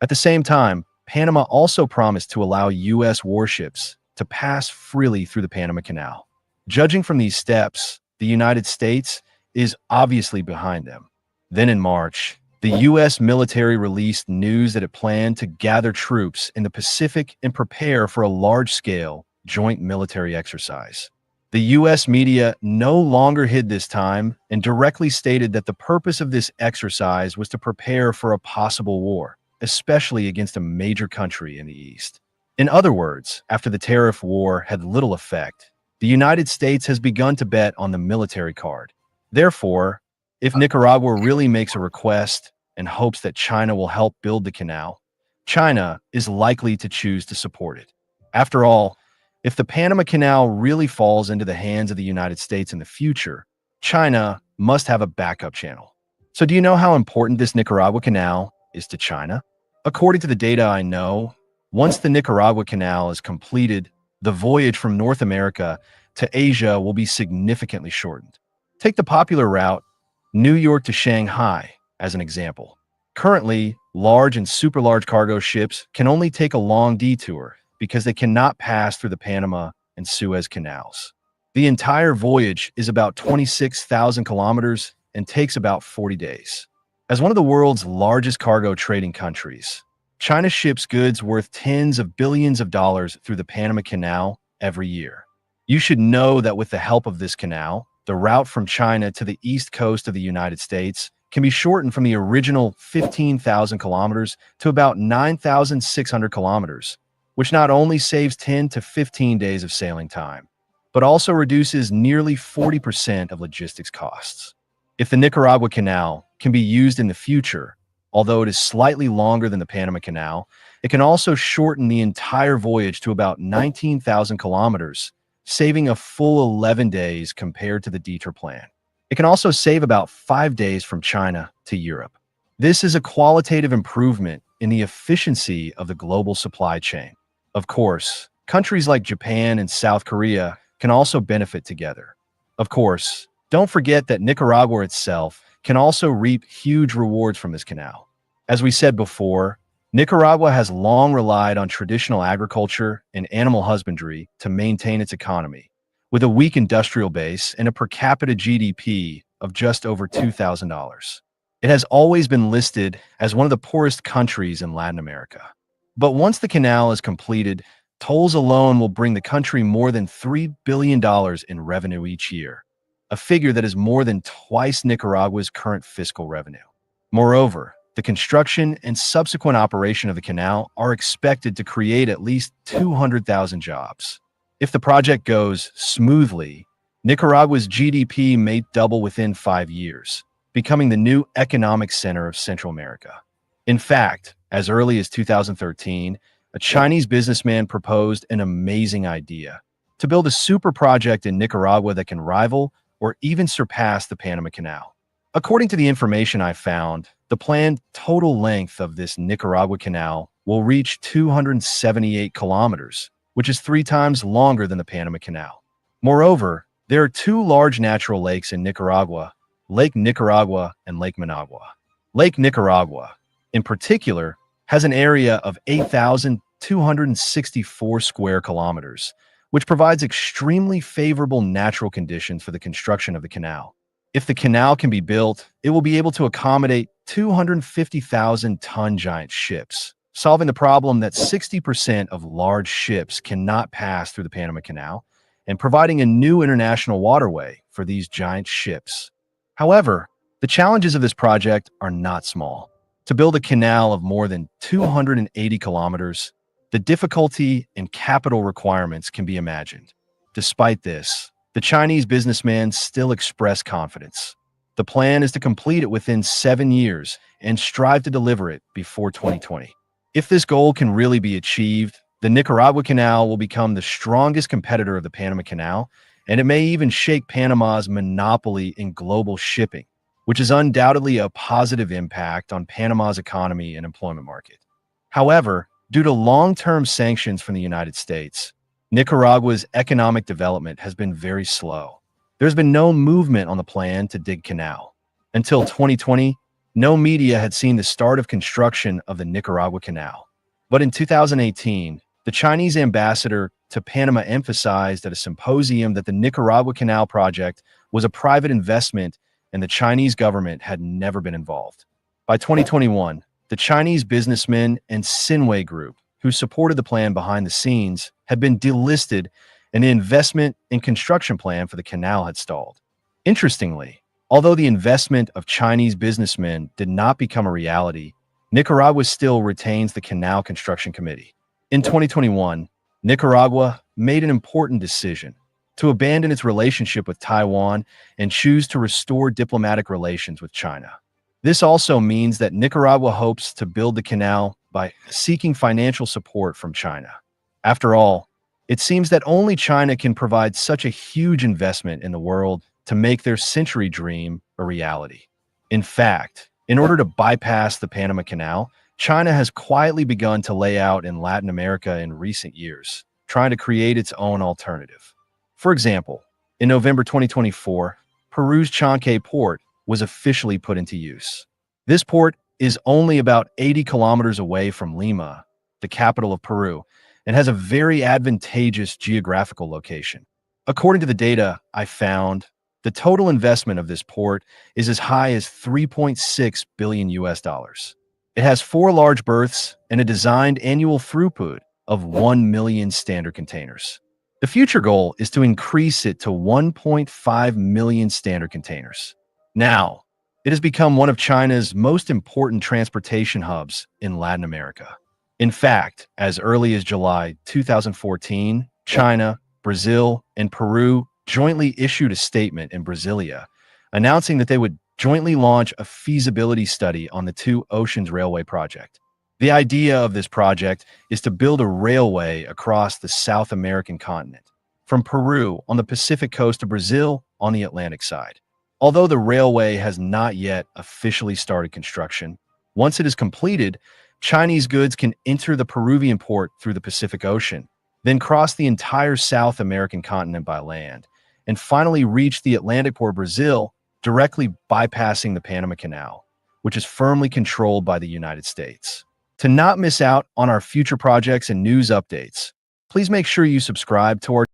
At the same time, Panama also promised to allow U.S. warships to pass freely through the Panama Canal. Judging from these steps, the United States is obviously behind them. Then in March, the U.S. military released news that it planned to gather troops in the Pacific and prepare for a large-scale joint military exercise. The U.S. media no longer hid this time and directly stated that the purpose of this exercise was to prepare for a possible war, especially against a major country in the East. In other words, after the tariff war had little effect, the United States has begun to bet on the military card. Therefore, if Nicaragua really makes a request and hopes that China will help build the canal, China is likely to choose to support it. After all, if the Panama Canal really falls into the hands of the United States in the future, China must have a backup channel. So do you know how important this Nicaragua Canal is to China? According to the data I know, once the Nicaragua Canal is completed, the voyage from North America to Asia will be significantly shortened. Take the popular route, New York to Shanghai, as an example. Currently, large and super large cargo ships can only take a long detour because they cannot pass through the Panama and Suez canals. The entire voyage is about 26,000 kilometers and takes about 40 days. As one of the world's largest cargo trading countries, China ships goods worth tens of billions of dollars through the Panama Canal every year. You should know that with the help of this canal, the route from China to the east coast of the United States can be shortened from the original 15,000 kilometers to about 9,600 kilometers, which not only saves 10 to 15 days of sailing time, but also reduces nearly 40% of logistics costs. If the Nicaragua Canal can be used in the future, although it is slightly longer than the Panama Canal, it can also shorten the entire voyage to about 19,000 kilometers, saving a full 11 days compared to the detour plan. It can also save about 5 days from China to Europe. This is a qualitative improvement in the efficiency of the global supply chain. Of course, countries like Japan and South Korea can also benefit together. Of course, don't forget that Nicaragua itself can also reap huge rewards from this canal. As we said before, Nicaragua has long relied on traditional agriculture and animal husbandry to maintain its economy, with a weak industrial base and a per capita GDP of just over $2,000. It has always been listed as one of the poorest countries in Latin America. But once the canal is completed, tolls alone will bring the country more than $3 billion in revenue each year, a figure that is more than twice Nicaragua's current fiscal revenue. Moreover, the construction and subsequent operation of the canal are expected to create at least 200,000 jobs. If the project goes smoothly, Nicaragua's GDP may double within 5 years, becoming the new economic center of Central America. In fact, as early as 2013, a Chinese businessman proposed an amazing idea to build a super project in Nicaragua that can rival or even surpass the Panama Canal. According to the information I found, the planned total length of this Nicaragua canal will reach 278 kilometers, which is 3 times longer than the Panama Canal. Moreover, there are 2 large natural lakes in Nicaragua, Lake Nicaragua and Lake Managua. Lake Nicaragua, in particular, has an area of 8,264 square kilometers, which provides extremely favorable natural conditions for the construction of the canal. If the canal can be built, it will be able to accommodate 250,000-ton giant ships, solving the problem that 60% of large ships cannot pass through the Panama Canal, and providing a new international waterway for these giant ships. However, the challenges of this project are not small. To build a canal of more than 280 kilometers, the difficulty and capital requirements can be imagined. Despite this, the Chinese businessman still expressed confidence. The plan is to complete it within 7 years and strive to deliver it before 2020. If this goal can really be achieved, the Nicaragua Canal will become the strongest competitor of the Panama Canal, and it may even shake Panama's monopoly in global shipping, which is undoubtedly a positive impact on Panama's economy and employment market. However, due to long-term sanctions from the United States, Nicaragua's economic development has been very slow. There's been no movement on the plan to dig canal. Until 2020, no media had seen the start of construction of the Nicaragua Canal. But in 2018, the Chinese ambassador to Panama emphasized at a symposium that the Nicaragua Canal project was a private investment and the Chinese government had never been involved. By 2021, the Chinese businessmen and Sinway Group, who supported the plan behind the scenes, had been delisted and the investment and construction plan for the canal had stalled. Interestingly, although the investment of Chinese businessmen did not become a reality, Nicaragua still retains the Canal Construction Committee. In 2021, Nicaragua made an important decision to abandon its relationship with Taiwan and choose to restore diplomatic relations with China. This also means that Nicaragua hopes to build the canal by seeking financial support from China. After all, it seems that only China can provide such a huge investment in the world to make their century dream a reality. In fact, in order to bypass the Panama Canal, China has quietly begun to lay out in Latin America in recent years, trying to create its own alternative. For example, in November 2024, Peru's Chanquay port was officially put into use. This port is only about 80 kilometers away from Lima, the capital of Peru, and has a very advantageous geographical location. According to the data I found, the total investment of this port is as high as $3.6 billion US. It has 4 large berths and a designed annual throughput of 1 million standard containers. The future goal is to increase it to 1.5 million standard containers. Now, it has become one of China's most important transportation hubs in Latin America. In fact, as early as July 2014, China, Brazil, and Peru jointly issued a statement in Brasilia announcing that they would jointly launch a feasibility study on the Two Oceans Railway project. The idea of this project is to build a railway across the South American continent, from Peru on the Pacific coast to Brazil on the Atlantic side. Although the railway has not yet officially started construction, once it is completed, Chinese goods can enter the Peruvian port through the Pacific Ocean, then cross the entire South American continent by land, and finally reach the Atlantic port of Brazil, directly bypassing the Panama Canal, which is firmly controlled by the United States. To not miss out on our future projects and news updates, please make sure you subscribe to our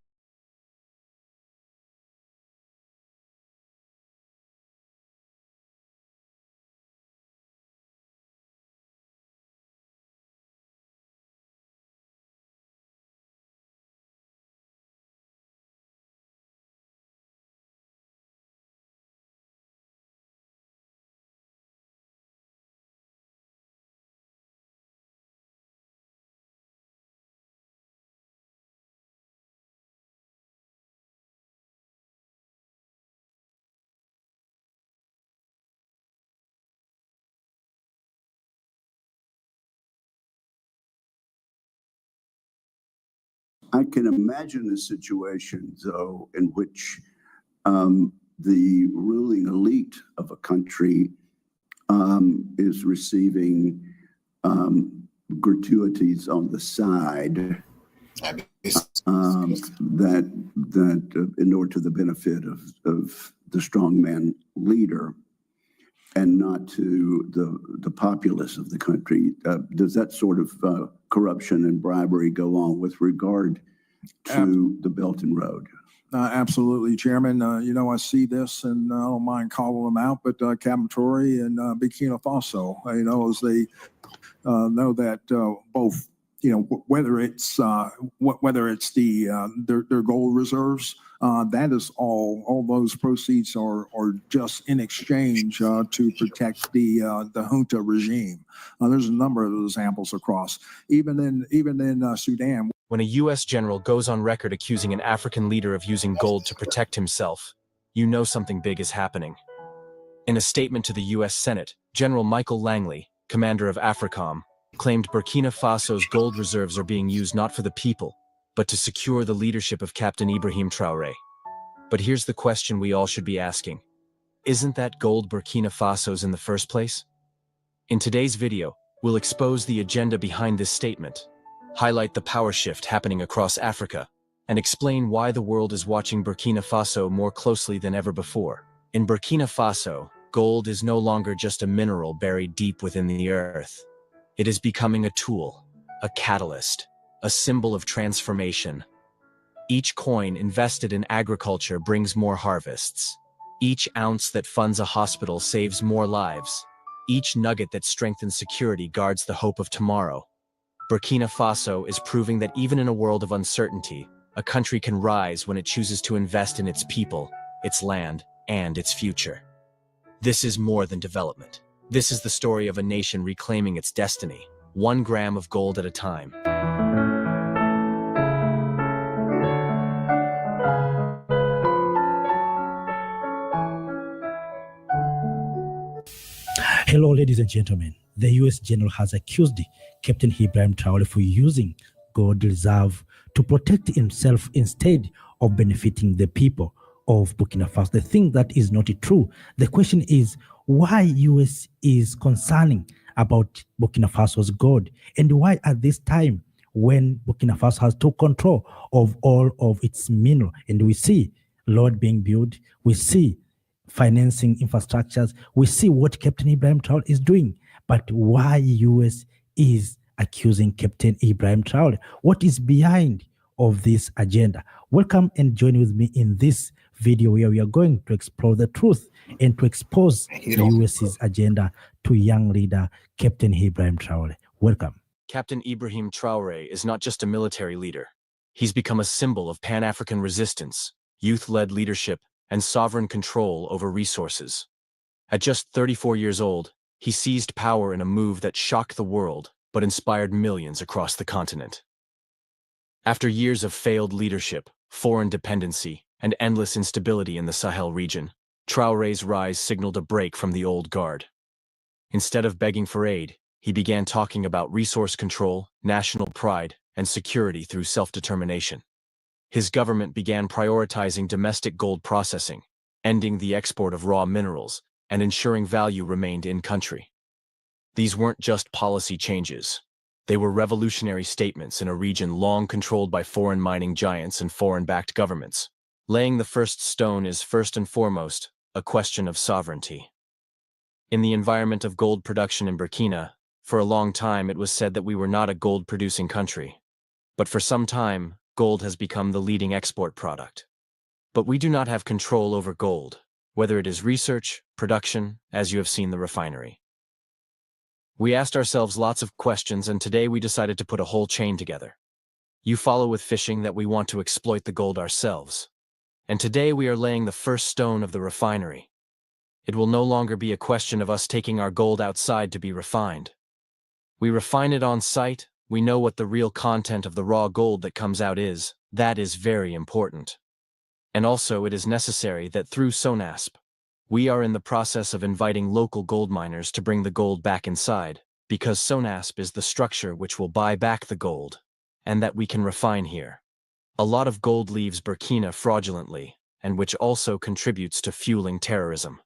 I can imagine a situation, though, in which the ruling elite of a country is receiving gratuities on the side that inure to the benefit of the strongman leader and not to the populace of the country. Does that sort of corruption and bribery go on with regard to the Belt and Road? Absolutely, Chairman. I see this, and I don't mind calling them out, but Captain and Burkina Faso, as they know that both, whether it's their gold reserves, that is all those proceeds are just in exchange to protect the junta regime. There's a number of examples across, even in Sudan. When a U.S. general goes on record accusing an African leader of using gold to protect himself, you know something big is happening. In a statement to the U.S. Senate, General Michael Langley, commander of AFRICOM, claimed Burkina Faso's gold reserves are being used not for the people, but to secure the leadership of Captain Ibrahim Traoré. But here's the question we all should be asking. Isn't that gold Burkina Faso's in the first place? In today's video, we'll expose the agenda behind this statement, highlight the power shift happening across Africa, and explain why the world is watching Burkina Faso more closely than ever before. In Burkina Faso, gold is no longer just a mineral buried deep within the earth. It is becoming a tool, a catalyst, a symbol of transformation. Each coin invested in agriculture brings more harvests. Each ounce that funds a hospital saves more lives. Each nugget that strengthens security guards the hope of tomorrow. Burkina Faso is proving that even in a world of uncertainty, a country can rise when it chooses to invest in its people, its land, and its future. This is more than development. This is the story of a nation reclaiming its destiny, 1 gram of gold at a time. Hello, ladies and gentlemen. The U.S. general has accused Captain Ibrahim Traoré for using gold reserve to protect himself instead of benefiting the people of Burkina Faso. The thing that is not true. The question is why U.S. is concerning about Burkina Faso's gold, and why at this time when Burkina Faso has took control of all of its mineral, and we see road being built, we see financing infrastructures, we see what Captain Ibrahim Traoré is doing. But why U.S. is accusing Captain Ibrahim Traoré? What is behind of this agenda? Welcome and join with me in this video where we are going to explore the truth and to expose the U.S.'s agenda to young leader Captain Ibrahim Traoré. Welcome. Captain Ibrahim Traoré is not just a military leader. He's become a symbol of Pan-African resistance, youth-led leadership, and sovereign control over resources. At just 34 years old, he seized power in a move that shocked the world but inspired millions across the continent. After years of failed leadership, foreign dependency, and endless instability in the Sahel region, Traoré's rise signaled a break from the old guard. Instead of begging for aid, he began talking about resource control, national pride, and security through self-determination. His government began prioritizing domestic gold processing, ending the export of raw minerals, and ensuring value remained in country. These weren't just policy changes. They were revolutionary statements in a region long controlled by foreign mining giants and foreign-backed governments. Laying the first stone is first and foremost a question of sovereignty. In the environment of gold production in Burkina, for a long time it was said that we were not a gold-producing country. But for some time, gold has become the leading export product. But we do not have control over gold, whether it is research, production, as you have seen the refinery. We asked ourselves lots of questions, and today we decided to put a whole chain together. You follow with fishing that we want to exploit the gold ourselves. And today we are laying the first stone of the refinery. It will no longer be a question of us taking our gold outside to be refined. We refine it on site, we know what the real content of the raw gold that comes out is. That is very important. And also it is necessary that through SONASP, we are in the process of inviting local gold miners to bring the gold back inside, because SONASP is the structure which will buy back the gold, and that we can refine here. A lot of gold leaves Burkina fraudulently, and which also contributes to fueling terrorism.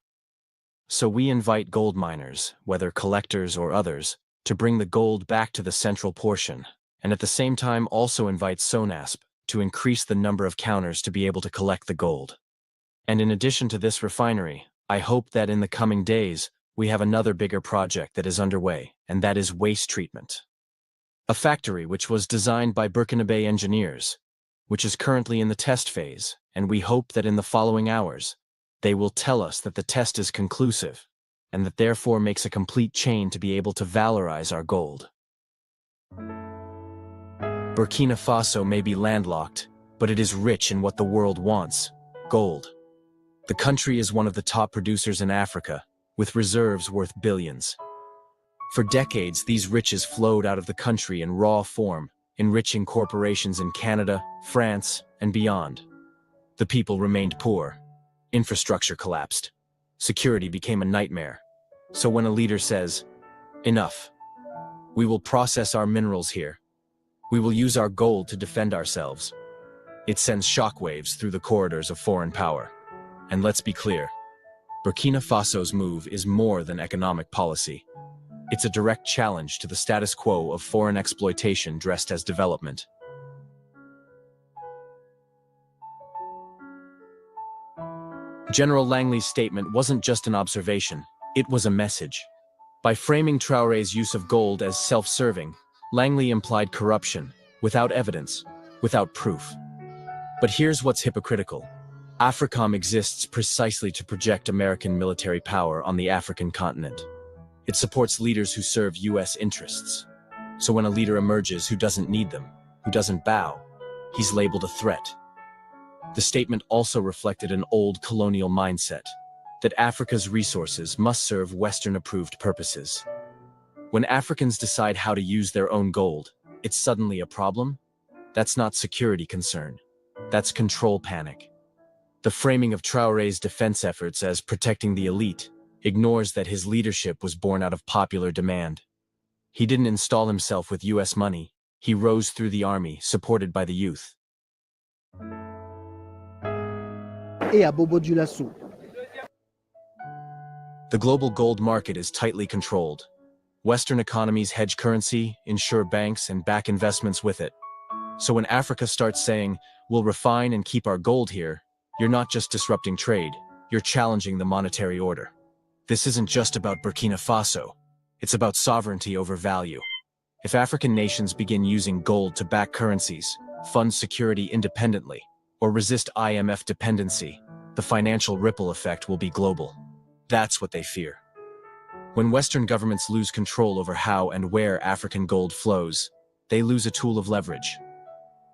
So we invite gold miners, whether collectors or others, to bring the gold back to the central portion, and at the same time also invite SONASP to increase the number of counters to be able to collect the gold. And in addition to this refinery, I hope that in the coming days, we have another bigger project that is underway, and that is waste treatment. A factory which was designed by Burkinabe engineers, which is currently in the test phase, and we hope that in the following hours, they will tell us that the test is conclusive, and that therefore makes a complete chain to be able to valorize our gold. Burkina Faso may be landlocked, but it is rich in what the world wants: gold. The country is one of the top producers in Africa, with reserves worth billions. For decades, these riches flowed out of the country in raw form, enriching corporations in Canada, France, and beyond. The people remained poor. Infrastructure collapsed. Security became a nightmare. So when a leader says, "Enough. We will process our minerals here. We will use our gold to defend ourselves," it sends shockwaves through the corridors of foreign power. And let's be clear, Burkina Faso's move is more than economic policy. It's a direct challenge to the status quo of foreign exploitation dressed as development. General Langley's statement wasn't just an observation, it was a message. By framing Traoré's use of gold as self-serving, Langley implied corruption, without evidence, without proof. But here's what's hypocritical. AFRICOM exists precisely to project American military power on the African continent. It supports leaders who serve US interests. So when a leader emerges who doesn't need them, who doesn't bow, he's labeled a threat. The statement also reflected an old colonial mindset, that Africa's resources must serve Western-approved purposes. When Africans decide how to use their own gold, it's suddenly a problem? That's not security concern. That's control panic. The framing of Traoré's defense efforts as protecting the elite ignores that his leadership was born out of popular demand. He didn't install himself with US money. He rose through the army, supported by the youth. The global gold market is tightly controlled. Western economies hedge currency, insure banks, and back investments with it. So when Africa starts saying, "We'll refine and keep our gold here," you're not just disrupting trade, you're challenging the monetary order. This isn't just about Burkina Faso. It's about sovereignty over value. If African nations begin using gold to back currencies, fund security independently, or resist IMF dependency, the financial ripple effect will be global. That's what they fear. When Western governments lose control over how and where African gold flows, they lose a tool of leverage.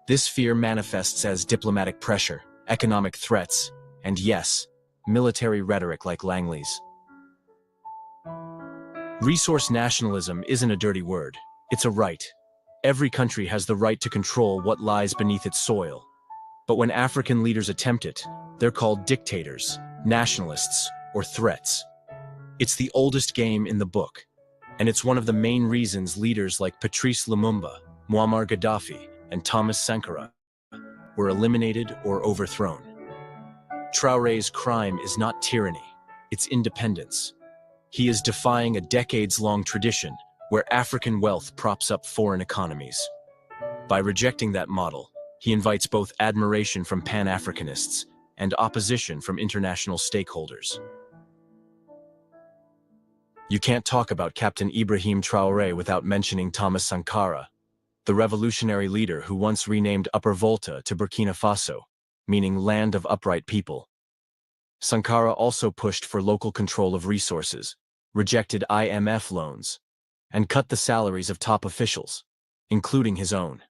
This fear manifests as diplomatic pressure, economic threats, and yes, military rhetoric like Langley's. Resource nationalism isn't a dirty word, it's a right. Every country has the right to control what lies beneath its soil. But when African leaders attempt it, they're called dictators, nationalists, or threats. It's the oldest game in the book, and it's one of the main reasons leaders like Patrice Lumumba, Muammar Gaddafi, and Thomas Sankara were eliminated or overthrown. Traoré's crime is not tyranny, it's independence. He is defying a decades-long tradition where African wealth props up foreign economies. By rejecting that model, he invites both admiration from Pan-Africanists and opposition from international stakeholders. You can't talk about Captain Ibrahim Traoré without mentioning Thomas Sankara, the revolutionary leader who once renamed Upper Volta to Burkina Faso, meaning land of upright people. Sankara also pushed for local control of resources, rejected IMF loans, and cut the salaries of top officials, including his own.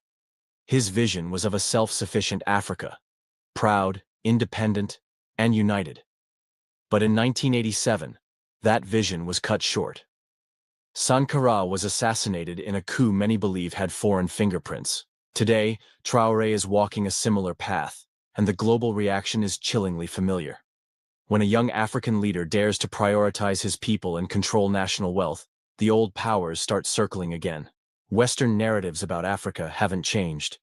His vision was of a self-sufficient Africa, proud, independent, and united. But in 1987, that vision was cut short. Sankara was assassinated in a coup many believe had foreign fingerprints. Today, Traoré is walking a similar path, and the global reaction is chillingly familiar. When a young African leader dares to prioritize his people and control national wealth, the old powers start circling again. Western narratives about Africa haven't changed.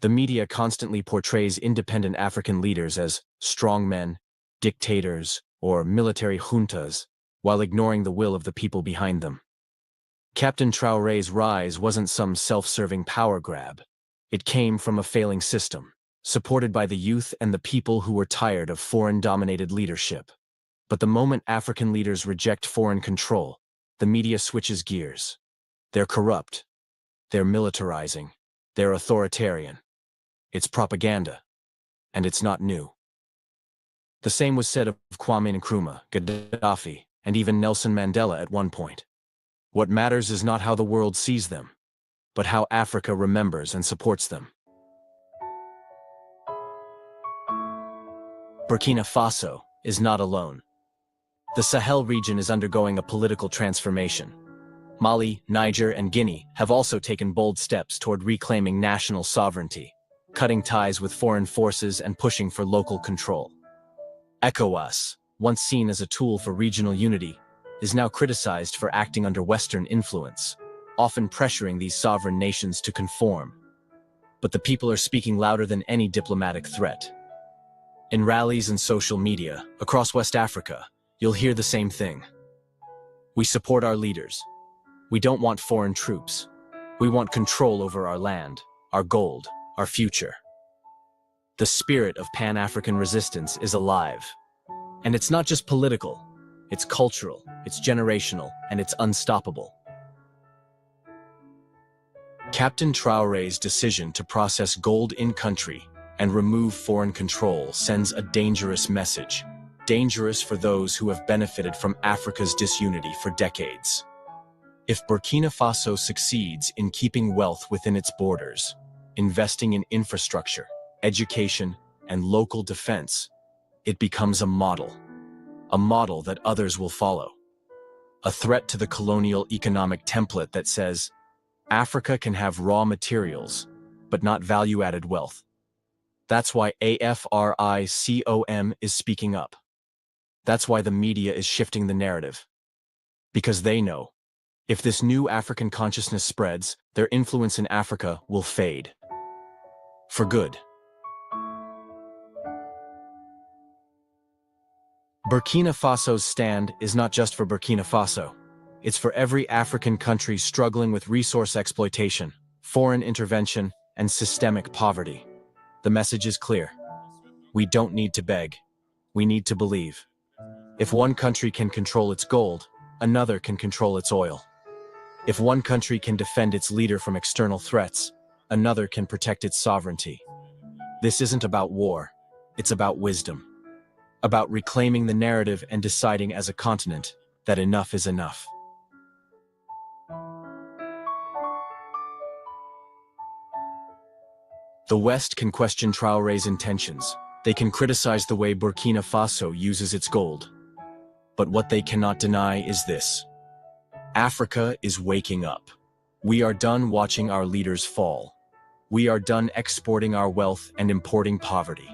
The media constantly portrays independent African leaders as strongmen, dictators, or military juntas, while ignoring the will of the people behind them. Captain Traoré's rise wasn't some self-serving power grab. It came from a failing system, supported by the youth and the people who were tired of foreign-dominated leadership. But the moment African leaders reject foreign control, the media switches gears. They're corrupt. They're militarizing. They're authoritarian. It's propaganda. And it's not new. The same was said of Kwame Nkrumah, Gaddafi, and even Nelson Mandela at one point. What matters is not how the world sees them, but how Africa remembers and supports them. Burkina Faso is not alone. The Sahel region is undergoing a political transformation. Mali, Niger, and Guinea have also taken bold steps toward reclaiming national sovereignty, cutting ties with foreign forces and pushing for local control. ECOWAS, once seen as a tool for regional unity, is now criticized for acting under Western influence, often pressuring these sovereign nations to conform. But the people are speaking louder than any diplomatic threat. In rallies and social media across West Africa, you'll hear the same thing. We support our leaders. We don't want foreign troops. We want control over our land, our gold, our future. The spirit of Pan-African resistance is alive. And it's not just political. It's cultural, it's generational, and it's unstoppable. Captain Traoré's decision to process gold in-country and remove foreign control sends a dangerous message. Dangerous for those who have benefited from Africa's disunity for decades. If Burkina Faso succeeds in keeping wealth within its borders, investing in infrastructure, education, and local defense, it becomes a model that others will follow. A threat to the colonial economic template that says, Africa can have raw materials, but not value-added wealth. That's why AFRICOM is speaking up. That's why the media is shifting the narrative. Because they know, if this new African consciousness spreads, their influence in Africa will fade. For good. Burkina Faso's stand is not just for Burkina Faso. It's for every African country struggling with resource exploitation, foreign intervention, and systemic poverty. The message is clear. We don't need to beg. We need to believe. If one country can control its gold, another can control its oil. If one country can defend its leader from external threats, another can protect its sovereignty. This isn't about war. It's about wisdom. About reclaiming the narrative and deciding as a continent that enough is enough. The West can question Traoré's intentions. They can criticize the way Burkina Faso uses its gold. But what they cannot deny is this. Africa is waking up. We are done watching our leaders fall. We are done exporting our wealth and importing poverty.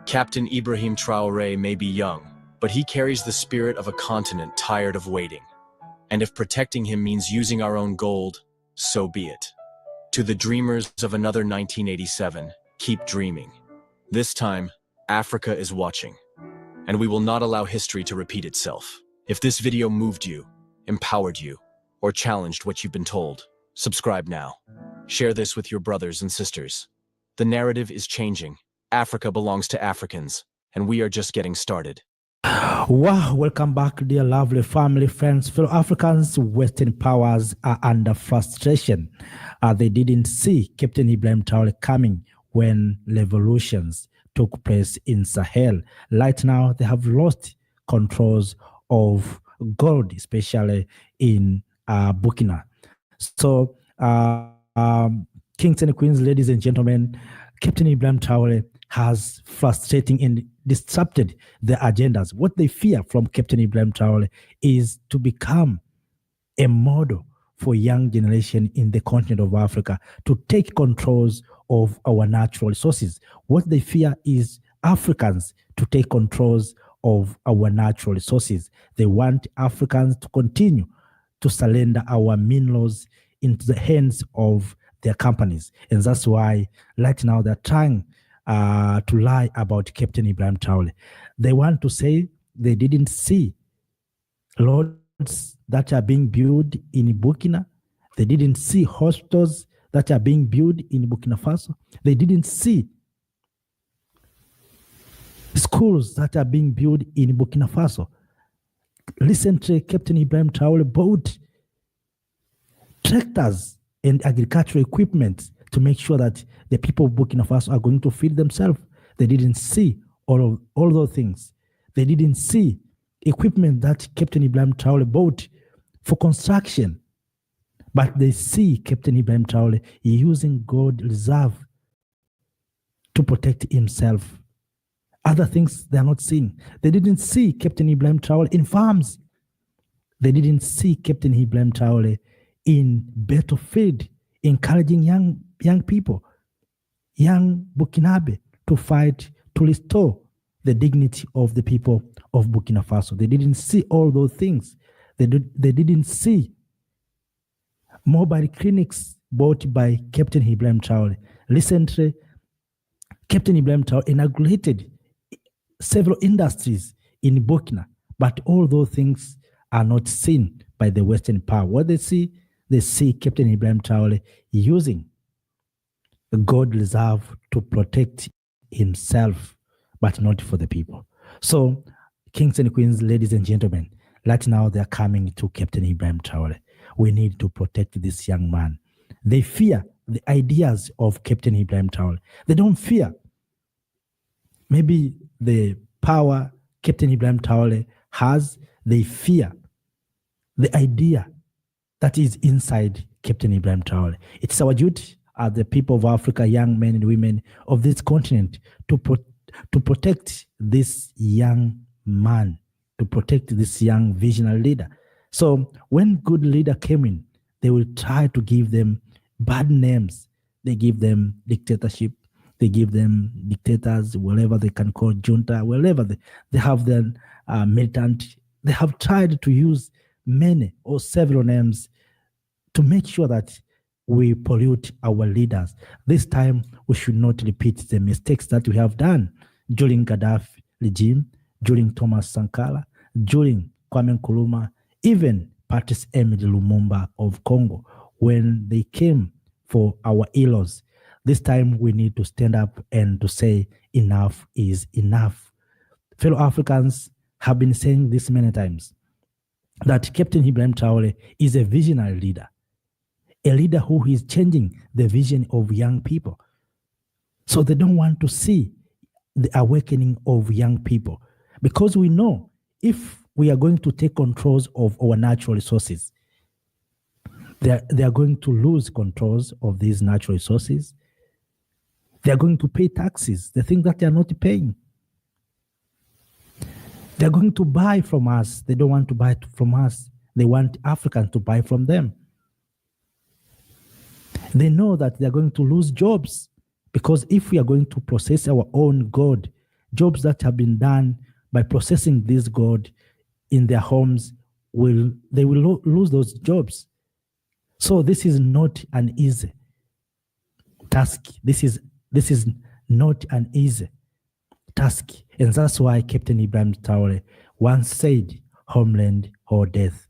Captain Ibrahim Traoré may be young, but he carries the spirit of a continent tired of waiting. And if protecting him means using our own gold, so be it. To the dreamers of another 1987, keep dreaming. This time, Africa is watching. And we will not allow history to repeat itself. If this video moved you, empowered you, or challenged what you've been told, subscribe now. Share this with your brothers and sisters. The narrative is changing. Africa belongs to Africans, and we are just getting started. Wow, welcome back, dear lovely family, friends, fellow Africans. Western powers are under frustration. They didn't see Captain Ibrahim Traore coming when revolutions took place in Sahel. Right now, they have lost controls of gold, especially in Burkina. So, kings and queens, ladies and gentlemen, Captain Ibrahim Traore has frustrating and disrupted their agendas. What they fear from Captain Ibrahim Traore is to become a model for young generation in the continent of Africa to take controls of our natural resources. What they fear is Africans to take controls of our natural resources. They want Africans to continue to surrender our minerals into the hands of their companies. And that's why right now they're trying to lie about Captain Ibrahim Traore. They want to say they didn't see roads that are being built in Burkina. They didn't see hospitals that are being built in Burkina Faso. They didn't see schools that are being built in Burkina Faso. Recently, Captain Ibrahim Traore bought tractors and agricultural equipment to make sure that the people of Burkina Faso are going to feed themselves. They didn't see all those things. They didn't see equipment that Captain Ibrahim Traore bought for construction. But they see Captain Ibrahim Traore using gold reserve to protect himself. Other things they are not seeing. They didn't see Captain Ibrahim Traore in farms. They didn't see Captain Ibrahim Traore in battlefield, encouraging young people, young Burkinabe to fight to restore the dignity of the people of Burkina Faso. They didn't see all those things. They didn't see mobile clinics bought by Captain Ibrahim Traore. Recently, Captain Ibrahim Traore inaugurated several industries in Burkina, but all those things are not seen by the Western power. What they see Captain Ibrahim Traore using the gold reserve to protect himself, but not for the people. So, kings and queens, ladies and gentlemen, right now they're coming to Captain Ibrahim Traore. We need to protect this young man. They fear the ideas of Captain Ibrahim Traore. They don't fear maybe the power Captain Ibrahim Traore has. They fear the idea that is inside Captain Ibrahim Traore. It's our duty as the people of Africa, young men and women of this continent, to protect this young man, to protect this young visionary leader. So when good leader came in, they will try to give them bad names. They give them dictatorship. They give them dictators, whatever they can call junta, wherever they have their militant. They have tried to use many or several names to make sure that we pollute our leaders. This time, we should not repeat the mistakes that we have done during Gaddafi regime, during Thomas Sankara, during Kwame Nkrumah, even Patrice Emery Lumumba of Congo, when they came for our heroes. This time, we need to stand up and to say enough is enough. Fellow Africans have been saying this many times, that Captain Ibrahim Traore is a visionary leader, a leader who is changing the vision of young people. So they don't want to see the awakening of young people, because we know if we are going to take controls of our natural resources, they are going to lose controls of these natural resources. They are going to pay taxes, the things that they are not paying. They're going to buy from us. They don't want to buy from us. They want Africans to buy from them. They know that they're going to lose jobs, because if we are going to process our own gold, jobs that have been done by processing this gold in their homes, they will lose those jobs. So this is not an easy task. This is not an easy task. And that's why Captain Ibrahim Traore once said, homeland, or death.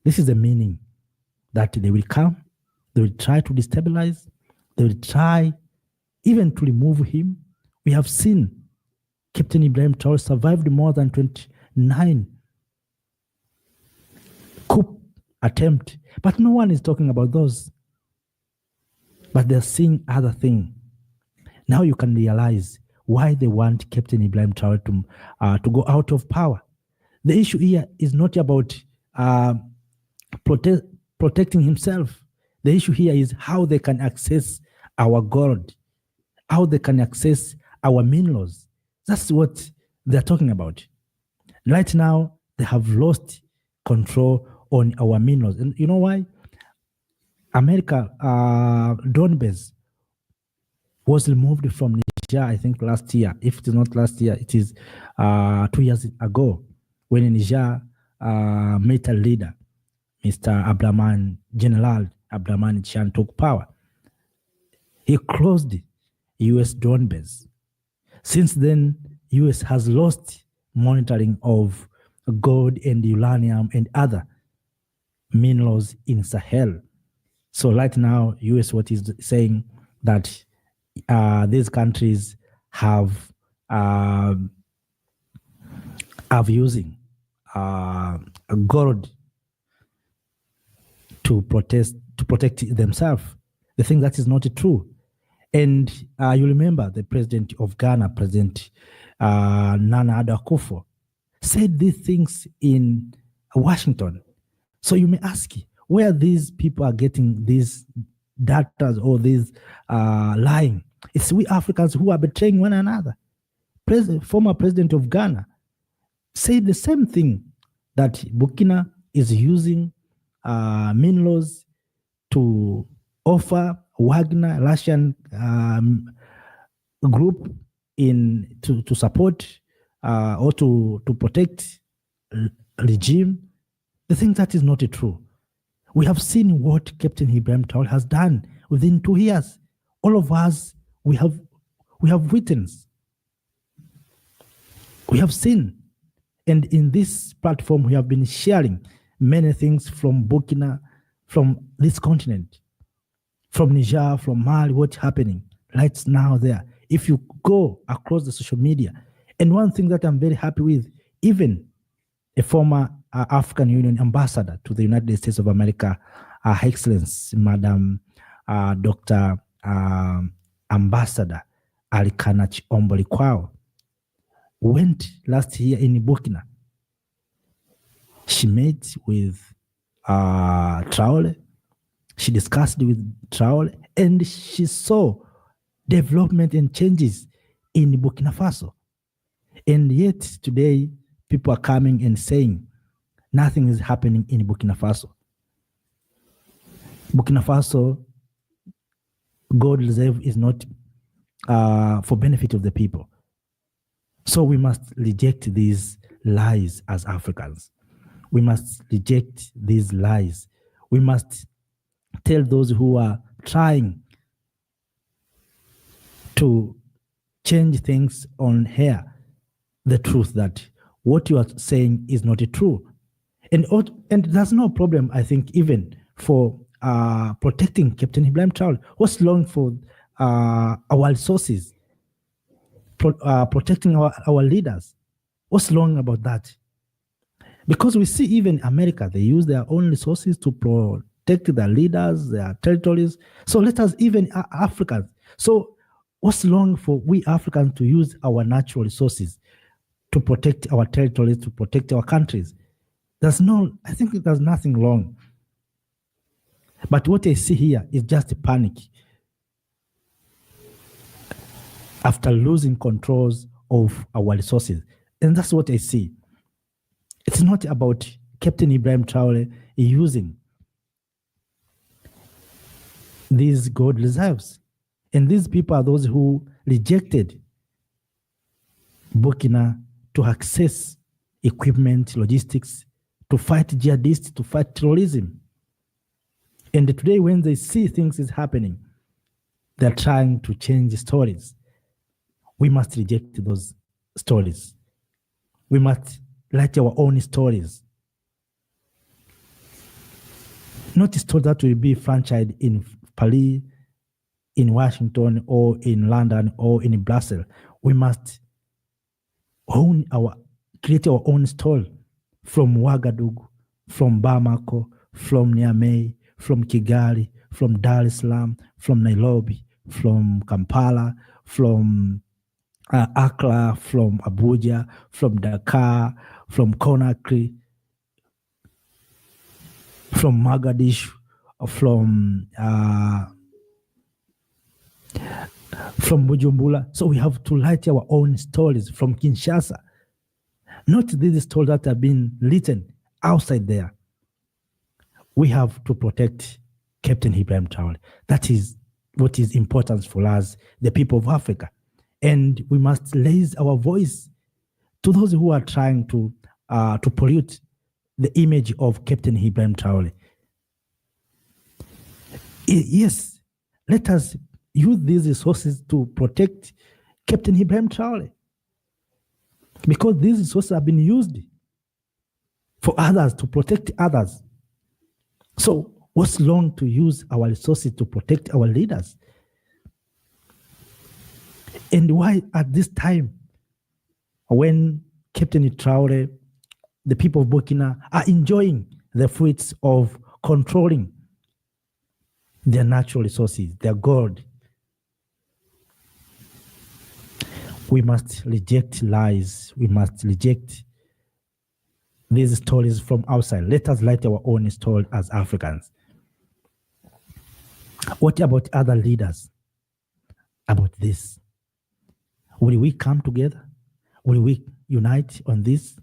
This is the meaning that they will come, they will try to destabilize, they will try even to remove him. We have seen Captain Ibrahim Traore survived more than 29 coup attempt, but no one is talking about those. But they're seeing other things. Now you can realize why they want Captain Ibrahim Traore to go out of power. The issue here is not about protecting himself. The issue here is how they can access our gold, how they can access our minerals. That's what they're talking about. Right now, they have lost control on our minerals. And you know why? America, Donbass was removed from Niger, I think last year. If it is not last year, it is 2 years ago when Niger military leader, General Abdraman Chan took power. He closed U.S. Donbass. Since then, U.S. has lost monitoring of gold and uranium and other minerals in Sahel. So right now, U.S. what is saying that these countries have using gold to protect themselves. They think that is not true. And you remember the president of Ghana, President Nana Addo Akufo, said these things in Washington. So you may ask, where these people are getting these data or these lying? It's we Africans who are betraying one another. Former president of Ghana said the same thing, that Burkina is using minerals to offer Wagner, Russian group to support or to protect regime. They think that is not true. We have seen what Captain Ibrahim Traore has done within 2 years. All of us, we have witnessed. We have seen. And in this platform, we have been sharing many things from Burkina, from this continent, from Niger, from Mali, what's happening right now there. If you go across the social media, and one thing that I'm very happy with, even a former African Union ambassador to the United States of America, Her Excellency, Madam Dr. Ambassador Alikana Chiombo-Likwao, went last year in Burkina. She met with Traore. She discussed with Traore, and she saw development and changes in Burkina Faso. And yet today, people are coming and saying nothing is happening in Burkina Faso. Burkina Faso gold reserve is not for benefit of the people. So we must reject these lies as Africans. We must reject these lies. We must tell those who are trying to change things on here the truth, that what you are saying is not true. And there's no problem, I think, even for protecting Captain Ibrahim Traore. What's wrong for our resources, protecting our leaders? What's wrong about that? Because we see even America, they use their own resources to protect their leaders, their territories. So let us, even Africans. So what's wrong for we Africans to use our natural resources to protect our territories, to protect our countries? I think there's nothing wrong. But what I see here is just a panic after losing controls of our resources. And that's what I see. It's not about Captain Ibrahim Traore using these gold reserves. And these people are those who rejected Burkina to access equipment, logistics, to fight jihadists, to fight terrorism. And today, when they see things is happening, they're trying to change the stories. We must reject those stories. We must write our own stories. not told that will be franchised in Paris, in Washington, or in London, or in Brussels. We must create our own stall from Ouagadougou, from Bamako, from Niamey, from Kigali, from Dar es Salaam, from Nairobi, from Kampala, from Accra, from Abuja, from Dakar, from Conakry, from Mogadishu, from Bujumbura. So we have to write our own stories from Kinshasa. Not these stories that have been written outside there. We have to protect Captain Ibrahim Traore. That is what is important for us, the people of Africa. And we must raise our voice to those who are trying to pollute the image of Captain Ibrahim Traore. Yes, let us use these resources to protect Captain Ibrahim Traore, because these resources have been used for others, to protect others. So what's wrong to use our resources to protect our leaders? And why at this time, when Captain Traore, the people of Burkina are enjoying the fruits of controlling their natural resources, their gold, we must reject lies. We must reject these stories from outside. Let us write our own story as Africans. What about other leaders about this? Will we come together? Will we unite on this?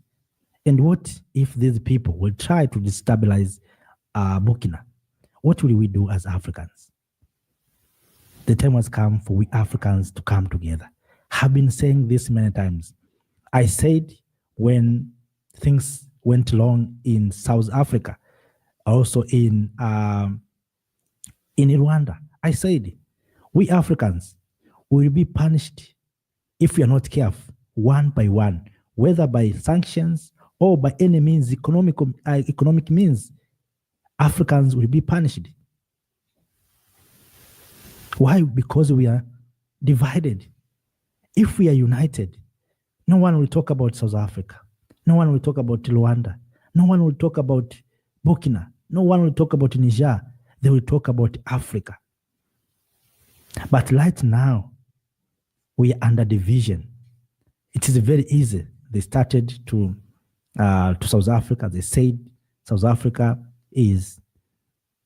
And what if these people will try to destabilize Burkina? What will we do as Africans? The time has come for we Africans to come together. I've been saying this many times. I said when things went wrong in South Africa, also in Rwanda, I said we Africans will be punished if we are not careful, one by one, whether by sanctions or by any means, economic means. Africans will be punished. Why? Because we are divided. If we are united, no one will talk about South Africa. No one will talk about Rwanda. No one will talk about Burkina. No one will talk about Niger. They will talk about Africa. But right now, we are under division. It is very easy. They started to South Africa. They said South Africa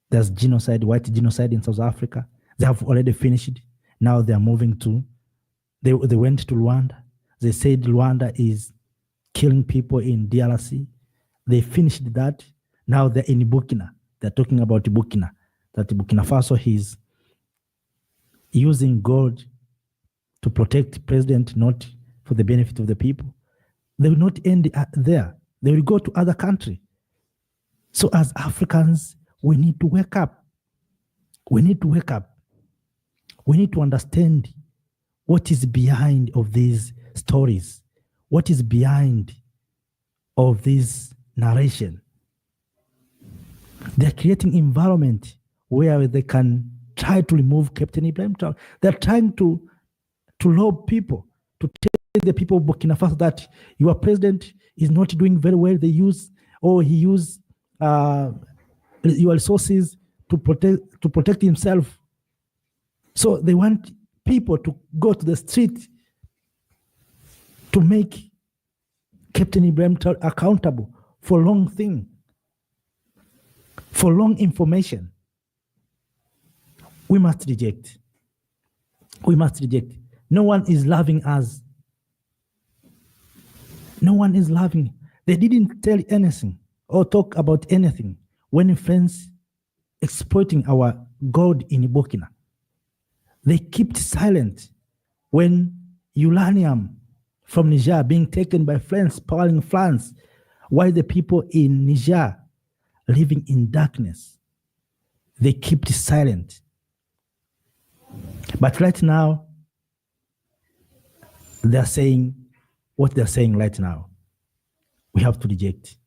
there's genocide, white genocide in South Africa. They have already finished. Now they are moving to, they went to Rwanda. They said Rwanda is killing people in DRC. They finished that. Now they're in Burkina. They're talking about Burkina, that Burkina Faso is using gold to protect president, not for the benefit of the people. They will not end there. They will go to other country. So as Africans, we need to wake up. We need to wake up. We need to understand what is behind of these stories, what is behind of this narration. They're creating environment where they can try to remove Captain Ibrahim Traore. They're trying to rob people, to tell the people of Burkina Faso that your president is not doing very well. He used your resources to protect himself. So they want people to go to the street to make Captain Ibrahim Traore accountable for wrong thing, for wrong information. We must reject. We must reject. No one is loving us. No one is loving. They didn't tell anything or talk about anything when friends exploiting our gold in Burkina. They kept silent when uranium from Niger being taken by France, powering France, while the people in Niger living in darkness. They kept silent. But right now, they're saying what they're saying right now. We have to reject.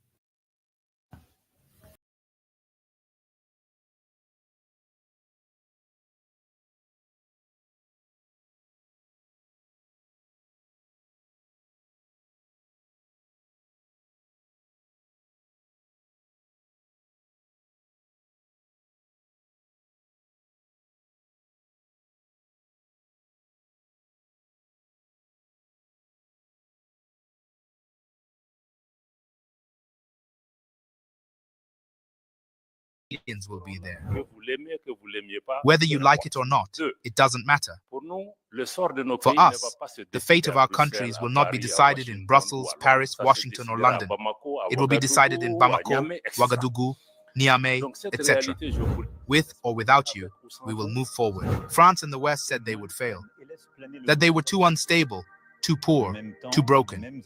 Canadians will be there. Whether you like it or not, it doesn't matter. For us, the fate of our countries will not be decided in Brussels, Paris, Washington, or London. It will be decided in Bamako, Ouagadougou, Niamey, etc. With or without you, we will move forward. France and the West said they would fail, that they were too unstable, too poor, too broken.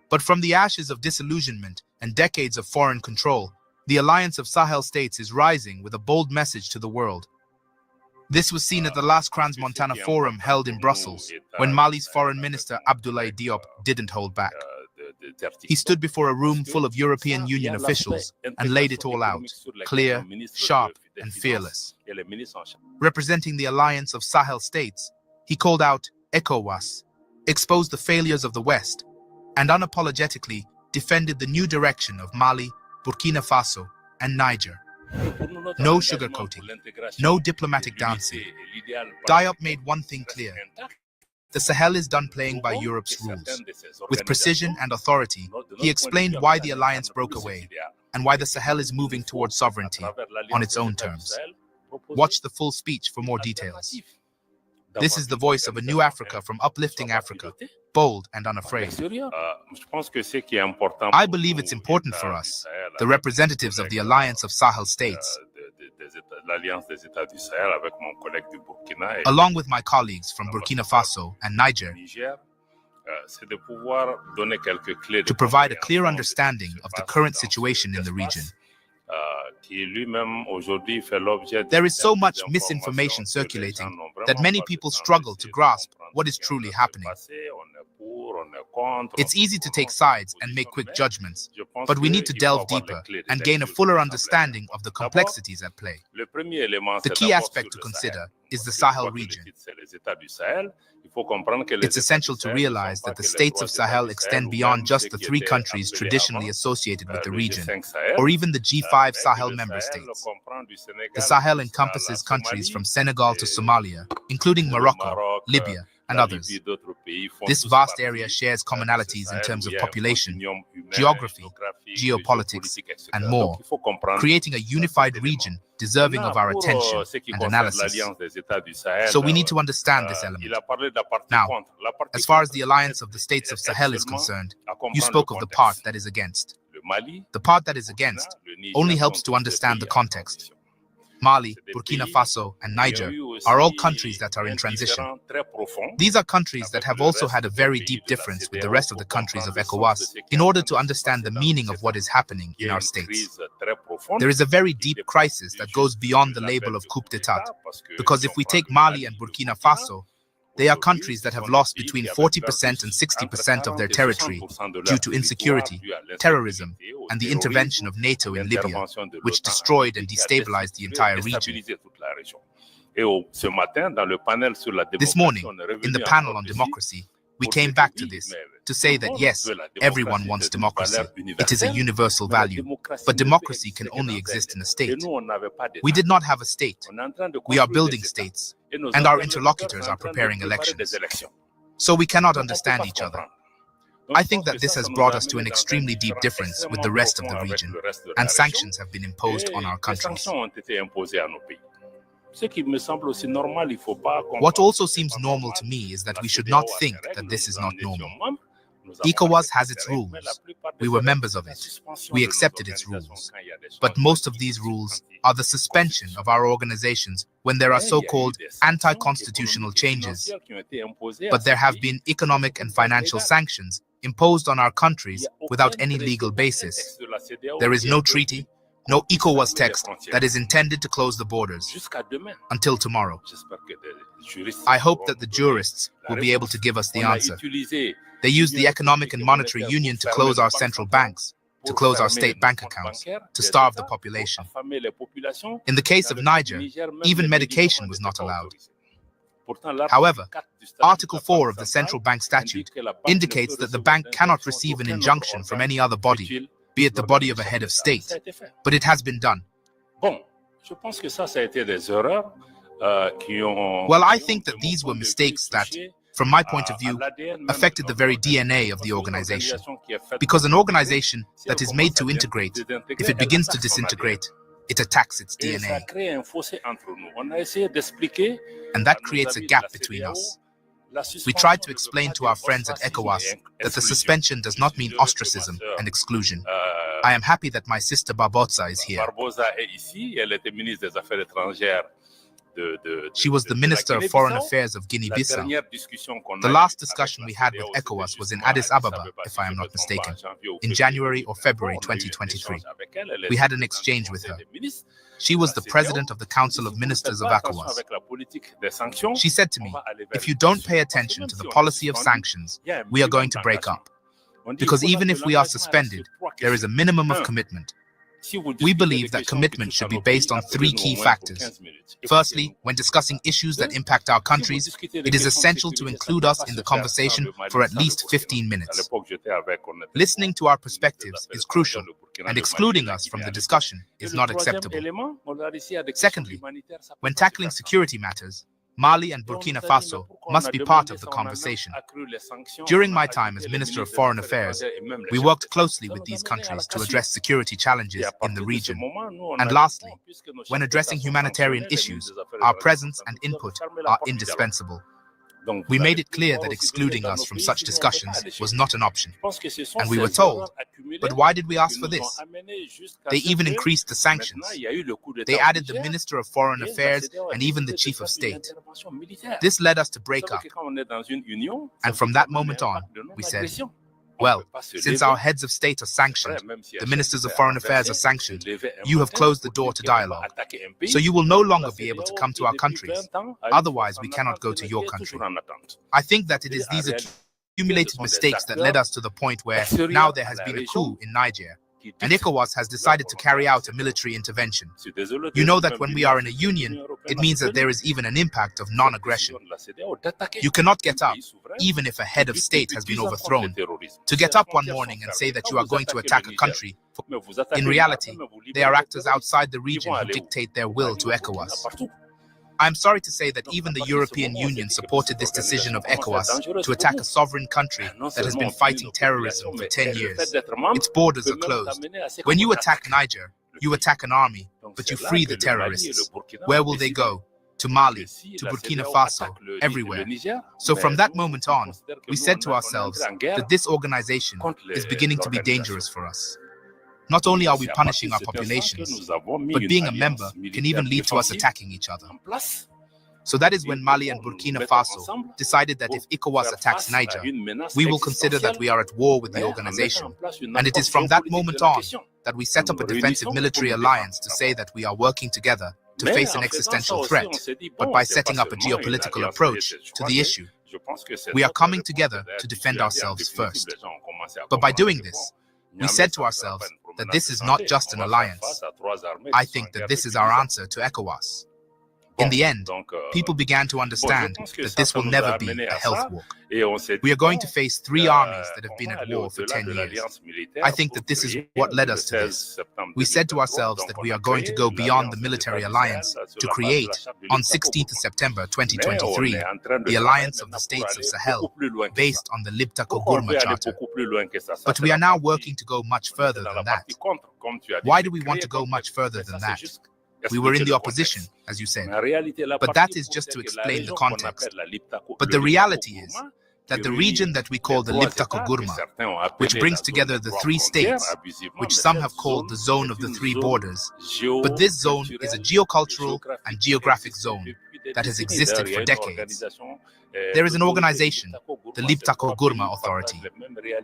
But from the ashes of disillusionment and decades of foreign control, the alliance of Sahel states is rising with a bold message to the world. This was seen at the last Crans-Montana Forum held in Brussels, when Mali's foreign minister Abdoulaye Diop didn't hold back. He stood before a room full of European Union officials and laid it all out, clear, sharp, and fearless. Representing the alliance of Sahel states, he called out ECOWAS, exposed the failures of the West, and unapologetically defended the new direction of Mali, Burkina Faso, and Niger. No sugarcoating, no diplomatic dancing. Diop made one thing clear. The Sahel is done playing by Europe's rules. With precision and authority, he explained why the alliance broke away and why the Sahel is moving towards sovereignty on its own terms. Watch the full speech for more details. This is the voice of a new Africa from uplifting Africa, bold and unafraid. I believe it's important for us, the representatives of the Alliance of Sahel States, along with my colleagues from Burkina Faso and Niger, to provide a clear understanding of the current situation in the region. There is so much misinformation circulating that many people struggle to grasp what is truly happening. It's easy to take sides and make quick judgments, but we need to delve deeper and gain a fuller understanding of the complexities at play. The key aspect to consider is the Sahel region. It's essential to realize that the states of Sahel extend beyond just the 3 countries traditionally associated with the region, or even the G5 Sahel member states. The Sahel encompasses countries from Senegal to Somalia, including Morocco, Libya, and others. This vast area shares commonalities in terms of population, geography, geopolitics, and more, creating a unified region deserving of our attention and analysis. So we need to understand this element. Now, as far as the alliance of the states of Sahel is concerned, you spoke of the part that is against. The part that is against only helps to understand the context. Mali, Burkina Faso, and Niger are all countries that are in transition. These are countries that have also had a very deep difference with the rest of the countries of ECOWAS in order to understand the meaning of what is happening in our states. There is a very deep crisis that goes beyond the label of coup d'etat, because if we take Mali and Burkina Faso, they are countries that have lost between 40% and 60% of their territory due to insecurity, terrorism, and the intervention of NATO in Libya, which destroyed and destabilized the entire region. This morning, in the panel on democracy, we came back to this, to say that yes, everyone wants democracy. It is a universal value, but democracy can only exist in a state. We did not have a state. We are building states, and our interlocutors are preparing elections. So we cannot understand each other. I think that this has brought us to an extremely deep difference with the rest of the region, and sanctions have been imposed on our countries. What also seems normal to me is that we should not think that this is not normal. ECOWAS has its rules. We were members of it. We accepted its rules. But most of these rules are the suspension of our organizations when there are so-called anti-constitutional changes. But there have been economic and financial sanctions imposed on our countries without any legal basis. There is no treaty, no ECOWAS text that is intended to close the borders until tomorrow. I hope that the jurists will be able to give us the answer. They used the economic and monetary union to close our central banks, to close our state bank accounts, to starve the population. In the case of Niger, even medication was not allowed. However, Article 4 of the Central Bank Statute indicates that the bank cannot receive an injunction from any other body, be it the body of a head of state, but it has been done. Well, I think that these were mistakes that, from my point of view, affected the very DNA of the organization. Because an organization that is made to integrate, if it begins to disintegrate, it attacks its DNA. And that creates a gap between us. We tried to explain to our friends at ECOWAS that the suspension does not mean ostracism and exclusion. I am happy that my sister Barbosa is here. She was the Minister of Foreign Affairs of Guinea-Bissau. The last discussion we had with ECOWAS was in Addis Ababa, if I am not mistaken, in January or February 2023. We had an exchange with her. She was the president of the Council of Ministers of ECOWAS. She said to me, if you don't pay attention to the policy of sanctions, we are going to break up. Because even if we are suspended, there is a minimum of commitment. We believe that commitment should be based on three key factors. Firstly, when discussing issues that impact our countries, it is essential to include us in the conversation for at least 15 minutes. Listening to our perspectives is crucial, and excluding us from the discussion is not acceptable. Secondly, when tackling security matters, Mali and Burkina Faso must be part of the conversation. During my time as Minister of Foreign Affairs, we worked closely with these countries to address security challenges in the region. And lastly, when addressing humanitarian issues, our presence and input are indispensable. We made it clear that excluding us from such discussions was not an option. And we were told, but why did we ask for this? They even increased the sanctions. They added the Minister of Foreign Affairs and even the Chief of State. This led us to break up. And from that moment on, we said, well, since our heads of state are sanctioned, the ministers of foreign affairs are sanctioned, you have closed the door to dialogue. So you will no longer be able to come to our countries. Otherwise, we cannot go to your country. I think that it is these accumulated mistakes that led us to the point where now there has been a coup in Niger, and ECOWAS has decided to carry out a military intervention. You know that when we are in a union, it means that there is even an impact of non-aggression. You cannot get up, even if a head of state has been overthrown, to get up one morning and say that you are going to attack a country. In reality, they are actors outside the region who dictate their will to ECOWAS. I am sorry to say that even the European Union supported this decision of ECOWAS to attack a sovereign country that has been fighting terrorism for 10 years. Its borders are closed. When you attack Niger, you attack an army, but you free the terrorists. Where will they go? To Mali, to Burkina Faso, everywhere. So from that moment on, we said to ourselves that this organization is beginning to be dangerous for us. Not only are we punishing our populations, but being a member can even lead to us attacking each other. So that is when Mali and Burkina Faso decided that if ECOWAS attacks Niger, we will consider that we are at war with the organization. And it is from that moment on that we set up a defensive military alliance to say that we are working together to face an existential threat, but by setting up a geopolitical approach to the issue. We are coming together to defend ourselves first. But by doing this, we said to ourselves that this is not just an alliance. I think that this is our answer to ECOWAS. In the end, people began to understand that this will never be a health walk. We are going to face three armies that have been at war for 10 years. I think that this is what led us to this. We said to ourselves that we are going to go beyond the military alliance to create, on 16th of September 2023, the Alliance of the States of Sahel, based on the Liptako-Gurma Charter. But we are now working to go much further than that. Why do we want to go much further than that? We were in the opposition, as you said, but that is just to explain the context. But the reality is that the region that we call the Liptako-Gurma, which brings together the three states, which some have called the zone of the three borders, but this zone is a geocultural and geographic zone that has existed for decades. There is an organization, the Liptako-Gurma Authority.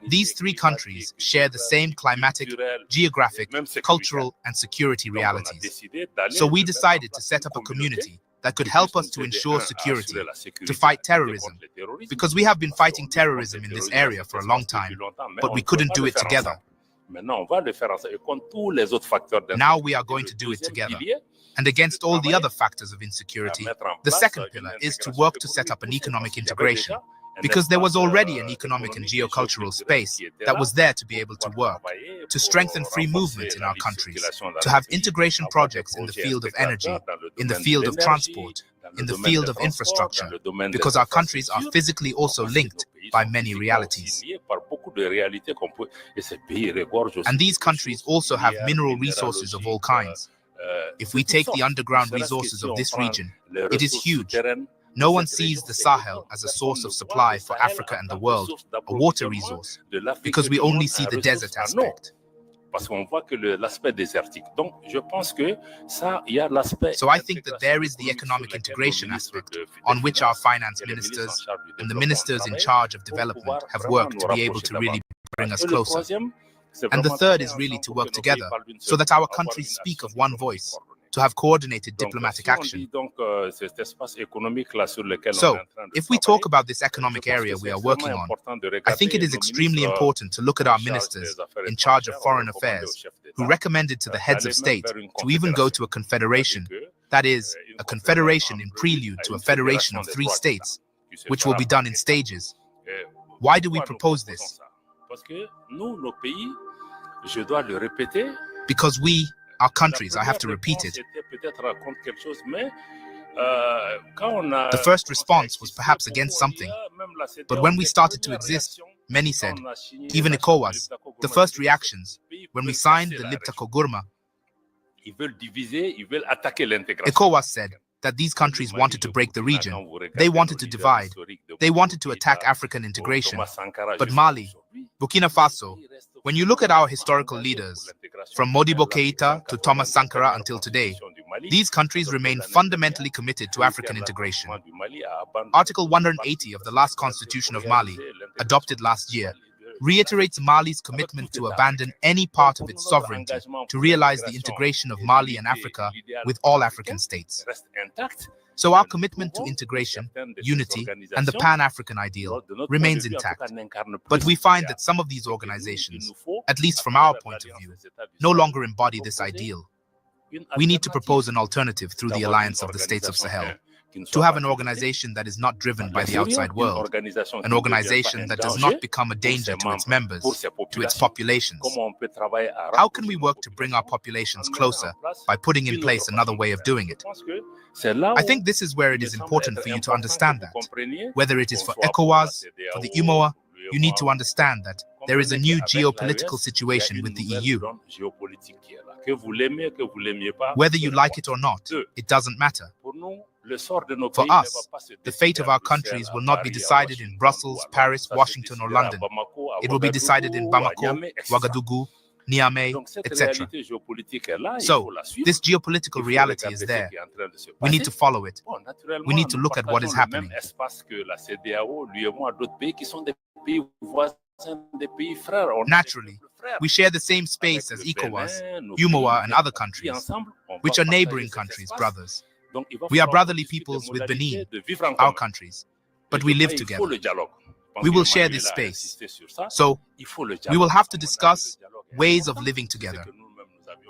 These three countries share the same climatic, geographic, cultural, and security realities. So we decided to set up a community that could help us to ensure security, to fight terrorism, because we have been fighting terrorism in this area for a long time, but we couldn't do it together. Now we are going to do it together. And against all the other factors of insecurity, the second pillar is to work to set up an economic integration, because there was already an economic and geocultural space that was there to be able to work, to strengthen free movement in our countries, to have integration projects in the field of energy, in the field of transport, in the field of infrastructure, because our countries are physically also linked by many realities. And these countries also have mineral resources of all kinds. If we take the underground resources of this region, it is huge. No one sees the Sahel as a source of supply for Africa and the world, a water resource, because we only see the desert aspect. So I think that there is the economic integration aspect on which our finance ministers and the ministers in charge of development have worked to be able to really bring us closer. And the third is really to work together so that our countries speak of one voice, to have coordinated diplomatic action. So, if we talk about this economic area we are working on, I think it is extremely important to look at our ministers in charge of foreign affairs, who recommended to the heads of state to even go to a confederation, that is, a confederation in prelude to a federation of 3 states, which will be done in stages. Why do we propose this? Because we, our countries, I have to repeat it. The first response was perhaps against something, but when we started to exist, many said, even ECOWAS, the first reactions, when we signed the Liptako-Gurma, ECOWAS said that these countries wanted to break the region. They wanted to divide. They wanted to attack African integration. But Mali, Burkina Faso, when you look at our historical leaders, from Modibo Keïta to Thomas Sankara until today, these countries remain fundamentally committed to African integration. Article 180 of the last constitution of Mali, adopted last year, reiterates Mali's commitment to abandon any part of its sovereignty to realize the integration of Mali and Africa with all African states. So our commitment to integration, unity, and the Pan-African ideal remains intact. But we find that some of these organizations, at least from our point of view, no longer embody this ideal. We need to propose an alternative through the Alliance of the States of Sahel, to have an organization that is not driven by the outside world, an organization that does not become a danger to its members, to its populations. How can we work to bring our populations closer by putting in place another way of doing it? I think this is where it is important for you to understand that. Whether it is for ECOWAS, for the UMOA, you need to understand that there is a new geopolitical situation with the EU. Whether you like it or not, it doesn't matter. For us, the fate of our countries will not be decided in Brussels, Paris, Washington, or London. It will be decided in Bamako, Ouagadougou, Niamey, etc. So, this geopolitical reality is there. We need to follow it. We need to look at what is happening. Naturally, we share the same space as ECOWAS, UMOA, and other countries, which are neighboring countries, brothers. We are brotherly peoples with Benin, our countries, but we live together. We will share this space. So, we will have to discuss ways of living together.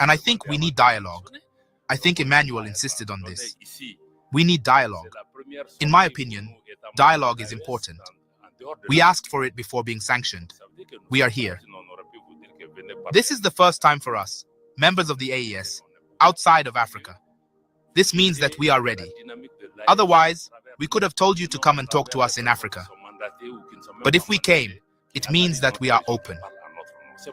And I think we need dialogue. I think Emmanuel insisted on this. We need dialogue. In my opinion, dialogue is important. We asked for it before being sanctioned. We are here. This is the first time for us, members of the AES, outside of Africa. This means that we are ready. Otherwise, we could have told you to come and talk to us in Africa. But if we came, it means that we are open.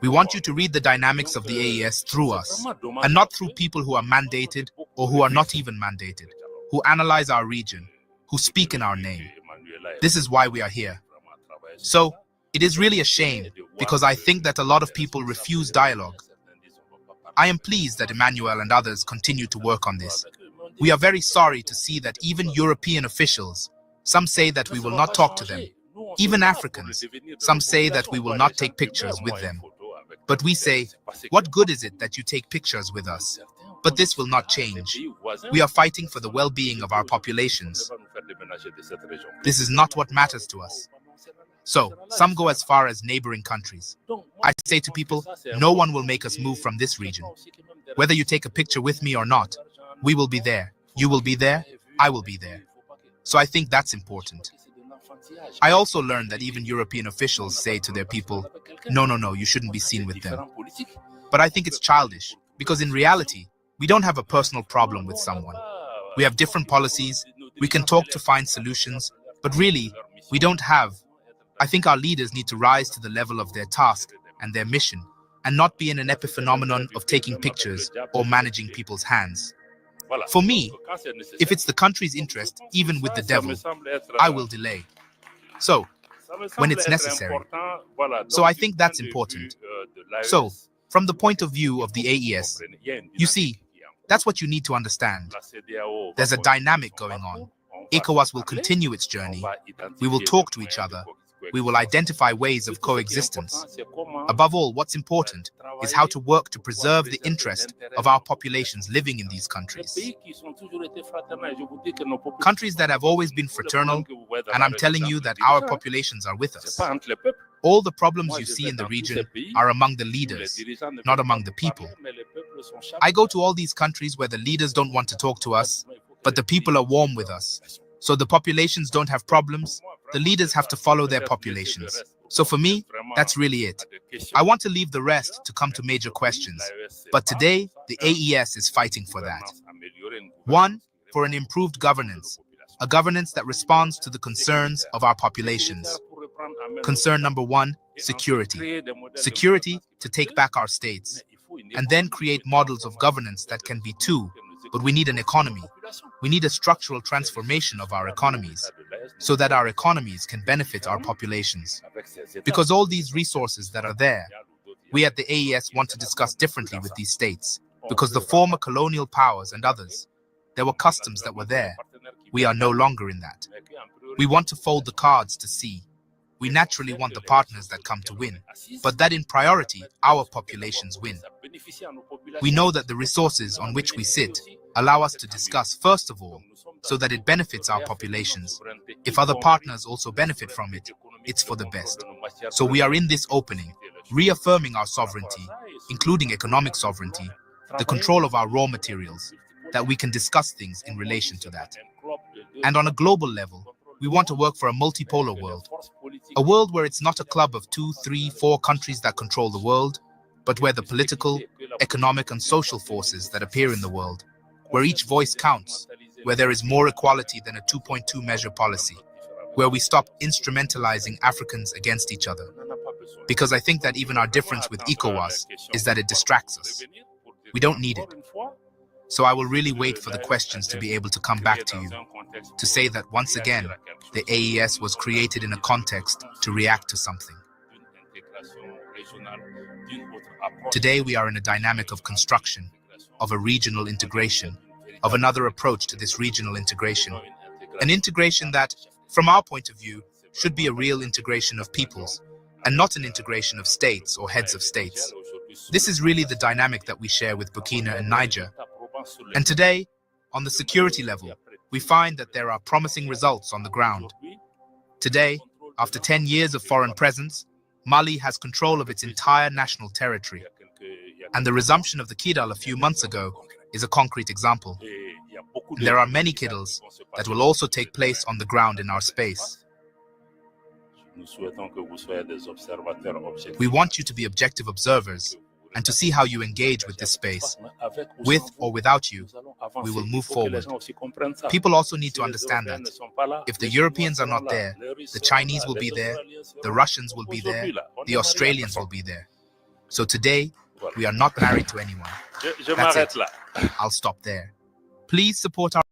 We want you to read the dynamics of the AES through us, and not through people who are mandated or who are not even mandated, who analyze our region, who speak in our name. This is why we are here. So, it is really a shame, because I think that a lot of people refuse dialogue. I am pleased that Emmanuel and others continue to work on this. We are very sorry to see that even European officials, some say that we will not talk to them. Even Africans, some say that we will not take pictures with them. But we say, what good is it that you take pictures with us? But this will not change. We are fighting for the well-being of our populations. This is not what matters to us. So, some go as far as neighboring countries. I say to people, no one will make us move from this region. Whether you take a picture with me or not, we will be there. You will be there. I will be there. So I think that's important. I also learned that even European officials say to their people, no, you shouldn't be seen with them. But I think it's childish, because in reality, we don't have a personal problem with someone. We have different policies, we can talk to find solutions, but really, we don't have. I think our leaders need to rise to the level of their task and their mission, and not be in an epiphenomenon of taking pictures or managing people's hands. For me, if it's the country's interest, even with the devil, I will delay. So, when it's necessary. So I think that's important. So, from the point of view of the AES, you see, that's what you need to understand. There's a dynamic going on. ECOWAS will continue its journey. We will talk to each other. We will identify ways of coexistence. Above all, what's important is how to work to preserve the interest of our populations living in these countries. Countries that have always been fraternal, and I'm telling you that our populations are with us. All the problems you see in the region are among the leaders, not among the people. I go to all these countries where the leaders don't want to talk to us, but the people are warm with us. So the populations don't have problems. The leaders have to follow their populations. So for me, that's really it. I want to leave the rest to come to major questions. But today, the AES is fighting for that. One, for an improved governance, a governance that responds to the concerns of our populations. Concern number one, security. Security to take back our states, and then create models of governance that can be two, but we need an economy. We need a structural transformation of our economies so that our economies can benefit our populations. Because all these resources that are there, we at the AES want to discuss differently with these states, because the former colonial powers and others, there were customs that were there. We are no longer in that. We want to fold the cards to see. We naturally want the partners that come to win, but that in priority, our populations win. We know that the resources on which we sit allow us to discuss first of all, so that it benefits our populations. If other partners also benefit from it, it's for the best. So we are in this opening, reaffirming our sovereignty, including economic sovereignty, the control of our raw materials, that we can discuss things in relation to that. And on a global level, we want to work for a multipolar world. A world where it's not a club of 2, 3, 4 countries that control the world, but where the political, economic, and social forces that appear in the world, where each voice counts, where there is more equality than a 2.2 measure policy, where we stop instrumentalizing Africans against each other. Because I think that even our difference with ECOWAS is that it distracts us. We don't need it. So I will really wait for the questions to be able to come back to you, to say that once again, the AES was created in a context to react to something. Today we are in a dynamic of construction, of a regional integration, of another approach to this regional integration. An integration that, from our point of view, should be a real integration of peoples, and not an integration of states or heads of states. This is really the dynamic that we share with Burkina and Niger. And today, on the security level, we find that there are promising results on the ground. Today, after 10 years of foreign presence, Mali has control of its entire national territory. And the resumption of the Kidal a few months ago is a concrete example. And there are many Kidals that will also take place on the ground in our space. We want you to be objective observers and to see how you engage with this space. With or without you, we will move forward. People also need to understand that if the Europeans are not there, the Chinese will be there, the Russians will be there, the Australians will be there. So today, we are not married to anyone. That's it. I'll stop there. Please support our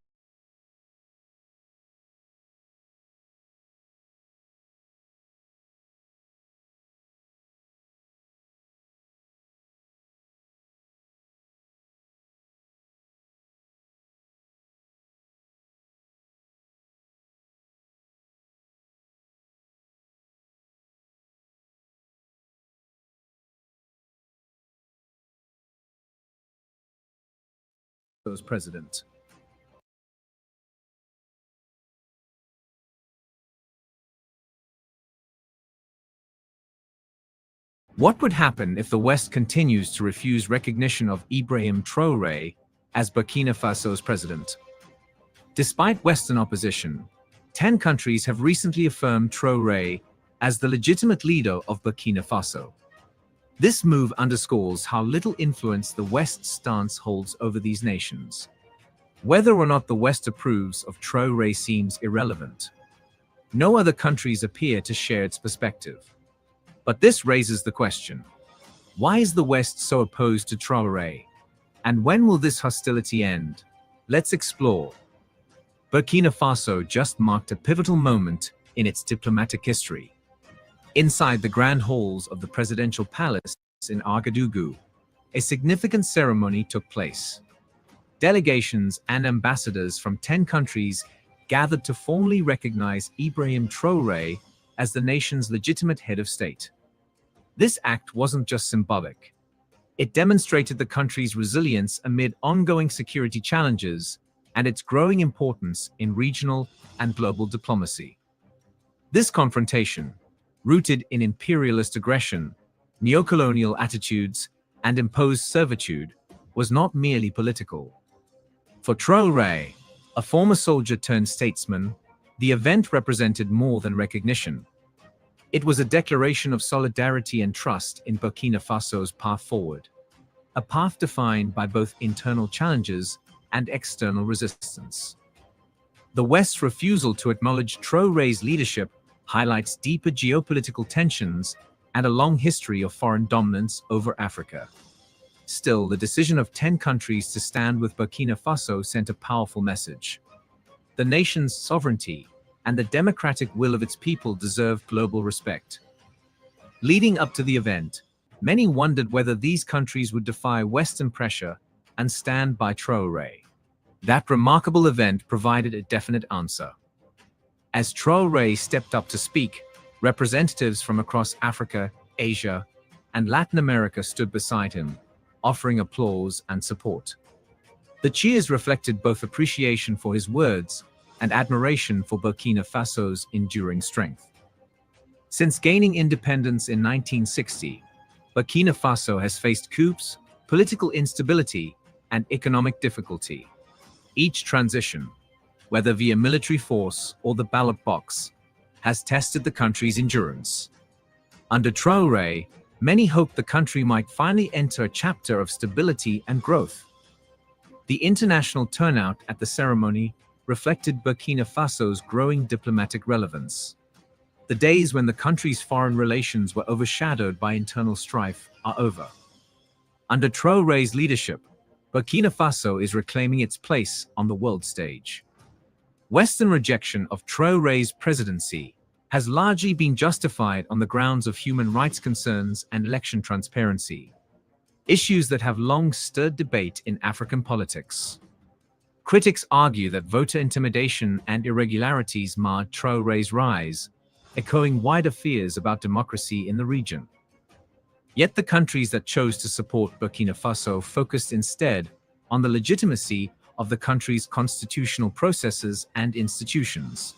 president. What would happen if the West continues to refuse recognition of Ibrahim Traoré as Burkina Faso's president? Despite Western opposition, 10 countries have recently affirmed Traoré as the legitimate leader of Burkina Faso. This move underscores how little influence the West's stance holds over these nations. Whether or not the West approves of Traoré seems irrelevant. No other countries appear to share its perspective. But this raises the question: Why is the West so opposed to Traoré? And when will this hostility end? Let's explore. Burkina Faso just marked a pivotal moment in its diplomatic history. Inside the grand halls of the presidential palace in Ouagadougou, a significant ceremony took place. Delegations and ambassadors from 10 countries gathered to formally recognize Ibrahim Traoré as the nation's legitimate head of state. This act wasn't just symbolic. It demonstrated the country's resilience amid ongoing security challenges and its growing importance in regional and global diplomacy. This confrontation, rooted in imperialist aggression, neocolonial attitudes, and imposed servitude, was not merely political. For Traoré, a former soldier turned statesman, the event represented more than recognition. It was a declaration of solidarity and trust in Burkina Faso's path forward, a path defined by both internal challenges and external resistance. The West's refusal to acknowledge Traoré's leadership highlights deeper geopolitical tensions and a long history of foreign dominance over Africa. Still, the decision of 10 countries to stand with Burkina Faso sent a powerful message. The nation's sovereignty and the democratic will of its people deserve global respect. Leading up to the event, many wondered whether these countries would defy Western pressure and stand by Traoré. That remarkable event provided a definite answer. As Traoré stepped up to speak, representatives from across Africa, Asia, and Latin America stood beside him, offering applause and support. The cheers reflected both appreciation for his words and admiration for Burkina Faso's enduring strength. Since gaining independence in 1960, Burkina Faso has faced coups, political instability, and economic difficulty. Each transition, whether via military force or the ballot box, has tested the country's endurance. Under Traoré, many hoped the country might finally enter a chapter of stability and growth. The international turnout at the ceremony reflected Burkina Faso's growing diplomatic relevance. The days when the country's foreign relations were overshadowed by internal strife are over. Under Traoré's leadership, Burkina Faso is reclaiming its place on the world stage. Western rejection of Traoré's presidency has largely been justified on the grounds of human rights concerns and election transparency, issues that have long stirred debate in African politics. Critics argue that voter intimidation and irregularities marred Traoré's rise, echoing wider fears about democracy in the region. Yet the countries that chose to support Burkina Faso focused instead on the legitimacy of the country's constitutional processes and institutions.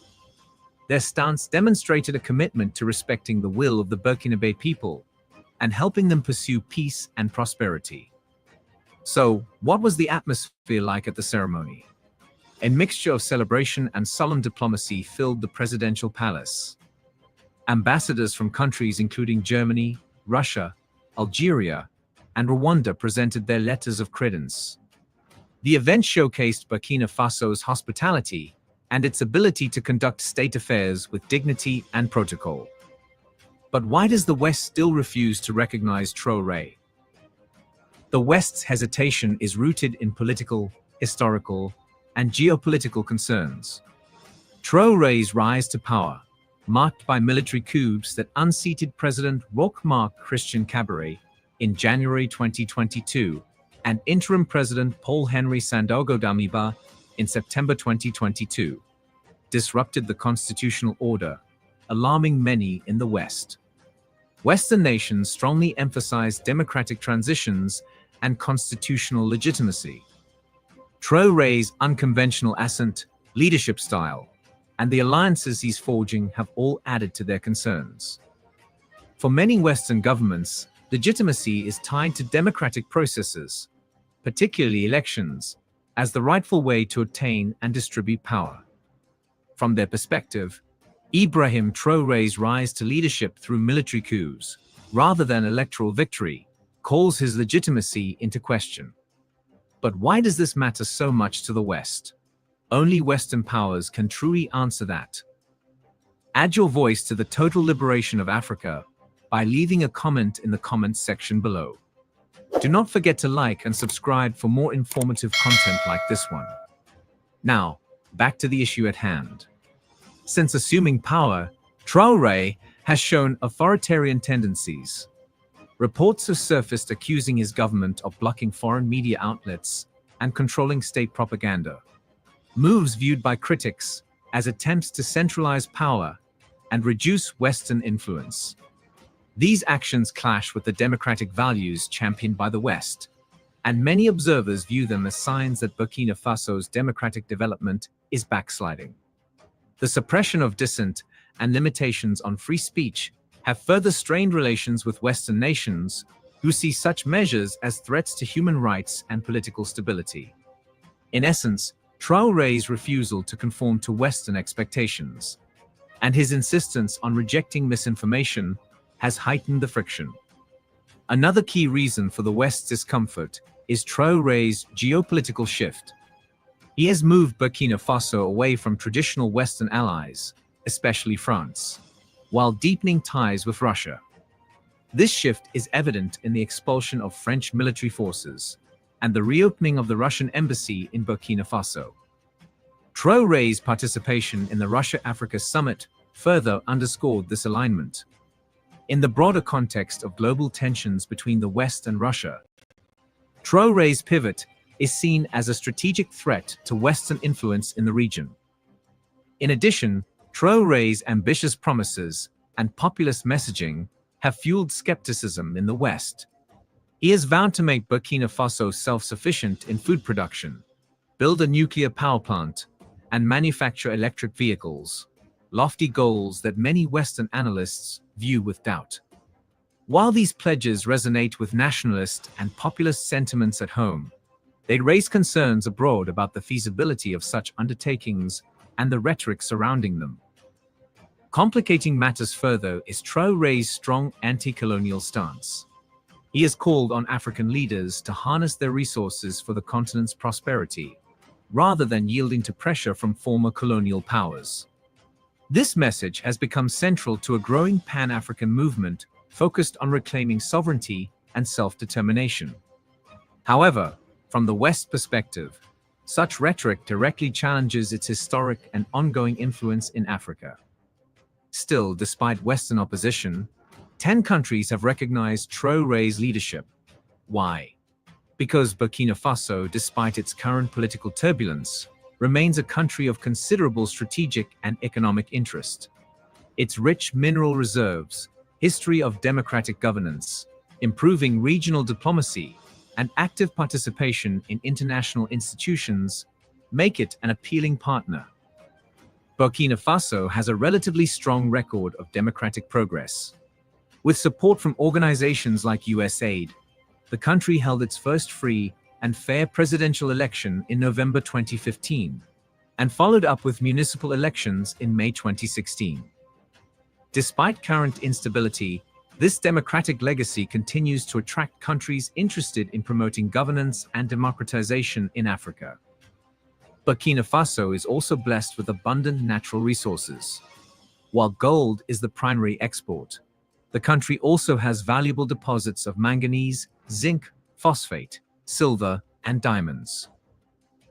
Their stance demonstrated a commitment to respecting the will of the Burkinabe people and helping them pursue peace and prosperity. So, what was the atmosphere like at the ceremony? A mixture of celebration and solemn diplomacy filled the presidential palace. Ambassadors from countries including Germany, Russia, Algeria, and Rwanda presented their letters of credence. The event showcased Burkina Faso's hospitality and its ability to conduct state affairs with dignity and protocol. But why does the West still refuse to recognize Traoré? The West's hesitation is rooted in political, historical, and geopolitical concerns. Traoré's rise to power, marked by military coups that unseated President Roch-Marc Christian Kabore in January 2022 and interim President Paul-Henri Sandaogo Damiba in September 2022, disrupted the constitutional order, alarming many in the West. Western nations strongly emphasized democratic transitions and constitutional legitimacy. Traoré's unconventional ascent, leadership style, and the alliances he's forging have all added to their concerns. For many Western governments, legitimacy is tied to democratic processes, particularly elections, as the rightful way to obtain and distribute power. From their perspective, Ibrahim Traoré's rise to leadership through military coups, rather than electoral victory, calls his legitimacy into question. But why does this matter so much to the West? Only Western powers can truly answer that. Add your voice to the total liberation of Africa, by leaving a comment in the comments section below. Do not forget to like and subscribe for more informative content like this one. Now, back to the issue at hand. Since assuming power, Traoré has shown authoritarian tendencies. Reports have surfaced accusing his government of blocking foreign media outlets and controlling state propaganda. Moves viewed by critics as attempts to centralize power and reduce Western influence. These actions clash with the democratic values championed by the West, and many observers view them as signs that Burkina Faso's democratic development is backsliding. The suppression of dissent and limitations on free speech have further strained relations with Western nations who see such measures as threats to human rights and political stability. In essence, Traoré's refusal to conform to Western expectations and his insistence on rejecting misinformation has heightened the friction. Another key reason for the West's discomfort is Traoré's geopolitical shift. He has moved Burkina Faso away from traditional Western allies, especially France, while deepening ties with Russia. This shift is evident in the expulsion of French military forces and the reopening of the Russian embassy in Burkina Faso. Traoré's participation in the Russia-Africa summit further underscored this alignment. In the broader context of global tensions between the West and Russia, Traoré's pivot is seen as a strategic threat to Western influence in the region. In addition, Traoré's ambitious promises and populist messaging have fueled skepticism in the West. He has vowed to make Burkina Faso self-sufficient in food production, build a nuclear power plant, and manufacture electric vehicles, lofty goals that many Western analysts view with doubt. While these pledges resonate with nationalist and populist sentiments at home, they raise concerns abroad about the feasibility of such undertakings and the rhetoric surrounding them. Complicating matters further is Traoré's strong anti-colonial stance. He has called on African leaders to harness their resources for the continent's prosperity, rather than yielding to pressure from former colonial powers. This message has become central to a growing Pan-African movement focused on reclaiming sovereignty and self-determination. However, from the West's perspective, such rhetoric directly challenges its historic and ongoing influence in Africa. Still, despite Western opposition, 10 countries have recognized Traoré's leadership. Why? Because Burkina Faso, despite its current political turbulence, remains a country of considerable strategic and economic interest. Its rich mineral reserves, history of democratic governance, improving regional diplomacy, and active participation in international institutions make it an appealing partner. Burkina Faso has a relatively strong record of democratic progress. With support from organizations like USAID, the country held its first free and fair presidential election in November 2015, and followed up with municipal elections in May 2016. Despite current instability, this democratic legacy continues to attract countries interested in promoting governance and democratization in Africa. Burkina Faso is also blessed with abundant natural resources. While gold is the primary export, the country also has valuable deposits of manganese, zinc, phosphate, silver, and diamonds.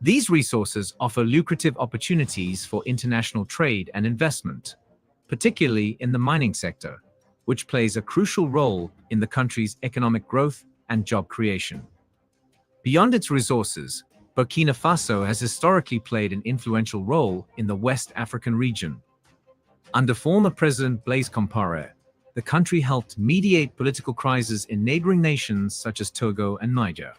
These resources offer lucrative opportunities for international trade and investment, particularly in the mining sector, which plays a crucial role in the country's economic growth and job creation. Beyond its resources, Burkina Faso has historically played an influential role in the West African region. Under former President Blaise Compaoré, the country helped mediate political crises in neighboring nations such as Togo and Niger.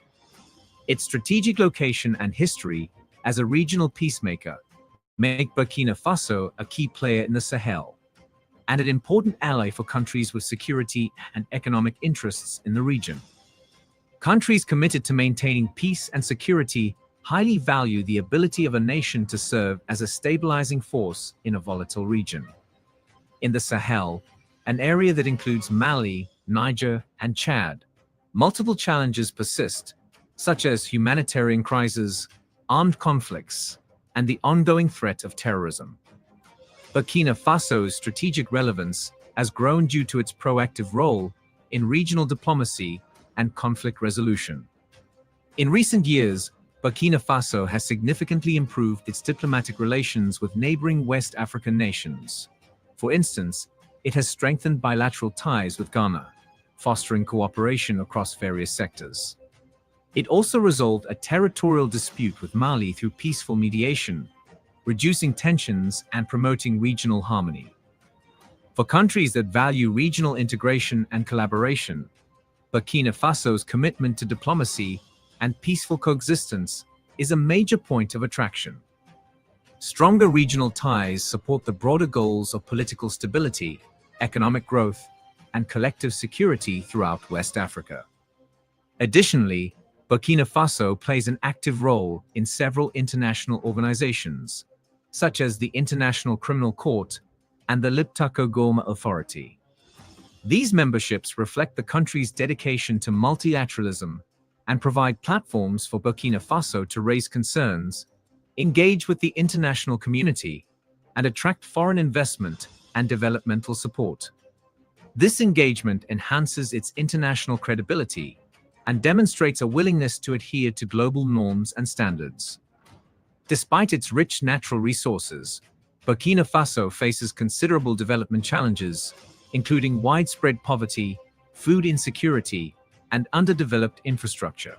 Its strategic location and history as a regional peacemaker make Burkina Faso a key player in the Sahel, and an important ally for countries with security and economic interests in the region. Countries committed to maintaining peace and security highly value the ability of a nation to serve as a stabilizing force in a volatile region. In the Sahel, an area that includes Mali, Niger, and Chad, multiple challenges persist, such as humanitarian crises, armed conflicts, and the ongoing threat of terrorism. Burkina Faso's strategic relevance has grown due to its proactive role in regional diplomacy and conflict resolution. In recent years, Burkina Faso has significantly improved its diplomatic relations with neighboring West African nations. For instance, it has strengthened bilateral ties with Ghana, fostering cooperation across various sectors. It also resolved a territorial dispute with Mali through peaceful mediation, reducing tensions and promoting regional harmony. For countries that value regional integration and collaboration, Burkina Faso's commitment to diplomacy and peaceful coexistence is a major point of attraction. Stronger regional ties support the broader goals of political stability, economic growth, and collective security throughout West Africa. Additionally, Burkina Faso plays an active role in several international organizations, such as the International Criminal Court and the Liptako Goma Authority. These memberships reflect the country's dedication to multilateralism and provide platforms for Burkina Faso to raise concerns, engage with the international community, and attract foreign investment and developmental support. This engagement enhances its international credibility and demonstrates a willingness to adhere to global norms and standards. Despite its rich natural resources, Burkina Faso faces considerable development challenges, including widespread poverty, food insecurity, and underdeveloped infrastructure.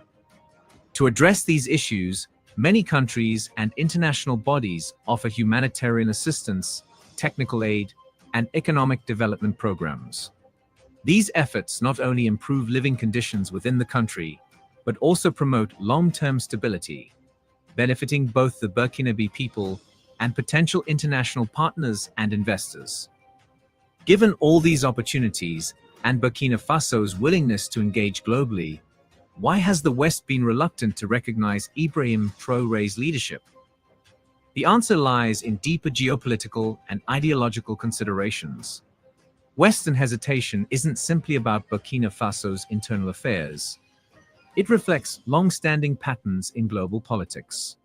To address these issues, many countries and international bodies offer humanitarian assistance, technical aid, and economic development programs. These efforts not only improve living conditions within the country, but also promote long-term stability, benefiting both the Burkinabe people and potential international partners and investors. Given all these opportunities and Burkina Faso's willingness to engage globally, why has the West been reluctant to recognize Ibrahim Traoré's leadership? The answer lies in deeper geopolitical and ideological considerations. Western hesitation isn't simply about Burkina Faso's internal affairs. It reflects long-standing patterns in global politics.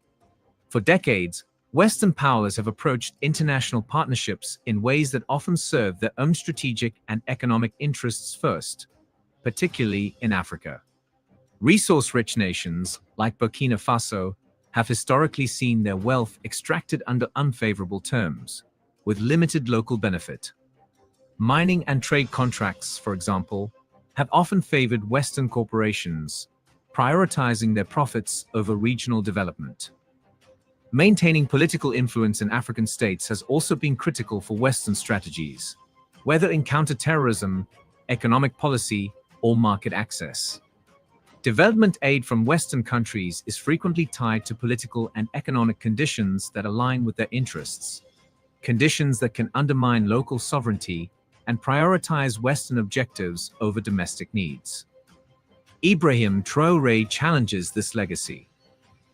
For decades, Western powers have approached international partnerships in ways that often serve their own strategic and economic interests first, particularly in Africa. Resource-rich nations, like Burkina Faso, have historically seen their wealth extracted under unfavorable terms, with limited local benefit. Mining and trade contracts, for example, have often favored Western corporations, prioritizing their profits over regional development. Maintaining political influence in African states has also been critical for Western strategies, whether in counterterrorism, economic policy, or market access. Development aid from Western countries is frequently tied to political and economic conditions that align with their interests, conditions that can undermine local sovereignty and prioritize Western objectives over domestic needs. Ibrahim Traoré challenges this legacy.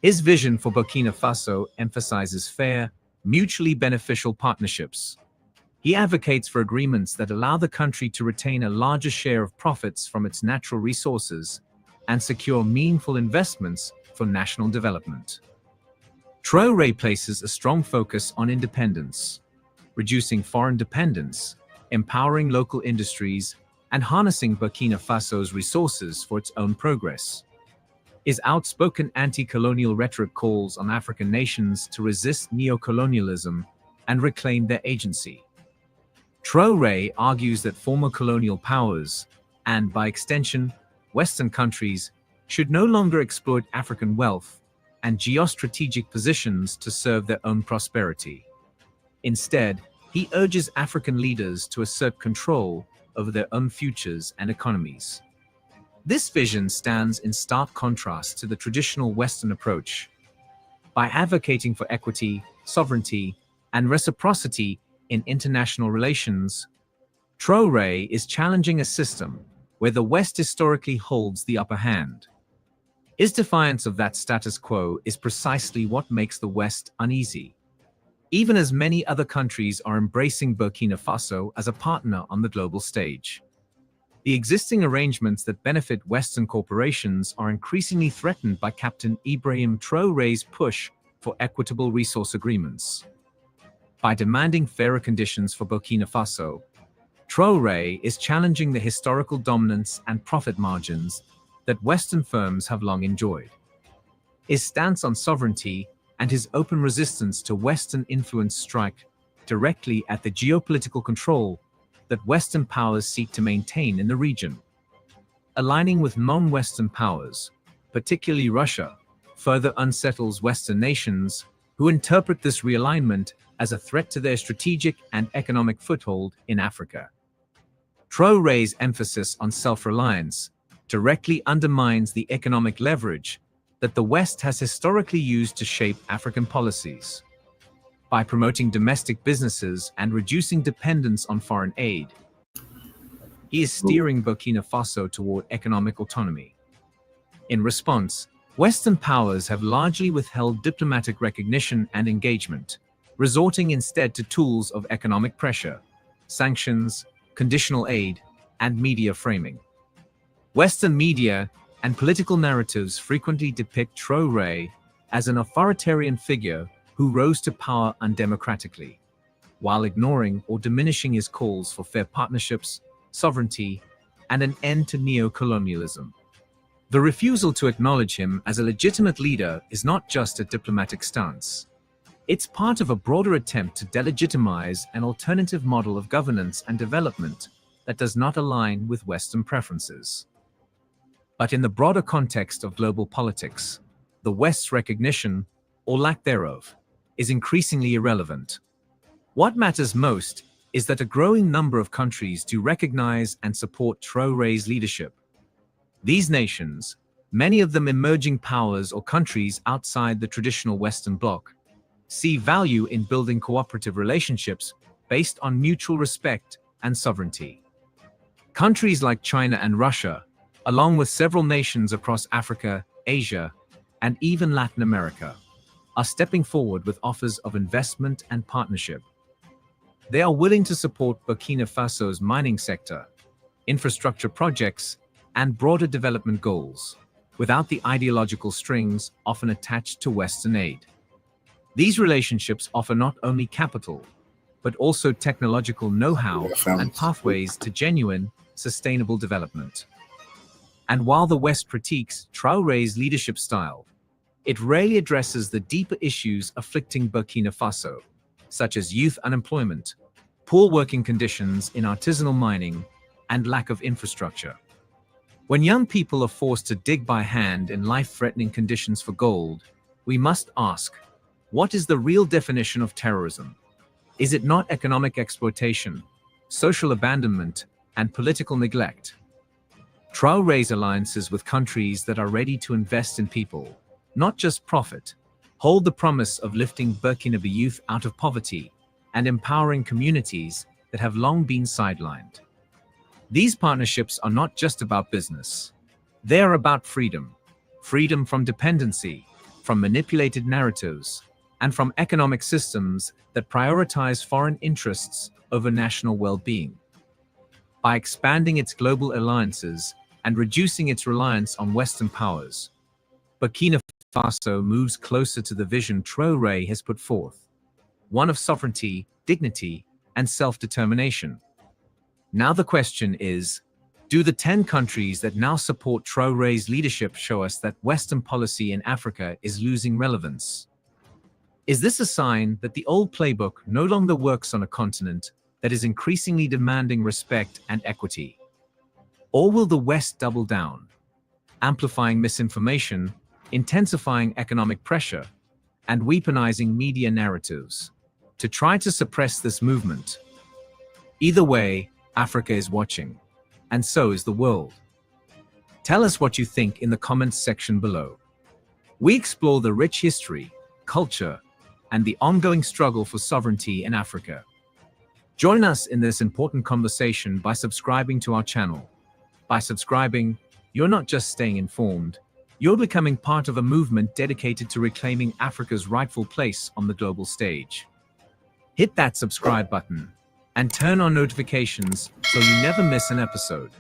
His vision for Burkina Faso emphasizes fair, mutually beneficial partnerships. He advocates for agreements that allow the country to retain a larger share of profits from its natural resources and secure meaningful investments for national development. Traoré places a strong focus on independence, reducing foreign dependence, empowering local industries, and harnessing Burkina Faso's resources for its own progress. His outspoken anti-colonial rhetoric calls on African nations to resist neo-colonialism and reclaim their agency. Traoré argues that former colonial powers, and by extension, Western countries, should no longer exploit African wealth and geostrategic positions to serve their own prosperity. Instead, he urges African leaders to assert control over their own futures and economies. This vision stands in stark contrast to the traditional Western approach. By advocating for equity, sovereignty, and reciprocity in international relations, Traoré is challenging a system where the West historically holds the upper hand. His defiance of that status quo is precisely what makes the West uneasy, even as many other countries are embracing Burkina Faso as a partner on the global stage. The existing arrangements that benefit Western corporations are increasingly threatened by Captain Ibrahim Traoré's push for equitable resource agreements. By demanding fairer conditions for Burkina Faso, Traoré is challenging the historical dominance and profit margins that Western firms have long enjoyed. His stance on sovereignty and his open resistance to Western influence strike directly at the geopolitical control that Western powers seek to maintain in the region. Aligning with non-Western powers, particularly Russia, further unsettles Western nations who interpret this realignment as a threat to their strategic and economic foothold in Africa. Traoré's emphasis on self-reliance directly undermines the economic leverage that the West has historically used to shape African policies. By promoting domestic businesses and reducing dependence on foreign aid, he is steering Burkina Faso toward economic autonomy. In response, Western powers have largely withheld diplomatic recognition and engagement, resorting instead to tools of economic pressure, sanctions, conditional aid, and media framing. Western media and political narratives frequently depict Traoré as an authoritarian figure who rose to power undemocratically, while ignoring or diminishing his calls for fair partnerships, sovereignty, and an end to neo-colonialism. The refusal to acknowledge him as a legitimate leader is not just a diplomatic stance. It's part of a broader attempt to delegitimize an alternative model of governance and development that does not align with Western preferences. But in the broader context of global politics, the West's recognition, or lack thereof, is increasingly irrelevant. What matters most is that a growing number of countries do recognize and support Traoré's leadership. These nations, many of them emerging powers or countries outside the traditional Western bloc, see value in building cooperative relationships based on mutual respect and sovereignty. Countries like China and Russia, along with several nations across Africa, Asia, and even Latin America, are stepping forward with offers of investment and partnership. They are willing to support Burkina Faso's mining sector, infrastructure projects, and broader development goals, without the ideological strings often attached to Western aid. These relationships offer not only capital, but also technological know-how and pathways to genuine, sustainable development. And while the West critiques Traoré's leadership style, it rarely addresses the deeper issues afflicting Burkina Faso, such as youth unemployment, poor working conditions in artisanal mining, and lack of infrastructure. When young people are forced to dig by hand in life-threatening conditions for gold, we must ask, what is the real definition of terrorism? Is it not economic exploitation, social abandonment, and political neglect? Traoré's alliances with countries that are ready to invest in people, not just profit, hold the promise of lifting Burkinabe youth out of poverty and empowering communities that have long been sidelined. These partnerships are not just about business. They are about freedom. Freedom from dependency, from manipulated narratives, and from economic systems that prioritize foreign interests over national well-being. By expanding its global alliances and reducing its reliance on Western powers, Burkina Faso moves closer to the vision Traoré has put forth, one of sovereignty, dignity, and self-determination. Now the question is, do the 10 countries that now support Traoré's leadership show us that Western policy in Africa is losing relevance? Is this a sign that the old playbook no longer works on a continent that is increasingly demanding respect and equity? Or will the West double down, amplifying misinformation, intensifying economic pressure, and weaponizing media narratives to try to suppress this movement? Either way, Africa is watching, and so is the world. Tell us what you think in the comments section below. We explore the rich history, culture, and the ongoing struggle for sovereignty in Africa. Join us in this important conversation by subscribing to our channel. By subscribing, you're not just staying informed, you're becoming part of a movement dedicated to reclaiming Africa's rightful place on the global stage. Hit that subscribe button and turn on notifications so you never miss an episode.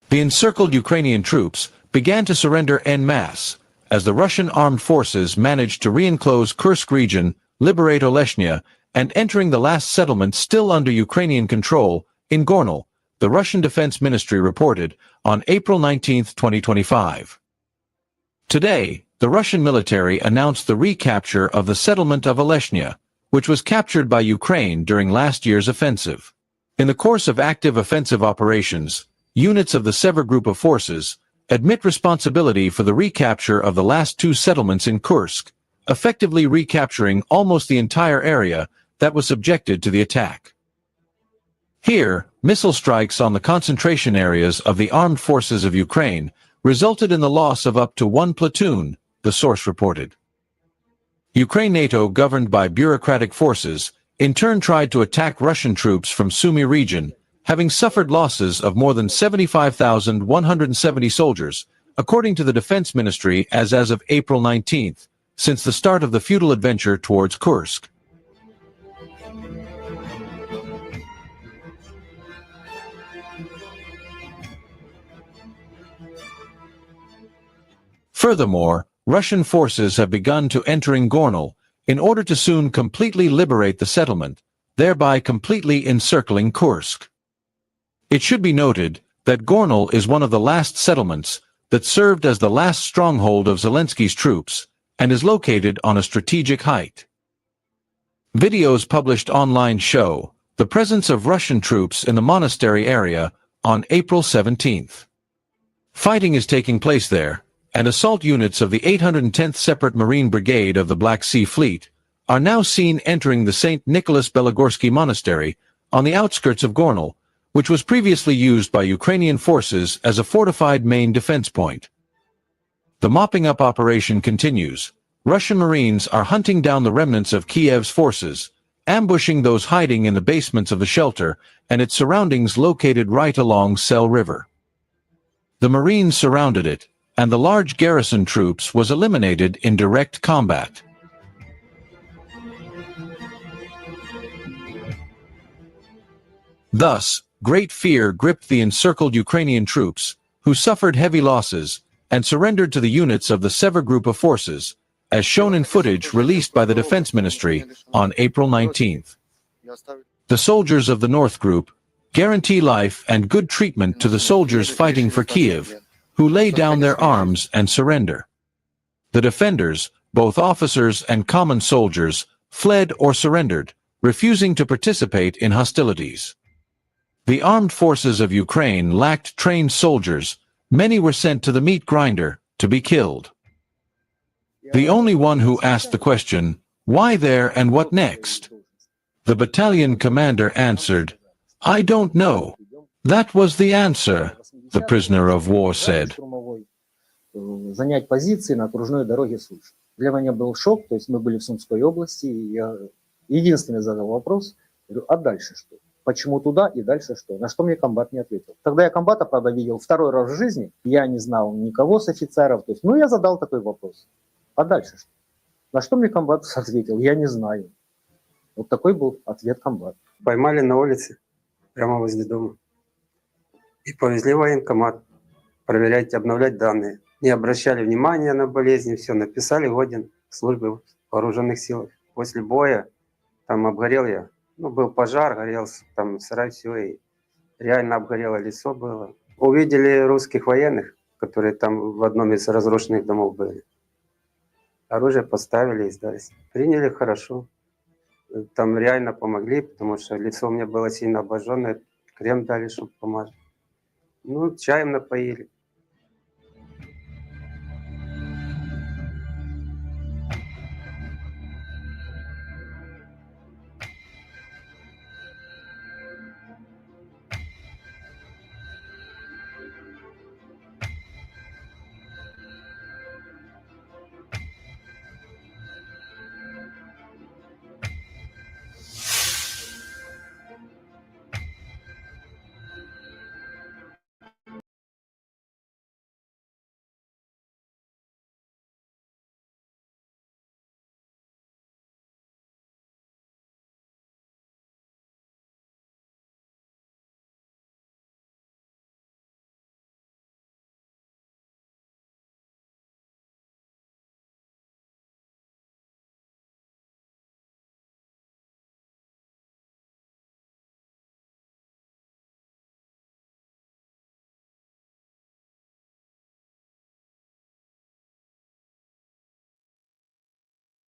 The encircled Ukrainian troops began to surrender en masse as the Russian armed forces managed to re-enclose Kursk region, liberate Oleshnya, and entering the last settlement still under Ukrainian control, in Gornal, the Russian Defense Ministry reported on April 19, 2025. Today, the Russian military announced the recapture of the settlement of Oleshnya, which was captured by Ukraine during last year's offensive. In the course of active offensive operations, units of the Sever Group of Forces admit responsibility for the recapture of the last two settlements in Kursk, effectively recapturing almost the entire area that was subjected to the attack. Here, missile strikes on the concentration areas of the armed forces of Ukraine resulted in the loss of up to 1 platoon, the source reported. Ukraine NATO, governed by bureaucratic forces, in turn tried to attack Russian troops from Sumy region, having suffered losses of more than 75,170 soldiers, according to the Defense Ministry as of April 19, since the start of the futile adventure towards Kursk. Furthermore, Russian forces have begun to enter Gornal in order to soon completely liberate the settlement, thereby completely encircling Kursk. It should be noted that Gornal is one of the last settlements that served as the last stronghold of Zelensky's troops and is located on a strategic height. Videos published online show the presence of Russian troops in the monastery area on April 17. Fighting is taking place there, and assault units of the 810th Separate Marine Brigade of the Black Sea Fleet are now seen entering the St. Nicholas Belogorsky Monastery on the outskirts of Gornal, which was previously used by Ukrainian forces as a fortified main defense point. The mopping up operation continues. Russian Marines are hunting down the remnants of Kiev's forces, ambushing those hiding in the basements of the shelter and its surroundings located right along Sel River. The Marines surrounded it, and the large garrison troops was eliminated in direct combat. Thus, great fear gripped the encircled Ukrainian troops, who suffered heavy losses and surrendered to the units of the Sever Group of Forces, as shown in footage released by the Defense Ministry on April 19. The soldiers of the North Group guarantee life and good treatment to the soldiers fighting for Kiev, who lay down their arms and surrender. The defenders, both officers and common soldiers, fled or surrendered, refusing to participate in hostilities. The armed forces of Ukraine lacked trained soldiers. Many were sent to the meat grinder to be killed. The only one who asked the question, "Why there and what next?" The battalion commander answered, "I don't know." That was the answer, the prisoner of war said. Занять позиции на окружной дороге Суш. Для меня был шок, то есть мы были в Сумской области, и я единственный задал вопрос, говорю, а дальше что? Почему туда и дальше что? На что мне комбат не ответил. Тогда я комбата, правда, видел второй раз в жизни, я не знал никого с офицеров, то есть, ну, я задал такой вопрос, а дальше что? На что мне комбат ответил, я не знаю. Вот такой был ответ комбата. Поймали на улице, прямо возле дома, и повезли в военкомат проверять, обновлять данные. Не обращали внимания на болезни, все, написали годен к службе в вооруженных силах. После боя там обгорел я, ну, был пожар, горел там сарай, все, и реально обгорело лицо было. Увидели русских военных, которые там в одном из разрушенных домов были. Оружие поставили и сдались. Приняли хорошо. Там реально помогли, потому что лицо у меня было сильно обожженное. Крем дали, чтобы помазать. Ну, чаем напоили.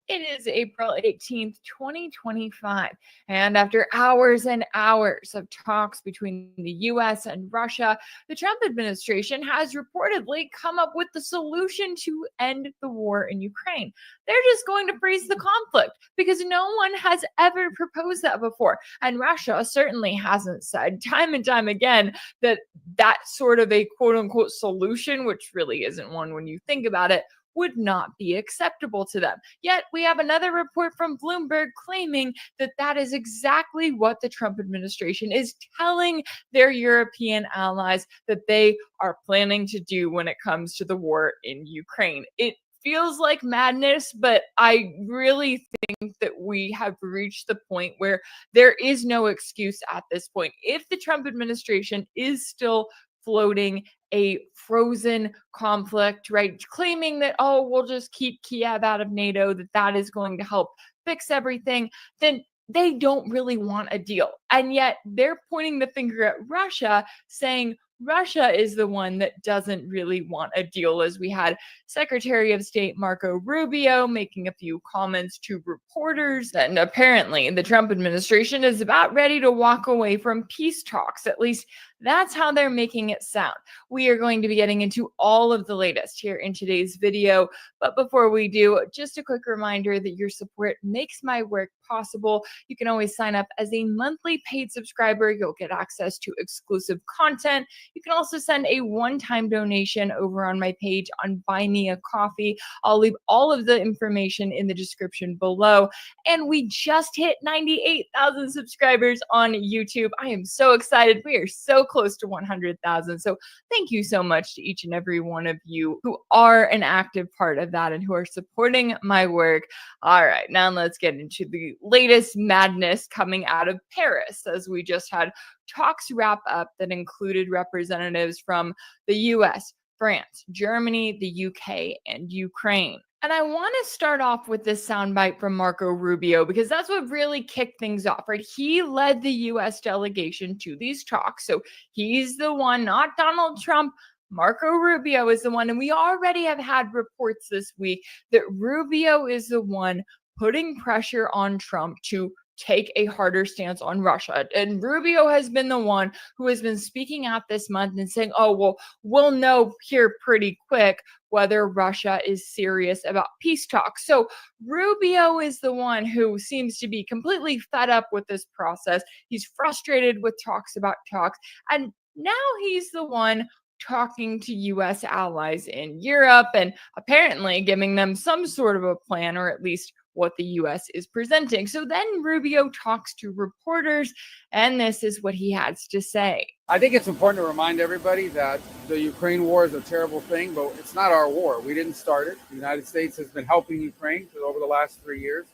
It is April 18th, 2025, and after hours and hours of talks between the US and Russia, the Trump administration has reportedly come up with the solution to end the war in Ukraine. They're just going to freeze the conflict because no one has ever proposed that before, and Russia certainly hasn't said time and time again that that sort of a quote-unquote solution, which really isn't one when you think about it, would not be acceptable to them. Yet we have another report from Bloomberg claiming that that is exactly what the Trump administration is telling their European allies that they are planning to do when it comes to the war in Ukraine. It feels like madness, but I really think that we have reached the point where there is no excuse at this point. If the Trump administration is still floating a frozen conflict, right? Claiming that, oh, we'll just keep Kiev out of NATO, that is going to help fix everything, then they don't really want a deal. And yet they're pointing the finger at Russia, saying Russia is the one that doesn't really want a deal, as we had Secretary of State Marco Rubio making a few comments to reporters. And apparently the Trump administration is about ready to walk away from peace talks. At least that's how they're making it sound. We are going to be getting into all of the latest here in today's video. But before we do, just a quick reminder that your support makes my work possible. You can always sign up as a monthly paid subscriber. You'll get access to exclusive content. You can also send a one-time donation over on my page on Buy Me a Coffee. I'll leave all of the information in the description below. And we just hit 98,000 subscribers on YouTube. I am so excited. We are so close to 100,000. So thank you so much to each and every one of you who are an active part of that and who are supporting my work. All right, now let's get into the latest madness coming out of Paris, as we just had talks wrap up that included representatives from the US, France, Germany, the UK, and Ukraine. And I want to start off with this soundbite from Marco Rubio because that's what really kicked things off, right? He led the US delegation to these talks. So he's the one, not Donald Trump. Marco Rubio is the one. And we already have had reports this week that Rubio is the one putting pressure on Trump to take a harder stance on Russia. And Rubio has been the one who has been speaking out this month and saying, oh, well, we'll know here pretty quick whether Russia is serious about peace talks. So Rubio is the one who seems to be completely fed up with this process. He's frustrated with talks about talks. And now he's the one talking to US allies in Europe and apparently giving them some sort of a plan, or at least what the US is presenting. So then Rubio talks to reporters, and this is what he has to say. I think it's important to remind everybody that the Ukraine war is a terrible thing, but it's not our war. We didn't start it. The United States has been helping Ukraine for over the last 3 years,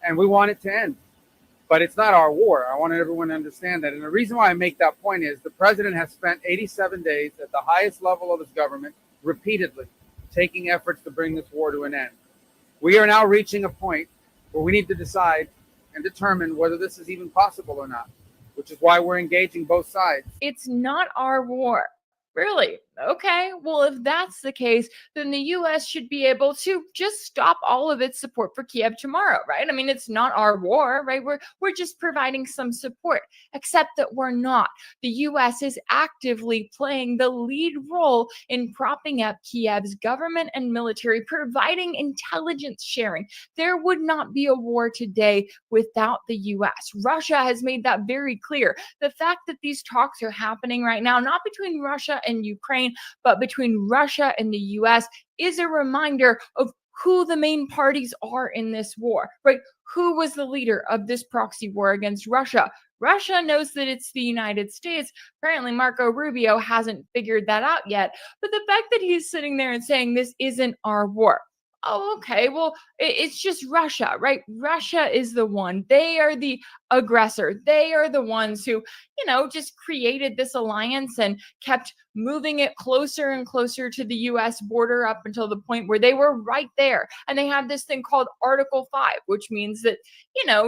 and we want it to end. But it's not our war. I want everyone to understand that. And the reason why I make that point is the president has spent 87 days at the highest level of his government repeatedly taking efforts to bring this war to an end. We are now reaching a point where we need to decide and determine whether this is even possible or not, which is why we're engaging both sides. It's not our war. Really? Okay, well, if that's the case, then the US should be able to just stop all of its support for Kiev tomorrow, right? I mean, it's not our war, right? We're just providing some support, except that we're not. The US is actively playing the lead role in propping up Kiev's government and military, providing intelligence sharing. There would not be a war today without the US. Russia has made that very clear. The fact that these talks are happening right now, not between Russia and Ukraine, but between Russia and the US, is a reminder of who the main parties are in this war, right? Who was the leader of this proxy war against Russia? Russia knows that it's the United States. Apparently, Marco Rubio hasn't figured that out yet. But the fact that he's sitting there and saying this isn't our war. Oh, okay. Well, it's just Russia, right? Russia is the one. They are the aggressor. They are the ones who, just created this alliance and kept moving it closer and closer to the US border up until the point where they were right there. And they have this thing called Article 5, which means that,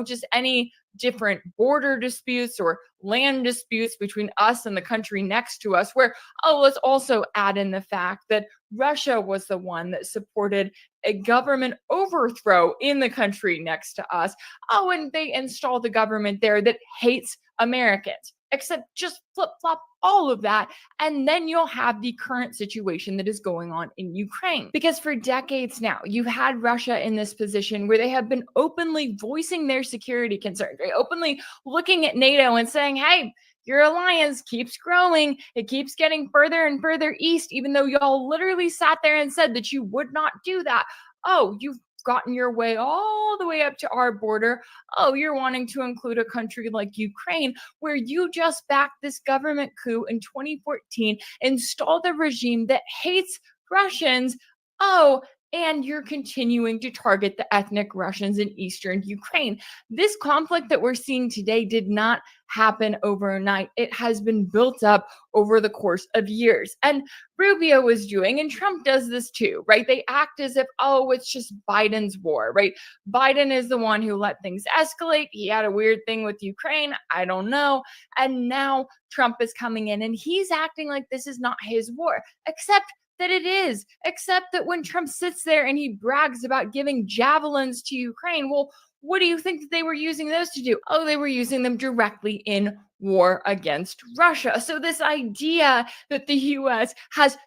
just any different border disputes or land disputes between us and the country next to us, where, let's also add in the fact that Russia was the one that supported a government overthrow in the country next to us. Oh, and they installed a government there that hates Americans. Except just flip-flop all of that, and then you'll have the current situation that is going on in Ukraine. Because for decades now, you've had Russia in this position where they have been openly voicing their security concerns, right? Openly looking at NATO and saying, hey, your alliance keeps growing. It keeps getting further and further east, even though y'all literally sat there and said that you would not do that. Oh, you've gotten your way all the way up to our border. Oh, you're wanting to include a country like Ukraine, where you just backed this government coup in 2014, installed a regime that hates Russians. Oh, and you're continuing to target the ethnic Russians in eastern Ukraine. This conflict that we're seeing today did not happen overnight. It has been built up over the course of years. And Rubio is doing, and Trump does this too, right? They act as if, oh, it's just Biden's war, right? Biden is the one who let things escalate. He had a weird thing with Ukraine. I don't know. And now Trump is coming in and he's acting like this is not his war, except that it is, except that when Trump sits there and he brags about giving javelins to Ukraine, well, what do you think that they were using those to do? Oh, they were using them directly in war against Russia. So this idea that the US has,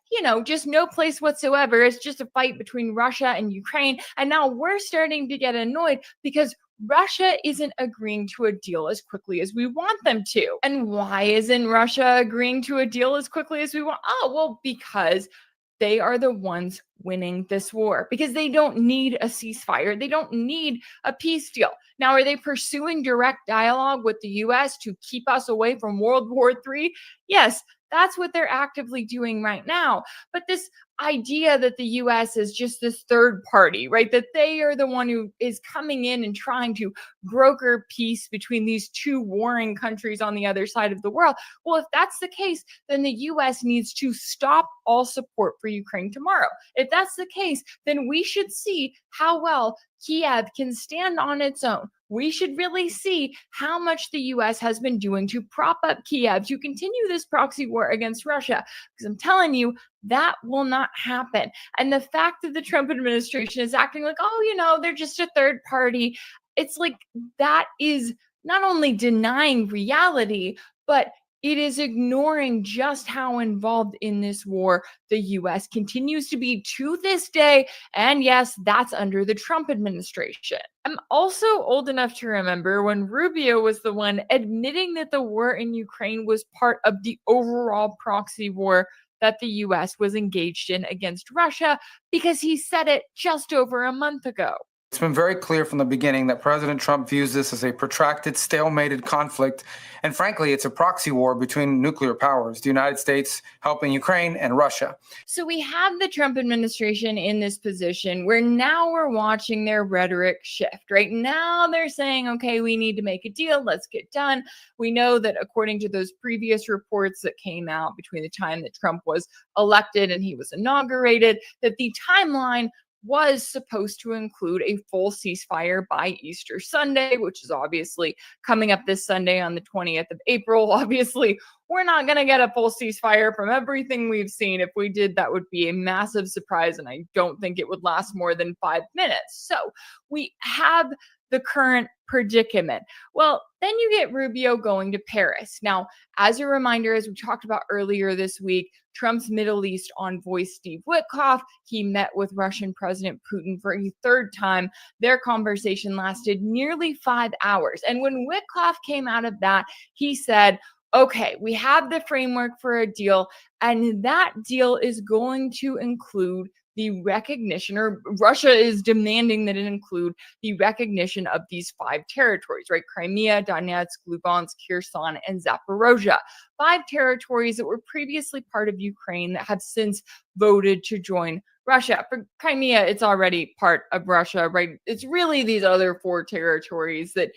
just no place whatsoever, it's just a fight between Russia and Ukraine. And now we're starting to get annoyed because Russia isn't agreeing to a deal as quickly as we want them to. And why isn't Russia agreeing to a deal as quickly as we want? Oh, well, because they are the ones winning this war, because they don't need a ceasefire. They don't need a peace deal. Now, are they pursuing direct dialogue with the US to keep us away from World War III? Yes, that's what they're actively doing right now. But this idea that the US is just this third party, right? That they are the one who is coming in and trying to broker peace between these two warring countries on the other side of the world. Well, if that's the case, then the US needs to stop all support for Ukraine tomorrow. If that's the case, then we should see how well Kiev can stand on its own. We should really see how much the US has been doing to prop up Kiev to continue this proxy war against Russia. Because I'm telling you, that will not happen. And the fact that the Trump administration is acting like, oh, they're just a third party, it's like that is not only denying reality, but it is ignoring just how involved in this war the US continues to be to this day. And yes, that's under the Trump administration. I'm also old enough to remember when Rubio was the one admitting that the war in Ukraine was part of the overall proxy war that the US was engaged in against Russia, because he said it just over a month ago. It's been very clear from the beginning that President Trump views this as a protracted, stalemated conflict. And frankly, it's a proxy war between nuclear powers, the United States helping Ukraine and Russia. So we have the Trump administration in this position where now we're watching their rhetoric shift, right? Now they're saying, okay, we need to make a deal. Let's get done. We know that according to those previous reports that came out between the time that Trump was elected and he was inaugurated, that the timeline was supposed to include a full ceasefire by Easter Sunday, which is obviously coming up this Sunday on the 20th of April. Obviously, we're not going to get a full ceasefire from everything we've seen. If we did, that would be a massive surprise, and I don't think it would last more than 5 minutes. So we have the current predicament. Well, then you get Rubio going to Paris. Now, as a reminder, as we talked about earlier this week, Trump's Middle East envoy, Steve Witkoff, he met with Russian President Putin for a third time. Their conversation lasted nearly 5 hours. And when Witkoff came out of that, he said, okay, we have the framework for a deal, and that deal is going to include the recognition, or Russia is demanding that it include the recognition of these 5 territories, right? Crimea, Donetsk, Lugansk, Kherson, and Zaporozhia. 5 territories that were previously part of Ukraine that have since voted to join Russia. For Crimea, it's already part of Russia, right? It's really these other 4 territories that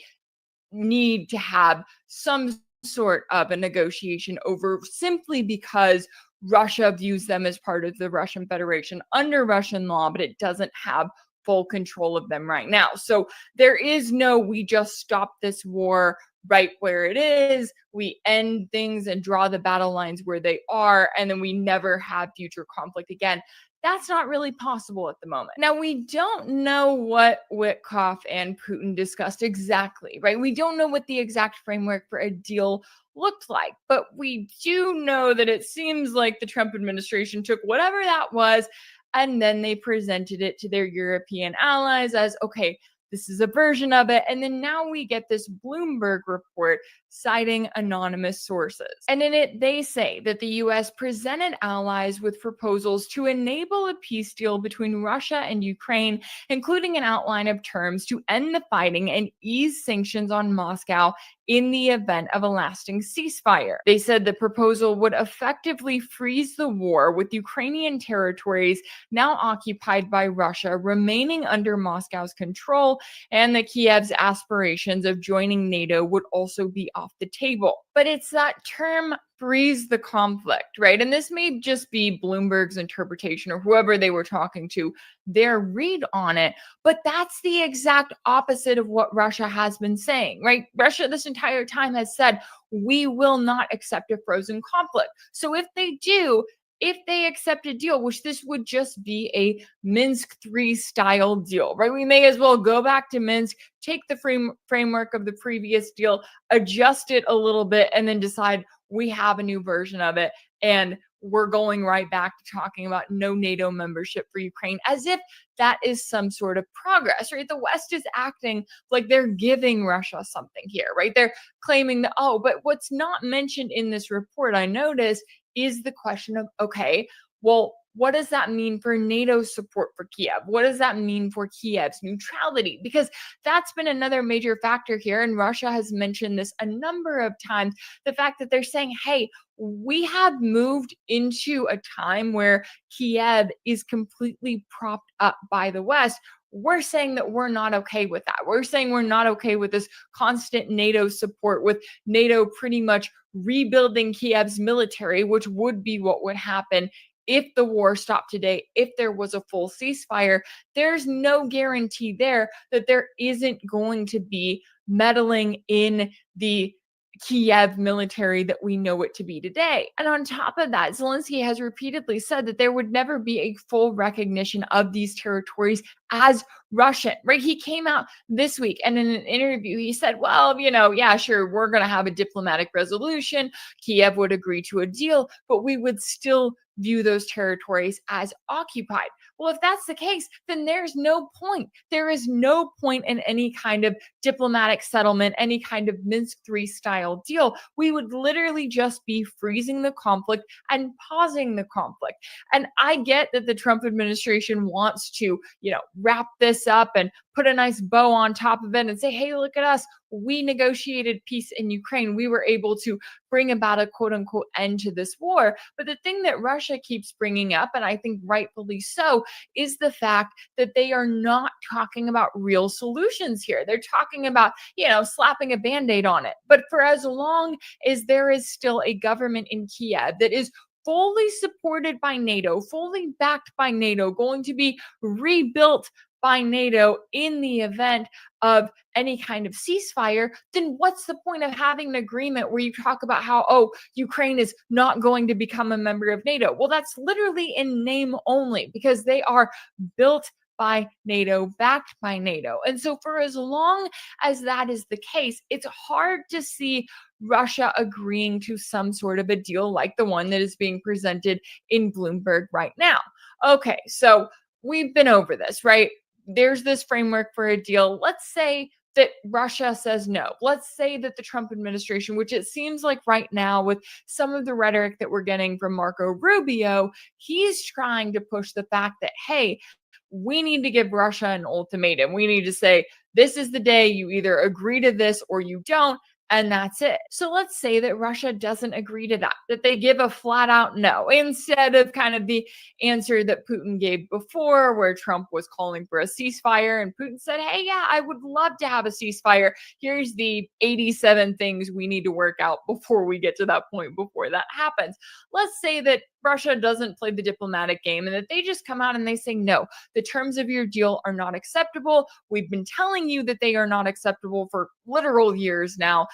need to have some sort of a negotiation over, simply because Russia views them as part of the Russian Federation under Russian law, but it doesn't have full control of them right now. So there is no, we just stop this war right where it is, we end things and draw the battle lines where they are, and then we never have future conflict again. That's not really possible at the moment. Now, we don't know what Witkoff and Putin discussed exactly, right? We don't know what the exact framework for a deal looked like, but we do know that it seems like the Trump administration took whatever that was and then they presented it to their European allies as, okay, this is a version of it. And then now we get this Bloomberg report citing anonymous sources. And in it, they say that the US presented allies with proposals to enable a peace deal between Russia and Ukraine, including an outline of terms to end the fighting and ease sanctions on Moscow in the event of a lasting ceasefire. They said the proposal would effectively freeze the war, with Ukrainian territories now occupied by Russia remaining under Moscow's control, and that Kiev's aspirations of joining NATO would also be off the table. But it's that term, freeze the conflict, right? And this may just be Bloomberg's interpretation or whoever they were talking to, their read on it, but that's the exact opposite of what Russia has been saying, right? Russia this entire time has said, we will not accept a frozen conflict. So if they do, if they accept a deal, which this would just be a Minsk III style deal, right? We may as well go back to Minsk, take the framework of the previous deal, adjust it a little bit, and then decide we have a new version of it. And we're going right back to talking about no NATO membership for Ukraine, as if that is some sort of progress, right? The West is acting like they're giving Russia something here, right? They're claiming that, oh, but what's not mentioned in this report, I noticed, is the question of, okay, well, what does that mean for NATO's support for Kiev? What does that mean for Kiev's neutrality? Because that's been another major factor here. And Russia has mentioned this a number of times, the fact that they're saying, hey, we have moved into a time where Kiev is completely propped up by the West. We're saying that we're not okay with that. We're saying we're not okay with this constant NATO support, with NATO pretty much rebuilding Kiev's military, which would be what would happen if the war stopped today, if there was a full ceasefire. There's no guarantee there that there isn't going to be meddling in the Kiev military that we know it to be today. And on top of that, Zelensky has repeatedly said that there would never be a full recognition of these territories as Russian, right? He came out this week and in an interview, he said, well, you know, yeah, sure, we're going to have a diplomatic resolution. Kiev would agree to a deal, but we would still view those territories as occupied. Well, if that's the case, then there's no point. There is no point in any kind of diplomatic settlement, any kind of Minsk III style deal. We would literally just be freezing the conflict and pausing the conflict. And I get that the Trump administration wants to, you know, wrap this up and put a nice bow on top of it and say, hey, look at us. We negotiated peace in Ukraine. We were able to bring about a quote unquote end to this war. But the thing that Russia keeps bringing up, and I think rightfully so, is the fact that they are not talking about real solutions here. They're talking about, you know, slapping a Band-Aid on it. But for as long as there is still a government in Kiev that is fully supported by NATO, fully backed by NATO, going to be rebuilt by NATO in the event of any kind of ceasefire, then what's the point of having an agreement where you talk about how, oh, Ukraine is not going to become a member of NATO? Well, that's literally in name only, because they are built by NATO, backed by NATO. And so for as long as that is the case, it's hard to see Russia agreeing to some sort of a deal like the one that is being presented in Bloomberg right now. Okay, so we've been over this, right? There's this framework for a deal. Let's say that Russia says no. Let's say that the Trump administration, which it seems like right now with some of the rhetoric that we're getting from Marco Rubio, he's trying to push the fact that, hey, we need to give Russia an ultimatum. We need to say, this is the day you either agree to this or you don't. And that's it. So let's say that Russia doesn't agree to that, that they give a flat out no, instead of kind of the answer that Putin gave before, where Trump was calling for a ceasefire and Putin said, hey, yeah, I would love to have a ceasefire. Here's the 87 things we need to work out before we get to that point, before that happens. Let's say that Russia doesn't play the diplomatic game and that they just come out and they say, no, the terms of your deal are not acceptable. We've been telling you that they are not acceptable for literal years now,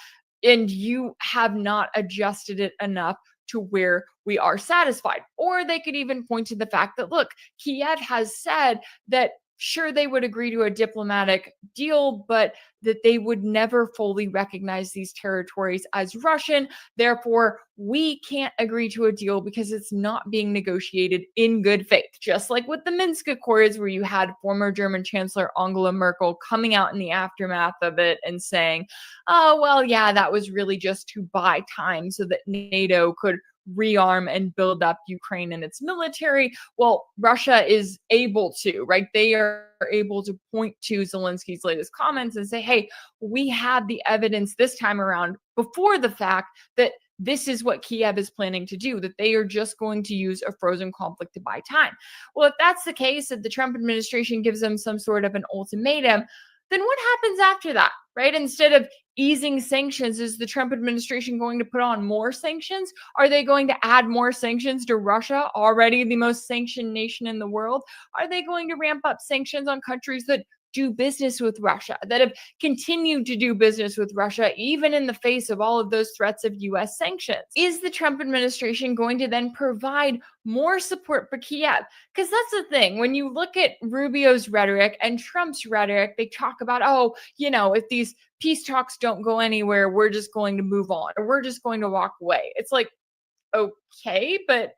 and you have not adjusted it enough to where we are satisfied. Or they could even point to the fact that, look, Kiev has said that sure, they would agree to a diplomatic deal, but that they would never fully recognize these territories as Russian. Therefore, we can't agree to a deal because it's not being negotiated in good faith. Just like with the Minsk Accords, where you had former German Chancellor Angela Merkel coming out in the aftermath of it and saying, oh, well, yeah, that was really just to buy time so that NATO could rearm and build up Ukraine and its military. Well, Russia is able to, right? They are able to point to Zelensky's latest comments and say, hey, we have the evidence this time around before the fact that this is what Kiev is planning to do, that they are just going to use a frozen conflict to buy time. Well, if that's the case, if the Trump administration gives them some sort of an ultimatum, then what happens after that, right? Instead of easing sanctions, is the Trump administration going to put on more sanctions? Are they going to add more sanctions to Russia, already the most sanctioned nation in the world? Are they going to ramp up sanctions on countries that do business with Russia, that have continued to do business with Russia, even in the face of all of those threats of US sanctions? Is the Trump administration going to then provide more support for Kiev? Because that's the thing. When you look at Rubio's rhetoric and Trump's rhetoric, they talk about, oh, you know, if these peace talks don't go anywhere, we're just going to move on, or we're just going to walk away. It's like, okay, but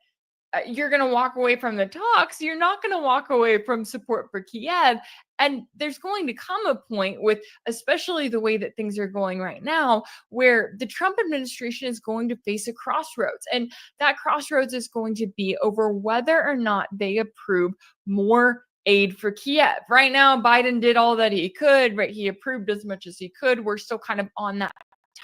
you're going to walk away from the talks. You're not going to walk away from support for Kiev. And there's going to come a point with, especially the way that things are going right now, where the Trump administration is going to face a crossroads. And that crossroads is going to be over whether or not they approve more aid for Kiev. Right now, Biden did all that he could, right? He approved as much as he could. We're still kind of on that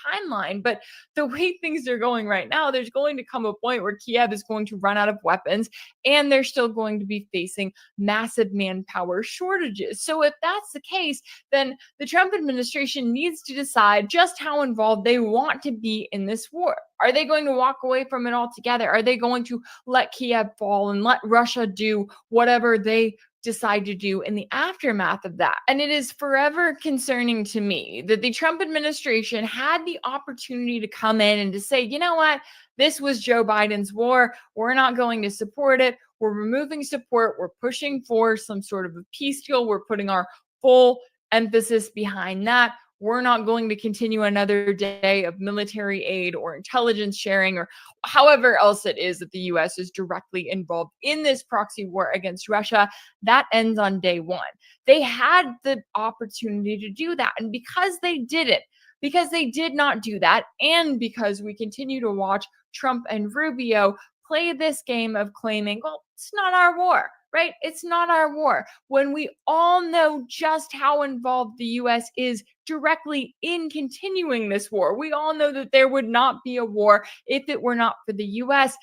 timeline, but the way things are going right now, there's going to come a point where Kiev is going to run out of weapons and they're still going to be facing massive manpower shortages. So if that's the case, then the Trump administration needs to decide just how involved they want to be in this war. Are they going to walk away from it altogether? Are they going to let Kiev fall and let Russia do whatever they decide to do in the aftermath of that? And it is forever concerning to me that the Trump administration had the opportunity to come in and to say, you know what, this was Joe Biden's war. We're not going to support it. We're removing support. We're pushing for some sort of a peace deal. We're putting our full emphasis behind that. We're not going to continue another day of military aid or intelligence sharing or however else it is that the US is directly involved in this proxy war against Russia. That ends on day one. They had the opportunity to do that. And because they didn't, because they did not do that, and because we continue to watch Trump and Rubio play this game of claiming, well, it's not our war, right? It's not our war. When we all know just how involved the US is directly in continuing this war. We all know that there would not be a war if it were not for the US.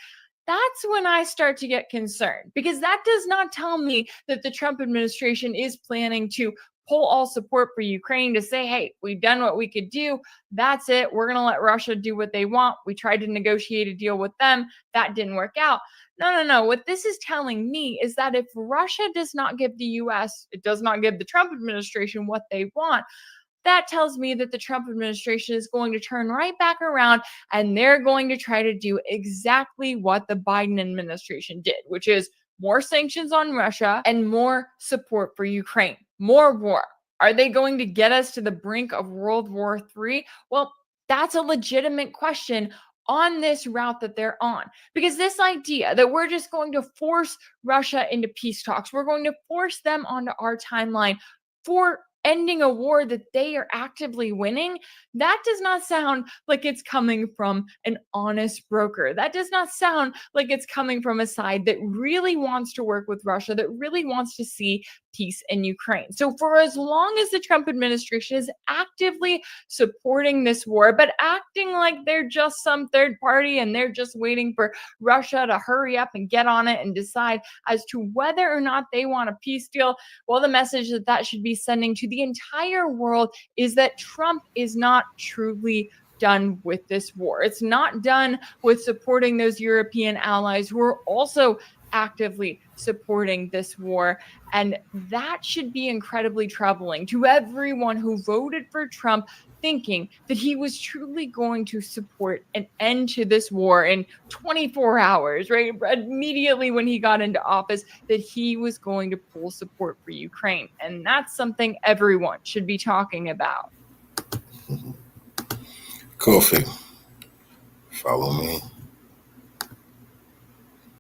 That's when I start to get concerned, because that does not tell me that the Trump administration is planning to pull all support for Ukraine, to say, hey, we've done what we could do. That's it. We're going to let Russia do what they want. We tried to negotiate a deal with them. That didn't work out. No. What this is telling me is that if Russia does not give the US, it does not give the Trump administration what they want, that tells me that the Trump administration is going to turn right back around and they're going to try to do exactly what the Biden administration did, which is more sanctions on Russia and more support for Ukraine, more war. Are they going to get us to the brink of World War III? Well, that's a legitimate question on this route that they're on. Because this idea that we're just going to force Russia into peace talks, we're going to force them onto our timeline for ending a war that they are actively winning, that does not sound like it's coming from an honest broker. That does not sound like it's coming from a side that really wants to work with Russia, that really wants to see peace in Ukraine. So for as long as the Trump administration is actively supporting this war, but acting like they're just some third party and they're just waiting for Russia to hurry up and get on it and decide as to whether or not they want a peace deal, well, the message that that should be sending to the entire world is that Trump is not truly done with this war. It's not done with supporting those European allies who are also actively supporting this war. And that should be incredibly troubling to everyone who voted for Trump, thinking that he was truly going to support an end to this war in 24 hours, right? Immediately when he got into office, that he was going to pull support for Ukraine. And that's something everyone should be talking about. Coffee. Follow me.